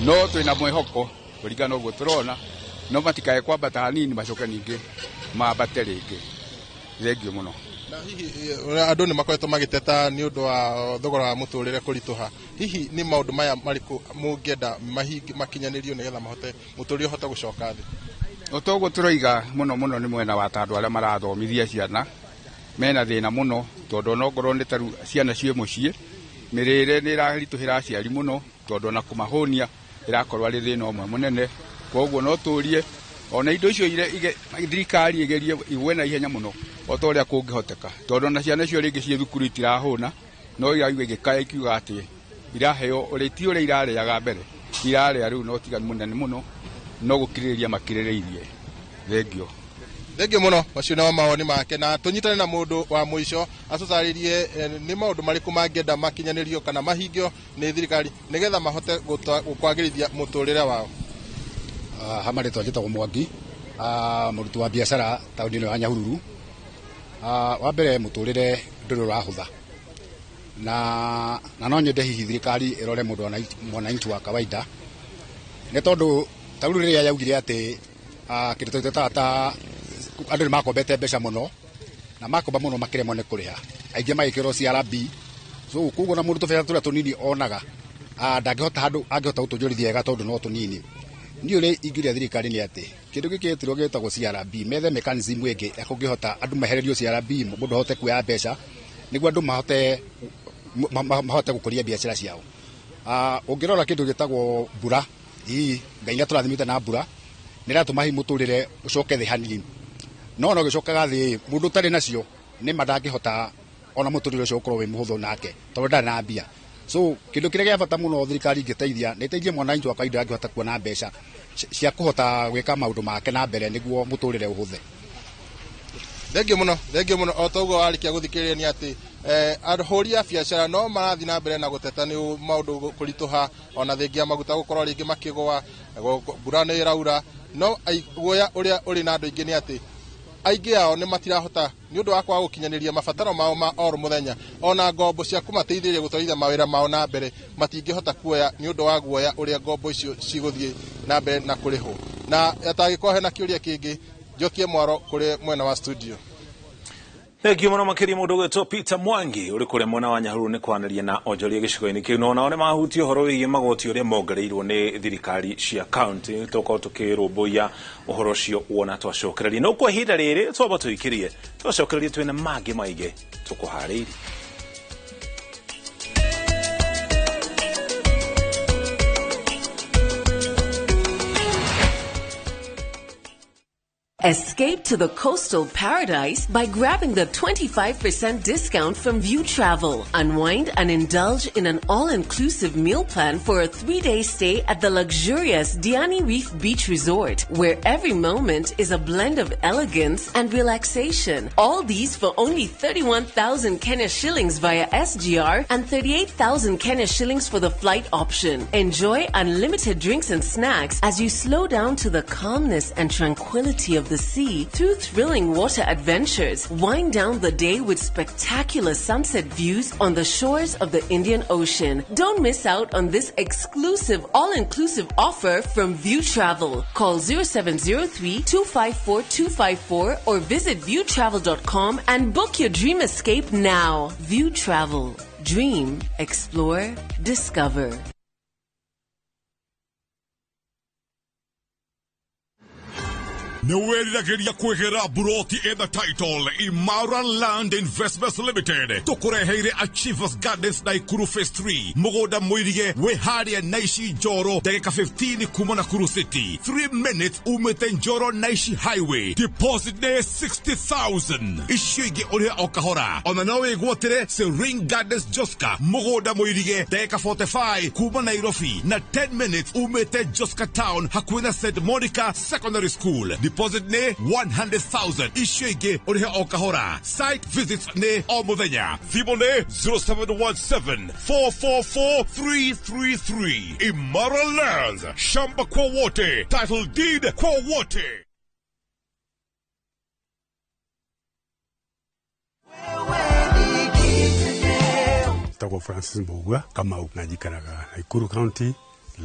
[SPEAKER 2] no twina mwihoko kuringana uguo turona no matikae kwambata hanini macoke ningi mambate ringi thengio muno
[SPEAKER 19] na hihi andu ni makoretwo magiteta ni undu wa thogora wa muturire kurituha hihi ni maundu maya mariku mungienda makinyanirio nigetha mahote muturire uhote gucoka thi
[SPEAKER 2] otoguo turoiga muno ni mwena wa tandu aria marathomithia ciana mena thina muno tondu no ngorwo ni taru ciana cie mucii mirire ni irarituhira aciari muno tondu na kumahonia irakorwo ari thina umwe munene koguo no turie ona indo icio ire thirikari igerie igwe na ihenya muno otoria kungihoteka tondu na ciana icio ringi cie thukuru itirahuna no iraiga igikaya ikiuga ati iraheo uriti uria irareaga mbere irarea riu no tiganu munene muno no gukiriria makiririirie thengio
[SPEAKER 19] muno macio na mawoni make na tunyitane na mundu wa muico atucaririe ni maundu mariku mangienda makinyanirio kana mahingio ni thirikari nigetha mahote kwagirithia muturire wao
[SPEAKER 21] hamari twajitagwo Mwangi murutu wa biashara tauni ya Nyahururu wa mbere muturire nduri urahutha na no nyende hihi thirikari irore mundu mwananchi wa kawaida ni tondu tauri riria yaugire ati kindu tutata andu ni makombete mbeca muno na makomba muno makiremwo ni kuriha aingi magikirwo CRB so kuguo na mundu tubeta turia tunini onaga ndangihota handu angihota gutunjurithia wega tondu no tunini ni uri ingiria thirikari ni ati kindu giki gitiro gitagwo CRB methe mechanism ingi ekungihota andu mahererio CRB mundu hote kuya mbeca niguo andu mahote gukuria biashara ciao ungirora kindu gitagwo mbura ii ngaina turathimite na mbura niratuma hi muturire ucoke thi hanini no gicokaga thi mundu tari nacio ni madangihota ona muturire ucio ukorwo wi muhuthu nake tondu ndari na mbia so kindu kiria gia bata muno thirikari ingiteithia ni teithie mwananchi wa kawaida angihota kuona mbeca cia kuhota gwika maundu make na mbere niguo muturire uhuthe
[SPEAKER 19] thengio muno otoguo warikia guthikiriria ni ati ahuri a biashara no marathi na mbere na guteta ni maundu kurituha ona thengia maguta gukorwo ringi makigwa mbura ni iraura no guoya uria uri na andu ingi ni ati aingi ao ni matirahota ni undu wa kwa gukinyaniria mabataro mao ma or muthenya ona ngombo cia kumateithĩrĩria gũtwarithia mawĩra mao na mbere matingĩhota kuoya ni undu wa guoya uria ngombo icio ciguthie na mbere na kuriho na atagĩkorwo hena kĩũria kĩngĩ njokie mwaro kuri mwena wa studio.
[SPEAKER 1] Thank you, makiri mundu gwetwo Peter Mwangi uri kuria mwena wa Nyahururu ni kwanaria na onjoria gicigo-ini kiu no nao ni mahutie horo wigie magoti uria mongereirwo ni thirikari cia county toko tukirumbuia uhoro cio wona twacokereria no kwa ihinda riri twaba tuikirie twacokereria twina mangi maige tukuharirie.
[SPEAKER 6] Escape to the coastal paradise by grabbing the 25% discount from View Travel. Unwind and indulge in an all-inclusive meal plan for a 3-day stay at the luxurious Diani Reef Beach Resort, where every moment is a blend of elegance and relaxation. All these for only 31,000 Kenya shillings via SGR and 38,000 Kenya shillings for the flight option. Enjoy unlimited drinks and snacks as you slow down to the calmness and tranquility of the sea through thrilling water adventures. Wind down the day with spectacular sunset views on the shores of the Indian Ocean. Don't miss out on this exclusive all-inclusive offer from View Travel. Call 0703-254-254 or visit viewtravel.com and book your dream escape now. View Travel. Dream, explore, discover.
[SPEAKER 22] Nĩwĩriragĩria kwĩgĩra buroti the title Imara Land Investments Limited tũkũreheire Achievers Gardens Naikuru Phase 3 mũgũnda mũirige wĩ harĩa Naishi Njoro ndagĩka 15 kuma Nakuru City 3 minutes umĩte Njoro Naishi Highway deposit nĩ 60,000 icio ingĩ ũrĩa o kahora ona no wĩgwatĩre Serene Gardens Joska mũgũnda mũirige ndagĩka 45 kuma Nairobi na 10 minutes umĩte Joska Town hakuhĩ na St. Monica Secondary School deposit ne 100,000 icio ingĩ ũrĩhe o kahora site visits ne o mũthenya thimũ ne 0717-444-333 Imara Lands shamba kwa wote title deed kwa wote.
[SPEAKER 23] Tako Francis Mbogua kama unajikaraga Naikuru County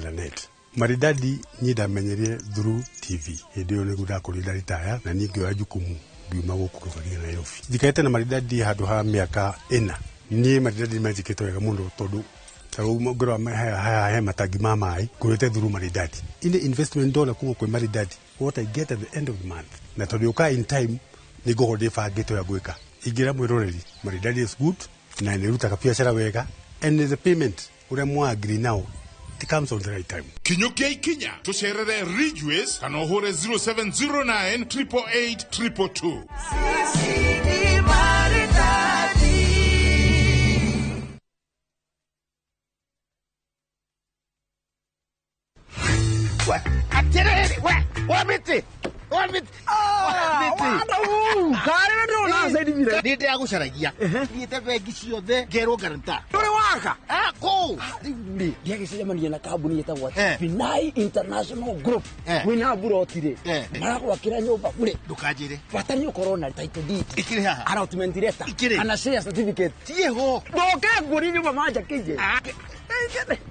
[SPEAKER 23] Lanet maridadi nyida menyerie through TV ndio ni guda kũrĩda retire na ningĩ jukumu biuma gũkũrũgaria Nairobi dikaete na maridadi handũ ha mĩaka 4 ni maridadi majikĩtwo wega mũno tondũ tarũ ngoro he matangi ma maĩ kũrĩte through maridadi ine investment dollar kuma kwĩ maridadi what I get at the end of the month na tondũ uka in time ni ngũgũdĩ bangĩtwo ya gwĩka ingĩra mwĩroreri maridadi is good na nĩrutaga biacara wega and the payment ũrĩa mwa-agree now it comes on the right time.
[SPEAKER 22] Kinyukia ikinya tucerere Ridgeways kana uhure 0709 888 222. Sisi ni maridadi.
[SPEAKER 24] Atirere wamiti kare ndo na zaidi vile ndite yagucaragia ndite bengi ciothe ngero garanta uri waka ko ndi yagisema na kambuni yetagwa Pinai International Group wina burotire maragwakira nyumba kure ndukajire batani ukorwo na title deed ikire haha allotment letter ana share certificate tieho ndoke nguri nyumba manja kije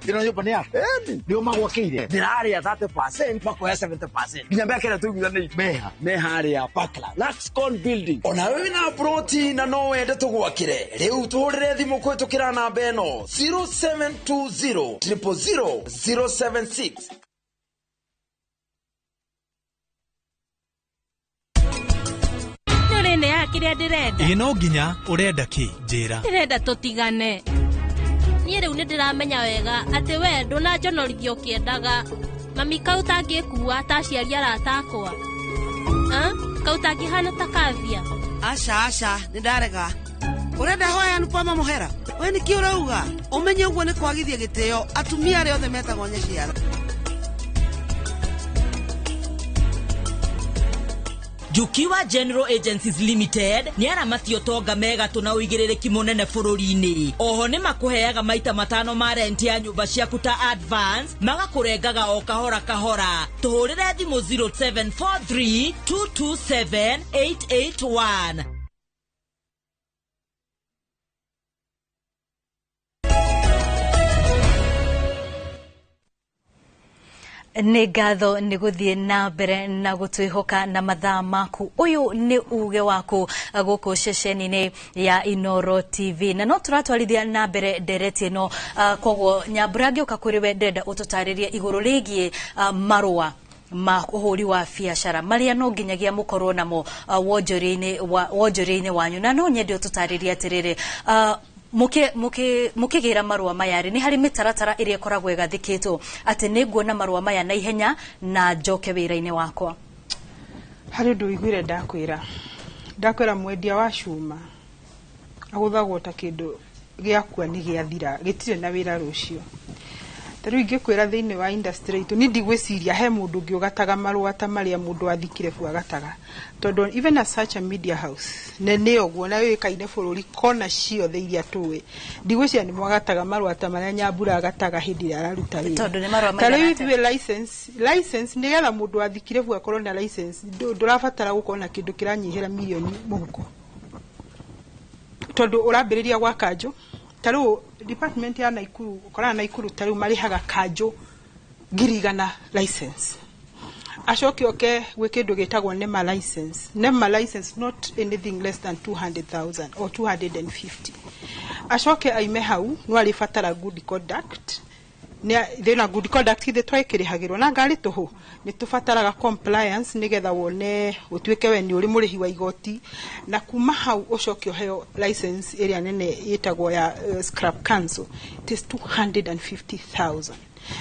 [SPEAKER 24] ndino nyumba ni yako ndio magwakire ndirari ya 30% makoya 70% binyambia kera tuguzane mehari ya Pakla Laxcon Building ona wewe na proti na no wende tugwakire riu tuhurire thimu kwitukira namba eno 0720 000 076
[SPEAKER 25] nurende ya kiria ndirenda
[SPEAKER 26] ino nginya urenda ki njira
[SPEAKER 25] ndirenda tutigane niĩ rĩu nĩ ndĩramenya wega atĩ we ndũnanjonorithia ũkĩendaga mami kauta angĩkuua ta aciari arata akwa kauta angĩhana ta kavia
[SPEAKER 27] aca nĩ ndarega ũrenda hoyanu kwa mamuhera we nĩkĩ ũrauga ũmenye ũguo nĩ kwagithia gĩtĩo atumia arĩa othe metagwo nyeciara
[SPEAKER 28] Jukiwa General Agencies Limited ni aramati utonga mega tuna uigirĩrĩki munene bũrũri-inĩ. Oho nĩ makuheaga maita matano ma rent ya nyũmba ciaku ta advance magakurengaga o kahora kahora. Tuhũrĩre thimũ 0743 227 881.
[SPEAKER 3] nĩ ngatho nĩ gũthiĩ na mbere na gũtwĩhoka na mathaa maku. Ũyũ nĩ uge waku gũkũ ceceni-inĩ ya Inooro TV, na no tũratwarithia na mbere ndereti ĩno. Koguo Nyambura ngĩũka kũrĩ we ndenda ũtũtarĩrie igũrũ rĩgiĩ marũa ma ũhũri wa biacara marĩa no nginyagia mũkorwo namo wonjoria-inĩ wanyu, na no nyende ũtũtarĩrie atĩrĩrĩ, mukigĩra marũa maya nĩ harĩ mĩtaratara ĩrĩa ĩkoragwo ĩgathĩkĩtwo atĩ nĩ nguona marũa maya na ihenya na njoke wĩra-inĩ wakwa?
[SPEAKER 7] Harĩ ũndũ wĩiguire ndakwĩra mwendia wa cuma agũthagwo ta kĩndũ gĩakua nĩ gĩathira, gĩtirĩ na wĩra rũcio. Tarĩu ingĩkwĩra thĩinĩ wa industry itũ nĩ ndigwĩciria he mũndũ ũngĩ ũgataga marũa ta marĩa mũndũ athikire bu agataga, tondũ even as such a media house nene ũguo na wĩkaine bũrũri kona ciothe iria tũĩ, ndigwĩciria nĩ mwagataga marũa ta marĩa Nyambura agataga hĩndĩ ĩrĩa araruta wĩra. Tarĩu ithuĩ license nĩgetha mũndũ athikire bu akorwo na license ndũrabatara gũkorwo na kĩndũ kĩranyihĩra mirioni mũhuko, tondũ ũrambĩrĩria gwa kanjũ. Tarĩu department ya Naikuru, ũkorana Naikuru tarĩu marĩhaga kanjũ 100,000 license. Acoke oke gwĩ kĩndũ gĩtagwo NEMA license. NEMA license not anything less than 200,000 or 250. Acoke aime hau no arĩbatara good conduct. Thĩna good conduct ithe twekĩrĩhagĩrwo na ngari tũhũ nĩ tũbataraga compliance nĩgetha wone ũtuĩke we nĩ ũrĩ mũrĩhi wa igoti, na kuma hau ũcoke ũheo license ĩrĩa nene ĩtagwo ya scrap council. It is 250,000.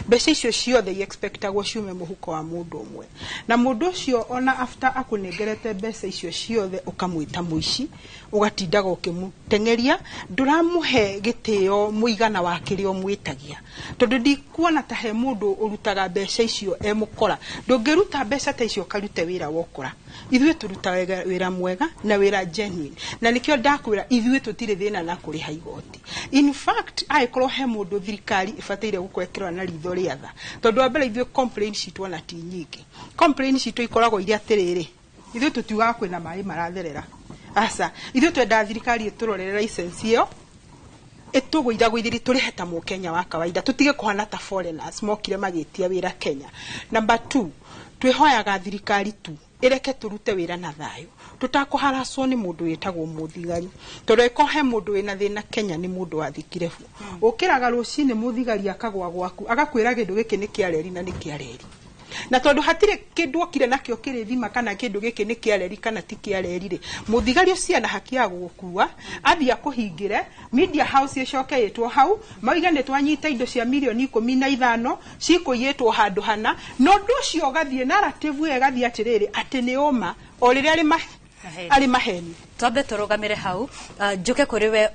[SPEAKER 7] Mbeca icio ciothe i-expectagwo ciume mũhuko wa mũndũ ũmwe, na mũndũ ũcio ona after akũnengerete mbeca icio ciothe ũkamwĩta mũici, ũgatindaga ũkĩmũtengeria, ndũramũhe gĩtĩo mũigana wa kĩrĩa ũmwĩtagia, tondũ ndikuona ta he mũndũ ũrutaga mbeca icio mũkora. Ndũngĩruta mbeca ta icio ũkarute wĩra wokora. Ithuĩ tũrutaga wĩra mwega na wĩra genuine, na nĩkĩo ndakwĩra ithuĩ tũtirĩ thĩna na kũrĩha igoti. In fact angĩkorwo he mũndũ thirikari ĩbataire gũkwĩkĩrwo na ritho rĩa tha, tondũ wa mbere ithuĩ complaint citũ ona ti nyingĩ. Complaint citũ ikoragwo iria atĩrĩrĩ, ithuĩ tũtiugaga kwĩna maĩ maratherera. Asa ithuĩ twenda thirikari ĩtũrorere license ĩyo ĩtũgũira gũithiri tũrĩhe ta Mũkenya wa kawaida, tũtige kũhana ta foreigners mokire magĩtia wĩra Kenya. Number 2, twĩhoyaga thirikari tu ĩreke tũrute wĩra na thayũ, tũtakũharacwo nĩ mũndũ wĩtagwo mũthigari, tondũ ĩko he mũndũ wĩna thĩna Kenya nĩ mũndũ wathikire bu. Ũkĩraga rũcinĩ mũthigari akagwa gwaku agakwĩra kĩndũ gĩkĩ nĩ kĩareri na nĩ kĩareri, na tondũ hatirĩ kĩndũ okire nakĩo kĩrĩthima kana kĩndũ gĩkĩ nĩ kĩareri kana ti kĩareri rĩ, mũthigari ũcio na haki ya gũkua athiĩ akũhingĩre, media house ĩcoke ĩtwo hau mauge nĩ twanyita indo cia mirioni 15 cikũiyĩtwo handũ hana, no ũndũ ũcio ũgathiĩ narrative ĩyo ĩgathiĩ atĩrĩrĩ atĩ nĩ ũma o rĩrĩa arĩ maheni.
[SPEAKER 3] Twambe tũrũgamĩre hau, njuke kũrĩ we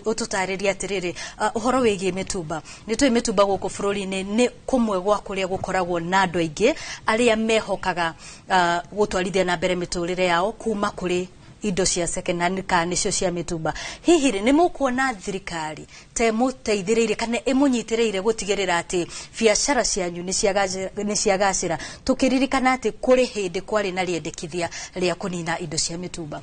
[SPEAKER 3] ũtũtarĩrie atĩrĩrĩ, ũhoro wĩgiĩ mĩtumba. Nĩ tũĩ mĩtumba gũkũ bũrũri-inĩ nĩ kũmwe gwa kũrĩa gũkoragwo na andũ aingĩ arĩa mehokaga gũtwarithia na mbere mĩtũrĩre yao kuma kũrĩ indo cia second hand kana nĩcio cia mĩtumba. Hihi nĩ mũkuona thirikari te mũteithĩrĩire kana ĩmũnyitĩrĩire gũtigĩrĩra atĩ biacara cianyu nĩ ciagacĩra, tũkĩririkana atĩ kũrĩ hĩndĩ kwarĩ na rĩendekithia rĩa kũnina indo cia mĩtumba?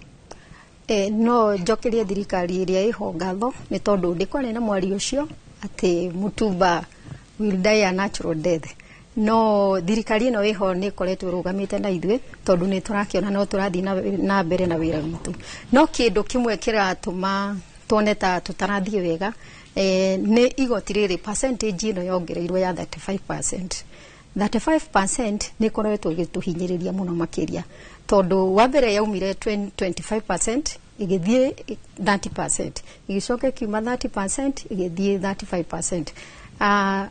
[SPEAKER 9] No njokerie thirikari ĩrĩa ĩho ngatho nĩ tondũ ndĩkwarĩ na mwari ũcio atĩ mũtumba will die a natural death. No thirikari ĩno ĩho nĩ ĩkoretwo ĩrũgamĩte na ithuĩ tondũ nĩ tũrakĩona no tũrathiĩ na mbere na wĩra witũ. No kĩndũ kĩmwe kĩratũma tuone ta tũtarathiĩ wega nĩ igoti rĩrĩ percentage ĩno yongereirwo ya 35%. 35% nĩ ĩkoretwo ĩgĩtũhinyĩrĩria mũno makĩria, tondũ wa mbere yaumire 25% igĩthiĩ 30%, igĩcoka ikiuma 30% igĩthiĩ 35%.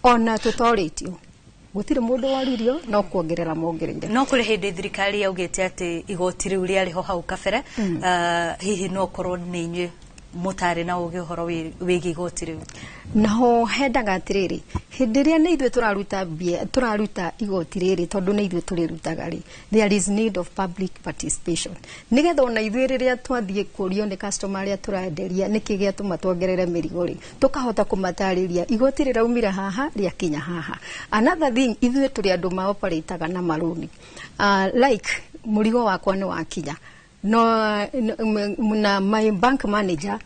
[SPEAKER 9] Ona tũtorĩtio gũtirĩ mũndũ waririo no kuongerera mongereire. No kũrĩ hĩndĩ thirikari yaugĩte atĩ igoti rĩu rĩarĩ ho hau kabere, hihi no korwo nĩ inyuĩ mũtarĩ na ũgĩ ũhoro wĩgiĩ igoti rĩu? Naho hendaga atĩrĩrĩ, hĩndĩ ĩrĩa nĩ ithuĩ tũraruta igoti rĩrĩ tondũ nĩ ithuĩ tũrĩrutaga rĩ, there is need of public participation, nĩgetha ona ithuĩ rĩrĩa twathiĩ kũrio nĩ customer arĩa tũrenderia nĩkĩ gĩatũma tuongerere mĩrigo rĩ, tũkahota kũmatarĩria igoti rĩraumire haha rĩakinya haha. Another thing, ithuĩ tũrĩ andũ maoperataga na marũni, like mũrigo wakwa nĩ wakinya no na my bank manager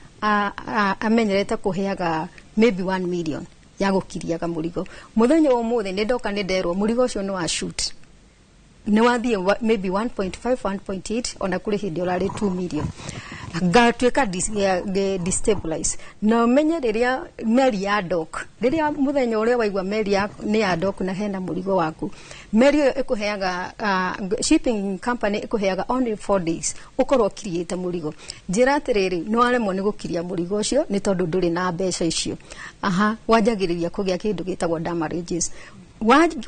[SPEAKER 9] amenyerete kuheaga maybe 1 million ya gukiriaga murigo muthenya wa muthe ni ndoka ni nderwo murigo ucio ni wa shoot ni wathie maybe 1.5 1.8 ona kuri hindi urari 2 million ngatweka destabilize na menye riria meri ya dock riria muthenya uria waigwa meri ya ni ya dock na hena murigo waku meri yo ikuheaga shipping company ikuheaga only 4 days ukorwo kiriite murigo njira atiriri no aremwo ni gukiria murigo ucio ni tondu nduri na mbeca icio wajagiriria kugia kindu gitagwo damages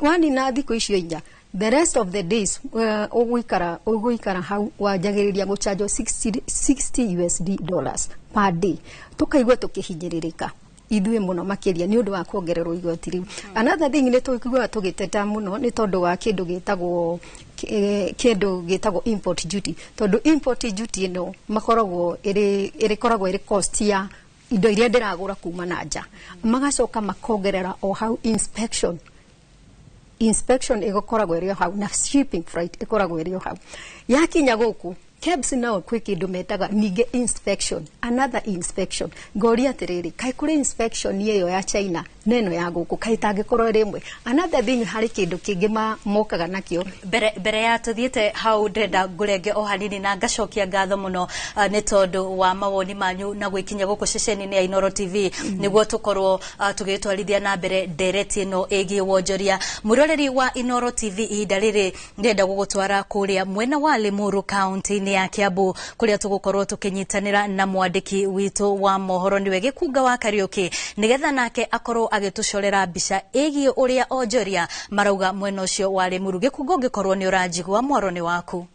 [SPEAKER 9] wani na thiko icio inya the rest of the days uguikara hau wajagiriria gucharge $60 USD per day tukaigwa tukihinyiririka ithuĩ muno makiria ni undu wa kuongererwo igoti riu another thing ni tukigwa tugiteta muno ni tondu wa kindu gitagwo import duty tondu import duty no makoragwo iri cost ya indo iria ndiragura kuma na nja magacoka makongerera o hau inspection igokoragwo iri hau na shipping freight ikoragwo iri hau yakinya guku KEBS nao kwi kindu metaga ninge inspection another inspection ngoria atiriri kai kuri inspection yeyo ya China neno ya guku kai tangikorwo rimwe another thing hari kindu kingi mokaga nakio
[SPEAKER 3] bere ya tuthiete hau ndenda ngurenge o hanini na ngacokia ngatho muno ni tondu wa mawoni manyu na gwikinya guku ceceni ya Inoro TV niguo tukorwo tugitwarithia na mbere ndereti no egi wonjoria muroreri wa Inoro TV ihinda riri ndenda gugutwara kuria mwena wa Limuru County ya Kiambu kuria tugukorwo tukinyitanira na mwandiki witu wa mohoro niwe Gikunga wa Kariuki nigetha nake akorwo agitucorera mbica egi uria onjoria marauga mwena ucio wa Limuru. Gikunga ngikorwo ni uranjigwa mwaroni waku.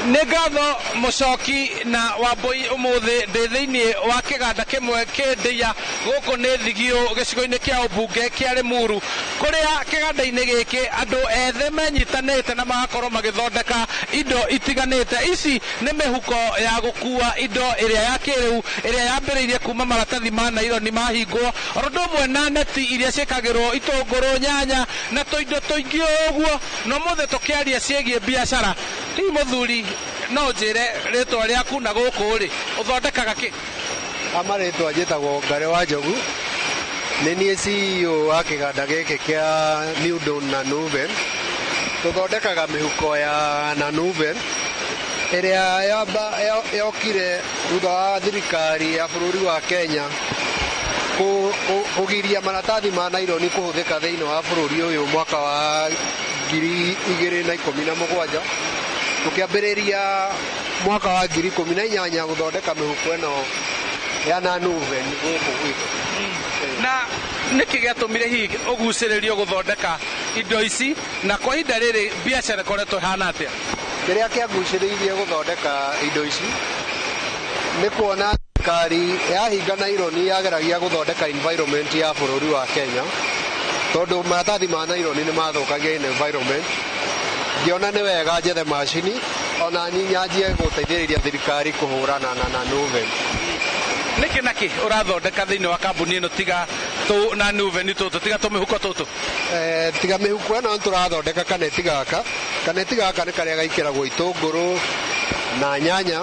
[SPEAKER 4] Negatho mucoki na wambui umuthi ndi thiini wa kiganda kimwe kindia guku ni thigio gicigo-ini kia ubunge kia Limuru kuria kiganda-ini giki andu ethe menyitanite na magakorwo magithondeka indo itiganite. Ici ni mihuko ya gukua indo iria ya kiriu iria yambiriirie kuma maratathi ma naironi mahingwo orondo mwe na neti iria ciikagirwo itunguru nyanya na tuindo tuingi uguo no muthe tukiaria ciegie biashara ri muthuri no njire ritwa riaku na guku ri uthondekaga ki
[SPEAKER 8] amaritwa njitagwo Ngare wa Njogu ni nie CEO wa kiganda giki kia New na Nuven tuthondekaga mihuko ya na Nuven iria yokire thutha wa thirikari ya bururi wa Kenya kugiria maratathi ma naironi kuhuthika thiini wa bururi uyu mwaka wa 2017 tukiambiriria mwaka wa 2018 guthondeka mihuko eno ya na Nuven guku gwitu
[SPEAKER 4] na niki giatumire hi uguciririo guthondeka indo ici na kwa ihinda riri biashara koretwo hana atia
[SPEAKER 8] kiria kiaguciriirie guthondeka indo ici ni kuona thirikari yahinga naironi yageragia guthondeka environment ya bururi wa Kenya tondu maratathi ma naironi ni mathukagia environment ngiona ni wega njethe macini ona nyinyanjie guteithĩrĩria thirikari kuhurana na Nuven
[SPEAKER 4] niki urathondeka thiini wa kambuni ino tiga tu na Nuven tutu tiga tu mihuko tutu
[SPEAKER 8] tiga mihuko eno turathondeka kaneti gaka ni karia gaikiragwo itunguru na nyanya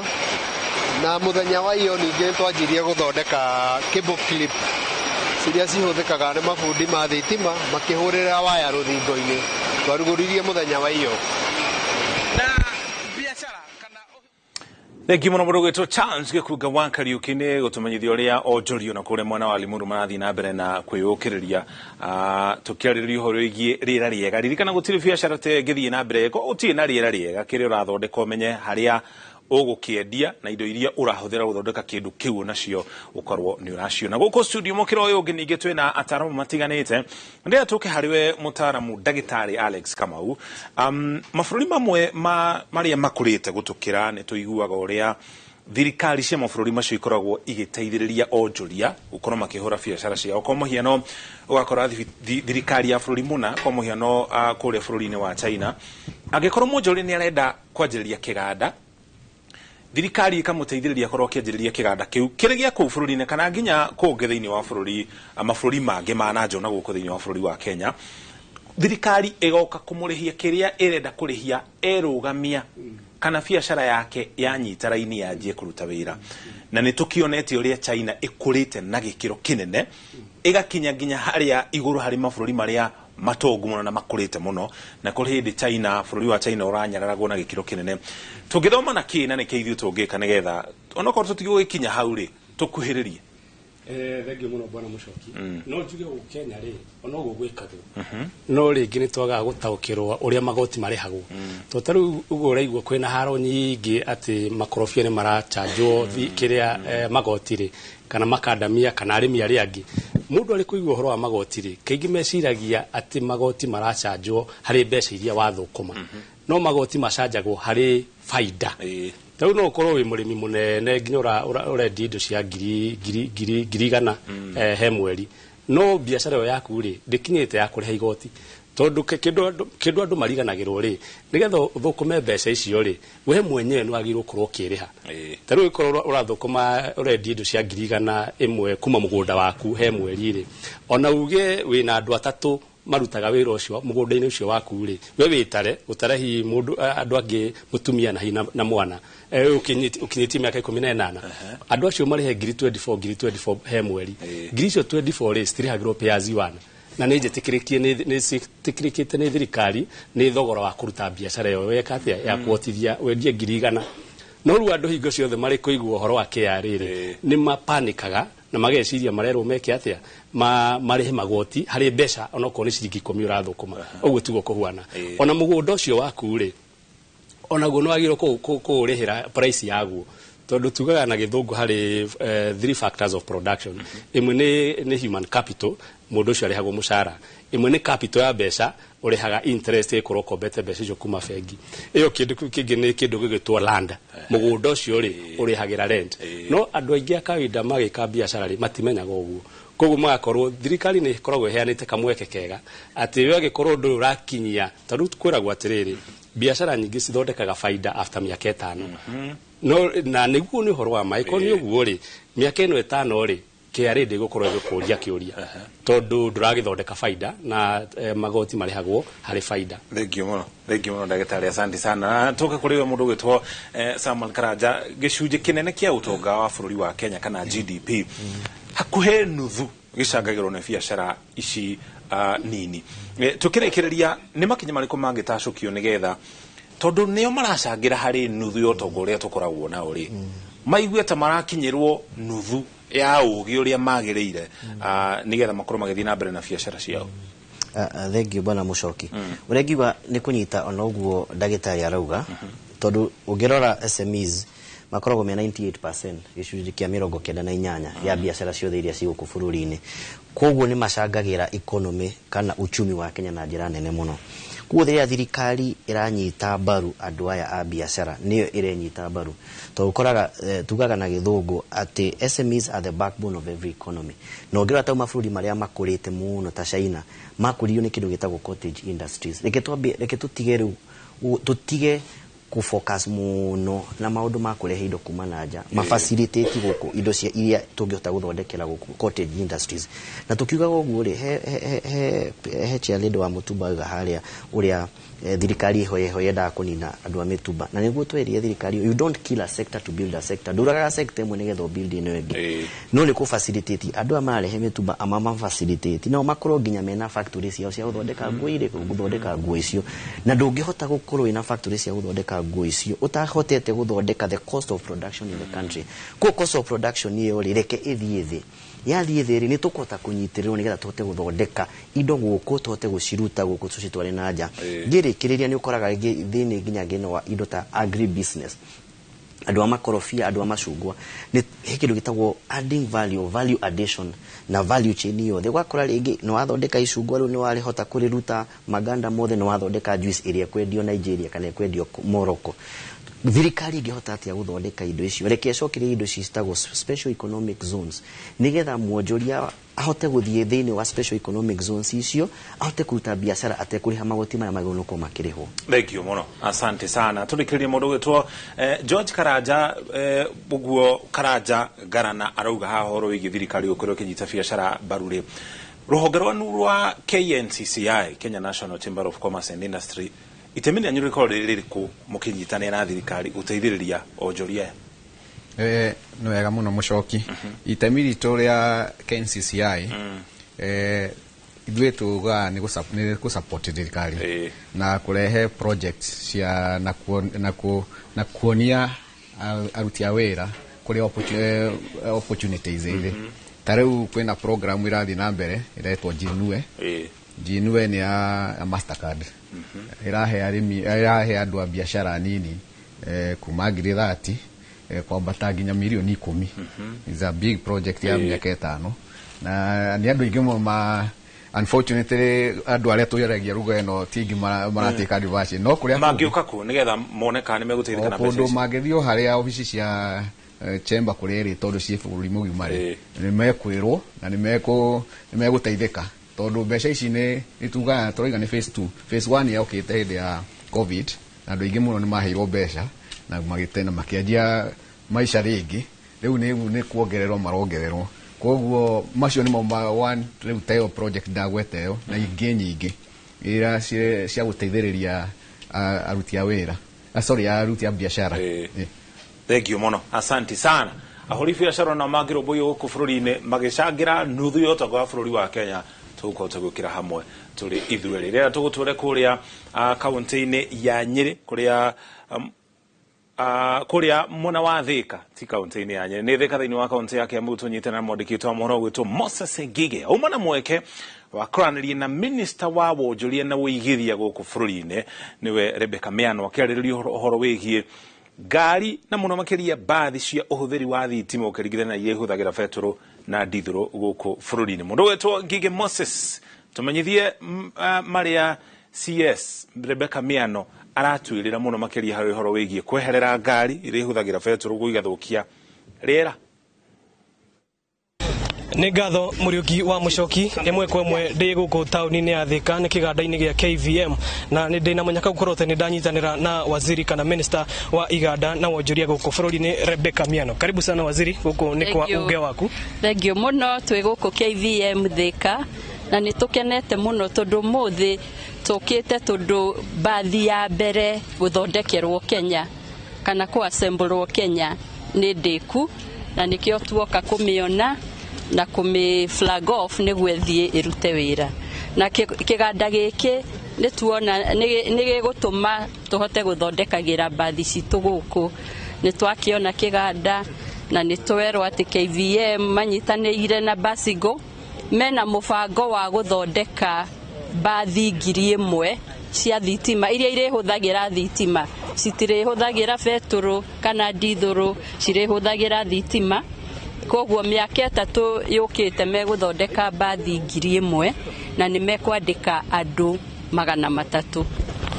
[SPEAKER 8] na muthenya wa iyo ningi twanjirie guthondeka cable clip ciria cihuthikaga ni mabundi ma thitima makihurira waya ruthingo-ini twaruguririe muthenya wa iyo
[SPEAKER 4] na biashara kana
[SPEAKER 1] Thengi muno mundu gwitwo Charles Gikunga wa Kariuki ni gutumenyithia uria onjorio na kuria mwana wa Limuru marathi na mbere na kwiyukiriria tukiaririria uhoro igie riera riega ririkana gutiri biashara te ngithie na mbere ko utie na riera riega kiri urathondeka umenye haria ugukiendia na indo iria urahuthira guthondeka kindu kiu nacio ukorwo ni uraciona guko studio mukiro uyu ungi ningi twina ataramu matiganite ndia tuke hariwe mutaramu Dagitari Alex Kamau mafururi mamwe maria makurite gutukira ni tuiguaga uria thirikari cia mabũrũri macio ikoragwo igiteithĩrĩria onjoria gukorwo makihura biashara ciao kwa muhiano ugakora thirikari ya bũrũri muna kwa muhiano kuria bũrũri-inĩ wa China agikorwo mwonjoria ni arenda kwanjĩrĩria kiganda thirikari ikamuteithĩrĩria korwo kĩanjĩrĩria kiganda kiu kĩrĩa kũu bũrũri-inĩ kana nginya kũngĩ thĩinĩ wa bũrũri mabũrũri mangĩ ma nanja na gũkũ thĩinĩ wa bũrũri wa Kenya thirikari igoka kũmũrĩhia kĩrĩa ĩrenda kũrĩhia erũgamia kana biacara yake yanyita raini yanjie kuruta wira na nĩ tukionete ũrĩa China ĩkũrĩte na gĩkĩro kĩnene ĩgakinya nginya harĩa igũrũ harĩ mabũrũri marĩa matongu mũno na makũrĩte mũno na kũrĩ hĩndĩ China bũrũri wa China ũranyararagwo na gĩkĩro kĩnene tũngĩthoma na kĩ na nĩkĩ ithuĩ tũngĩka nĩgetha onokorwo tũtigũgĩkinya hau rĩ tũkuhĩrĩrie
[SPEAKER 5] thengio muno bwana Muchoki no njuge gũkũ Kenya rĩ ona ũguo gwĩkagwo no rĩngĩ nĩ twagaga gũtaũkĩrwo ũrĩa magoti marĩhagwo to tarĩu ũguo ũraigua kwĩna haro nyingĩ atĩ makorobia nĩ marachanjwo kĩrĩa magoti rĩ kana makandamia kana arĩmi arĩa angĩ mũndũ arĩ kũigua ũhoro wa magoti rĩ kaingĩ meciragia atĩ magoti marachanjwo harĩ mbeca iria wathũkũma no magoti macanjagwo harĩ faida Tau no korwo wĩ mũrĩmi mũnene nginya ũrendia indo cia ngiri igana he mweri no biacara ĩyo yaku rĩ ndĩkinyĩte ya kũrĩha igoti tondu kĩndũ andũ mariganagĩrwo rĩ nĩgetha ũthũkũme mbeca icio rĩ we mwenyewe nĩ wagĩrĩirwo gũkorwo ũkĩrĩha tarĩu ũkorwo ũrathũkũma ũrendia indo cia ngiri igana ĩmwe kuma mũgũnda waku he mweri rĩ ona uge wĩna andũ atatũ marutaga wĩra ũcio mũgũnda-inĩ ũcio waku rĩ we wĩtare ũtarehi mũndũ andũ angĩ mũtumia na mwana ukinyĩtie mĩaka 18 andũ acio marĩhe ngiri 24 he mweri ngiri icio 24 rĩ citirĩhagĩrwo payers one na nĩ njĩtĩkĩrĩkĩte nĩ thirikari nĩ thogora wa kũruta biacara ĩyo weka atĩa ya kuotithia wendie ngiri igana no rĩu andũ hingo ciothe marĩ kũigua ũhoro wa KRA rĩ nĩ mapanikaga na mageciria marerwo meke atĩa marĩhe magoti harĩ mbeca onokorwo nĩ ciringi 10 ũrathũkũma ũguo tiguo kũhuana ona mũgũnda ũcio waku rĩ onaguo nĩ wagĩrĩirwo kũũrĩhĩra price yaguo tondu tugaga na gĩthũngũ harĩ 3 factors of production imwe nĩ human capital mũndũ ũcio arĩhagwo mũcara imwe nĩ capital ya mbeca ũrĩhaga interest ĩkorwo kombete mbeca icio kuma bengi ĩyo kĩngĩ nĩ kĩndũ gĩgĩtwo land mũgũnda ũcio rĩ ũrĩhagĩra rent no andũ aingĩ a kawaida magĩka biacara rĩ matimenyaga ũguo koguo magakorwo thirikari nĩ ikoragwo iheanĩte kamweke kega atĩ we agĩkorwo ũndũ ũyũ ũrakinyia tarĩu kwĩragwo atĩrĩrĩ biacara nyingĩ cithondekaga faida after mĩaka 5 no na nĩguo nĩ ũhoro wa maĩko nĩ ũguo rĩ mĩaka ĩno 5 rĩ KRA ndĩgũkorwo ĩgĩkũria kĩũria tondu ndũragĩthondeka faida na magoti marĩhagwo harĩ faida.
[SPEAKER 1] Thengiũ mũno ndagĩtarĩ, asante sana. Tũke kũrĩ we mũndũ ũgĩtwo Samuel Karanja, gĩcunjĩ kĩnene kĩa ũtonga wa bũrũri wa Kenya kana GDP hakuhĩ nuthu gĩcangagĩrwo nĩ biacara ici nini. Tũkĩrĩkĩrĩria nĩ makinya marĩkũ mangĩtacũkio nĩgetha tondu nĩo maracangĩra harĩ nuthu ya ũtonga ũrĩa tũkoragwo nao rĩ maigue ta marakinyĩrwo nuthu ya ũgĩ ũrĩa magĩrĩire nĩgetha makorwo magĩthiĩ na mbere na biacara ciao?
[SPEAKER 18] Thengiũ bwana Muchoki. Ũrĩa ngiuga nĩ kũnyita ona ũguo ndagĩtarĩ arauga tondu ũngĩrora SMEs makoragwo me 98% gĩcunjĩ kĩa 98 ya biacara ciothe iria ci gũkũ bũrũri-inĩ, koguo nĩ macangagĩra economy kana uchumi wa Kenya na njĩra nene mũno. Koguo rĩrĩa thirikari ĩranyita mbaru andũ aya a biacara nĩyo ĩrenyita mbaru tondũ ũkoraga tugaga na gĩthũngũ atĩ SMEs are the backbone of every economy. Na ũngĩrora ta mabũrũri marĩa makũrĩte mũno ta China makũrio nĩ kĩndũ gĩtagwo cottage industries. Reke tũtige rĩu tũtige kufocus muno na maundu ma kurehe indo kuma na nja mafacilitate guku indo cia iria tungihota guthondekera guku cottage industries. Na tukiuga uguo ri he chairleader wa Mutumba ga haria uria thirikari hoye yenda kunina andu a mitumba na niguo twerie thirikari you don't kill a sector to build a sector. Nduraga sector imwe nigetha build ino ingi no ni ku facilitate andu amarehe mitumba amama facilitate no makorwo nginya mena factories ciao cia guthondeka nguo ire guthondeka nguo icio na ndungihota gukorwo ina factories cia guthondeka nguo icio utahotete guthondeka the cost of production in the country. Ko cost of production iyo reke ithie thi yathie thiri ni tukota kunyitirwo nigetha tuhote guthondeka indo guku tuhote guciruta guku tucitware na nja. Ngirikiriria ni ukoraga thini nginya ngino wa indo ta agri business andu a makorofia andu a macungwa ni kindu gitagwo adding value addition na value chain iyo the gwakora ringi no wathondeka icungwa ru ni warihota kuriruta maganda mothe no wathondeka juice iria kwendio Nigeria kana kwendio Morocco. Thirikari ingihota atia guthondeka indo icio reke cokirie indo citagwo special economic zones nigetha mwonjoria ahote guthie thini wa special economic zones icio ahote kuruta biacara atekuriha magoti maya magunuko makiriho.
[SPEAKER 1] Thengiũ mũno, asante sana. Tũrĩkĩrĩrie mũndũ gwĩtwo George Karanja, ũguo Karanja Garana arauga haha ũhoro wĩgiĩ thirikari gũkorwo ĩkĩnyita biacara mbaru rĩ rũhonge rwanu rwa KNCCI, Kenya National Chamber of Commerce and Industry, itemi rĩanyu rĩkorwo rĩrĩ rĩrĩkũ mũkĩnyitanĩra na thirikari gũteithĩrĩria onjoria?
[SPEAKER 10] Nĩ wega mũno mũcoki. Itemi ritũ rĩa KNCCI ithuĩ tuga nĩ gũsupport thirikari na kũrehe projects cia na kuonia aruti a wĩra kũrĩ opportunities irĩ. Ta rĩu kwĩna program irathiĩ na mbere ĩretwo Jinue nĩ ya Mastercard. Irahe andũ a biacara nini kuma ngiri 30 kwambata nginya milioni 10. It's a big project ya mĩaka 5 na nĩ andũ aingĩ mũno unfortunately andũ arĩa tũyaragia ruga ĩno tingi maratĩka diversion no kũrĩa
[SPEAKER 1] mangĩũka kũ nĩgetha moneka nĩ megũteithĩka na mbeca
[SPEAKER 10] ici mangĩthio harĩa ofici cia chamber kũrĩa ĩrĩ tondũ ciĩ bũrũri mũgima rĩ nĩ mekwĩrwo na nĩ megũteithĩka tondũ mbeca ici nĩ tugaga tũraiga nĩ phase 2. Phase 1 yokĩte hĩndĩ ya covid na andũ aingĩ mũno nĩ maheirwo mbeca na magĩtena makĩanjia maisha rĩngĩ rĩu nĩ kuongererwo marongererwo koguo macio nĩ mamba 1 rĩu tayo project ndagwete yo na ingĩ nyingĩ ira cia gũteithĩrĩria aruti a wĩra aruti a biacara.
[SPEAKER 1] Thank you mũno, asante sana. Ahũri biacara na mangĩrũmbũiyo gũkũ bũrũri-inĩ magĩcangĩra nuthu ya ũtonga wa bũrũri wa Kenya tũgũkorwo tũgĩũkĩra hamwe tũrĩ ithuerĩ rĩrĩa tũgũtũre kũrĩa kaunti-inĩ ya Nyĩrĩ kũrĩa mwena wa Thika ti kaunti-inĩ ya Nyĩrĩ nĩ Thika thĩinĩ wa kaunti ya Kiambu tũnyitana na mwandĩki wa mohoro gwĩtwo Moses Ngige auma na mweke wa kũranĩria na minista wa wonjoria na ũigithia gũkũ bũrũri-inĩ nĩwe Rebecca Miano akĩarĩrĩria ũhoro wĩgiĩ ngari na mũno makĩria bathi cia ũhũthĩri wa thitima ũkĩringithania na iria ihũthagĩra betũrũ na ndithũrũ gũkũ bũrũri-inĩ. Mũndũ wetwo Ngige Moses tũmenyithie marĩa CS Rebecca Miano aratwĩrĩra mũno makĩria harĩ ũhoro wĩgiĩ kweherera ngari iria ihũthagĩra betũrũ gũigathũkia rĩera.
[SPEAKER 11] Nĩ ngatho Mũriũki wa Mũcoki ĩmwe kwa ĩmwe ndĩ gũkũ taũni-inĩ ya Thika nĩ kĩganda-inĩ gĩa KVM na nĩ ndĩ na mũnyaka gũkorwo nĩ ndanyitanĩra na waziri kana minister wa iganda na wonjoria gũkũ bũrũri-inĩ Rebecca Miano. Karibu sana waziri, gũkũ nĩ kwa UGE WAKU.
[SPEAKER 12] Thank you mũno, twĩ gũkũ KVM Thika na nĩ tũkenete mũno tondũ mũthĩ tũkĩte tondũ bathi ya mbere gũthondekerwo Kenya kana kũ-assembleo Kenya nĩ ndĩku na nĩkĩo tuoka kũmĩona na kũmĩ flag off nĩguo thiĩ ĩrute wĩra na kĩganda gĩkĩ nĩ tuona nĩ gĩgũtũma tũhote gũthondekagĩra bathi citũ gũkũ. Nĩ twakĩona kĩganda na nĩ twerwo atĩ KVM manyitanĩire na Basigo mena mũbango wa gũthondeka bathi 1,000 cia thitima iria irĩhũthagĩra thitima citirĩhũthagĩra betũrũ kana ndithũrũ cirĩhũthagĩra thitima. Koguo mĩaka 3 yũkĩte megũthondeka bathi 1,000 na nĩ mekwandĩka andũ 300.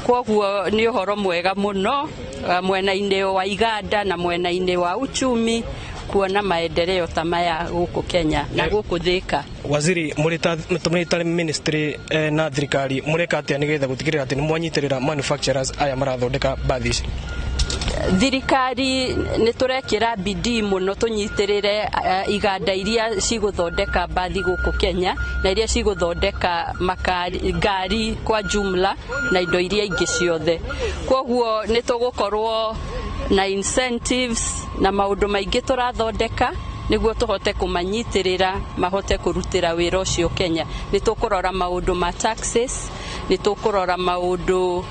[SPEAKER 12] Koguo nĩ ũhoro mwega mũno mwena-inĩ wa iganda na mwena-inĩ wa uchumi kuona maendeleo ta maya gũkũ Kenya na gũkũ Thika.
[SPEAKER 11] Waziri, mũrĩ ministry na thirikari mũreka atĩa nĩgetha gũtigĩrĩra atĩ nĩ mwanyitĩrĩra manufacturers aya marathondeka bathi ici?
[SPEAKER 12] Thirikari nĩ tũrekĩra bidii mũno tũnyitĩrĩre iganda iria cigũthondeka bathi gũkũ Kenya na iria cigũthondeka ngari kwa jumla na indo iria ingĩ ciothe. Koguo nĩ tũgũkorwo na incentives na maũndũ maingĩ tũrathondeka nĩguo tũhote kũmanyitĩrĩra mahote kũrutĩra wĩra ũcio Kenya. Nĩ tũkũrora maũndũ ma taxes, nĩ tũkũrora maũndũ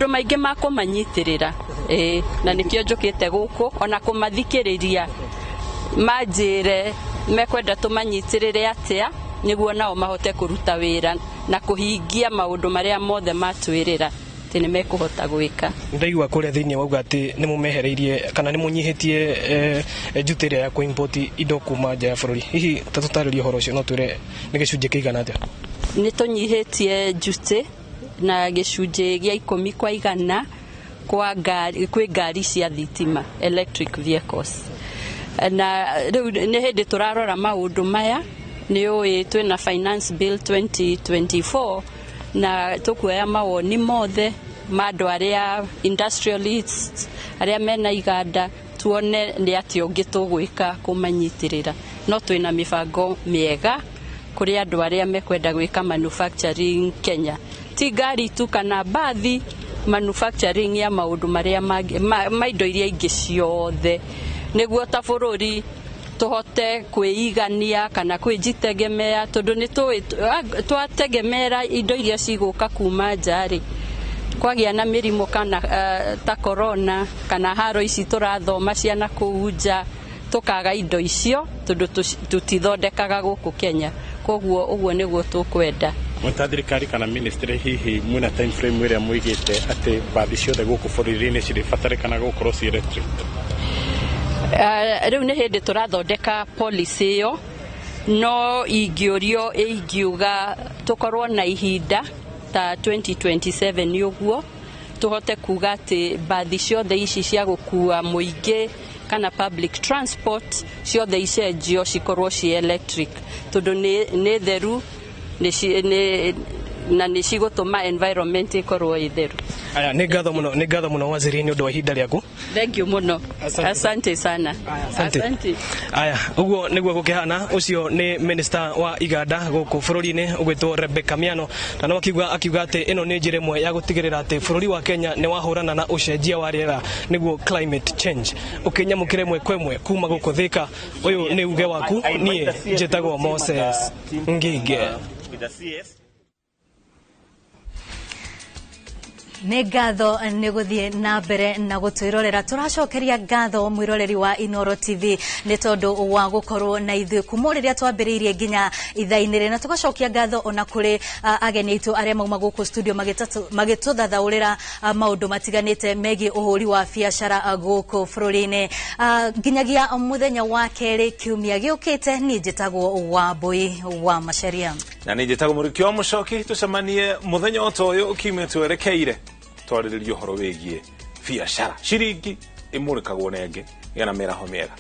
[SPEAKER 12] maingĩ ma kũmanyitĩrĩra na nĩkĩo njũkĩte gũkũ ona kũmathikĩrĩria manjĩre mekwenda tũmanyitĩrĩre atĩa nĩguo nao mahote kũruta wĩra na kũhingia maũndũ marĩa mothe matwĩrĩra atĩ nĩ mekũhota gwĩka.
[SPEAKER 11] Ndaigua kũrĩa thĩinĩ wauga atĩ nĩ mũmehereirie kana nĩ mũnyihĩtie njuti ĩrĩa ya kũ-import indo kuma nja ya bũrũri. Hihi ta tũtarĩrie ũhoro ũcio no twĩre nĩ gĩcunjĩ kĩigana atĩa?
[SPEAKER 12] Nĩ tũnyihĩtie njuti na gĩcunjĩ gĩa 10% kwĩ ngari cia thitima electric vehicles. Na rĩu nĩ hĩndĩ tũrarora maũndũ maya nĩ ũĩ twĩna finance bill 2024 na tũkuoya mawoni mothe ma andũ arĩa industrialists arĩa mena iganda tuone nĩ atĩ ũngĩ tũgwĩka kũmanyitĩrĩra. No twĩna mĩbango mĩega kũrĩ andũ arĩa mekwenda gwĩka manufacturing Kenya. Ti ngari tu kana bathi manufacturing ya maundu maria maindo iria ingi ciothe niguo ta bururi tuhote kwĩigania kana kwĩjitegemea tondu ni twategemera indo iria ciguka kuma njari kwagia na mirimo kana ta corona kana haro ici turathoma ciana kuunja tukaga indo icio tondu tutithondekaga guku Kenya koguo uguo niguo tukwenda
[SPEAKER 5] Thirikari kana ministry hihi mwina time frame ĩrĩa muigite ati bathi ciothe guku bũrũri-inĩ ciribatarĩkana gukorwo ci electric
[SPEAKER 12] riu ni hindi turathondeka policy yo no ingĩũrio ingiuga tukorwo na ihinda ta 2027 uguo tuhote kuga ati bathi ciothe ici cia gukua muingi kana public transport ciothe icenjio cikorwo ci electric tondu ni theru na nĩ cigũtũma environment ikorwo itheru.
[SPEAKER 11] Aya nĩ ngatho muno waziri nĩ ũndũ wa ihinda rĩaku.
[SPEAKER 12] Thank you muno. Asante sana.
[SPEAKER 11] Asante. Aya ũguo nĩguo gũkĩhana ũcio nĩ minister wa Iganda gũkũ bũrũri-inĩ ũgwĩtwo Rebecca Miano na no akiuga atĩ ĩno nĩ njĩra ĩmwe ya gũtigĩrĩra atĩ bũrũri wa Kenya nĩ wahũrana na ũcenjia wa rĩera nĩguo climate change ũkĩnyamũkĩra ĩmwe kwa ĩmwe kuma gũkũ Thika ũyũ nĩ uge waku niĩ njĩtagwo Moses Ngige.
[SPEAKER 3] Nĩ ngatho nĩ gũthiĩ na mbere na gũtwĩrorera tũracokeria ngatho mwĩroreri wa Inooro TV nĩ tondũ wa gũkorwo na ithuĩ kuma rĩrĩa twambĩrĩirie nginya ithaa-inĩ rĩna tũgacokia ngatho ona kũrĩ ageni aitũ arĩa mauma gũkũ studio magĩtũthathaũrĩra maũndũ matiganĩte megiĩ ũhũri wa biacara gũkũ bũrũri-inĩ nginyagia mũthenya wa kerĩ kiumia gĩũkĩte niĩ njĩtagwo Wambui wa Macharia
[SPEAKER 1] na niĩ njĩtagwo Mũrĩki wa Mũchoki tũcemanie mũthenya o ta ũyũ kiumia twerekeire twarĩrĩria ũhoro wĩgiĩ biacara ciringi ĩmũrĩkagwo nenge gĩa na mĩaraho mĩega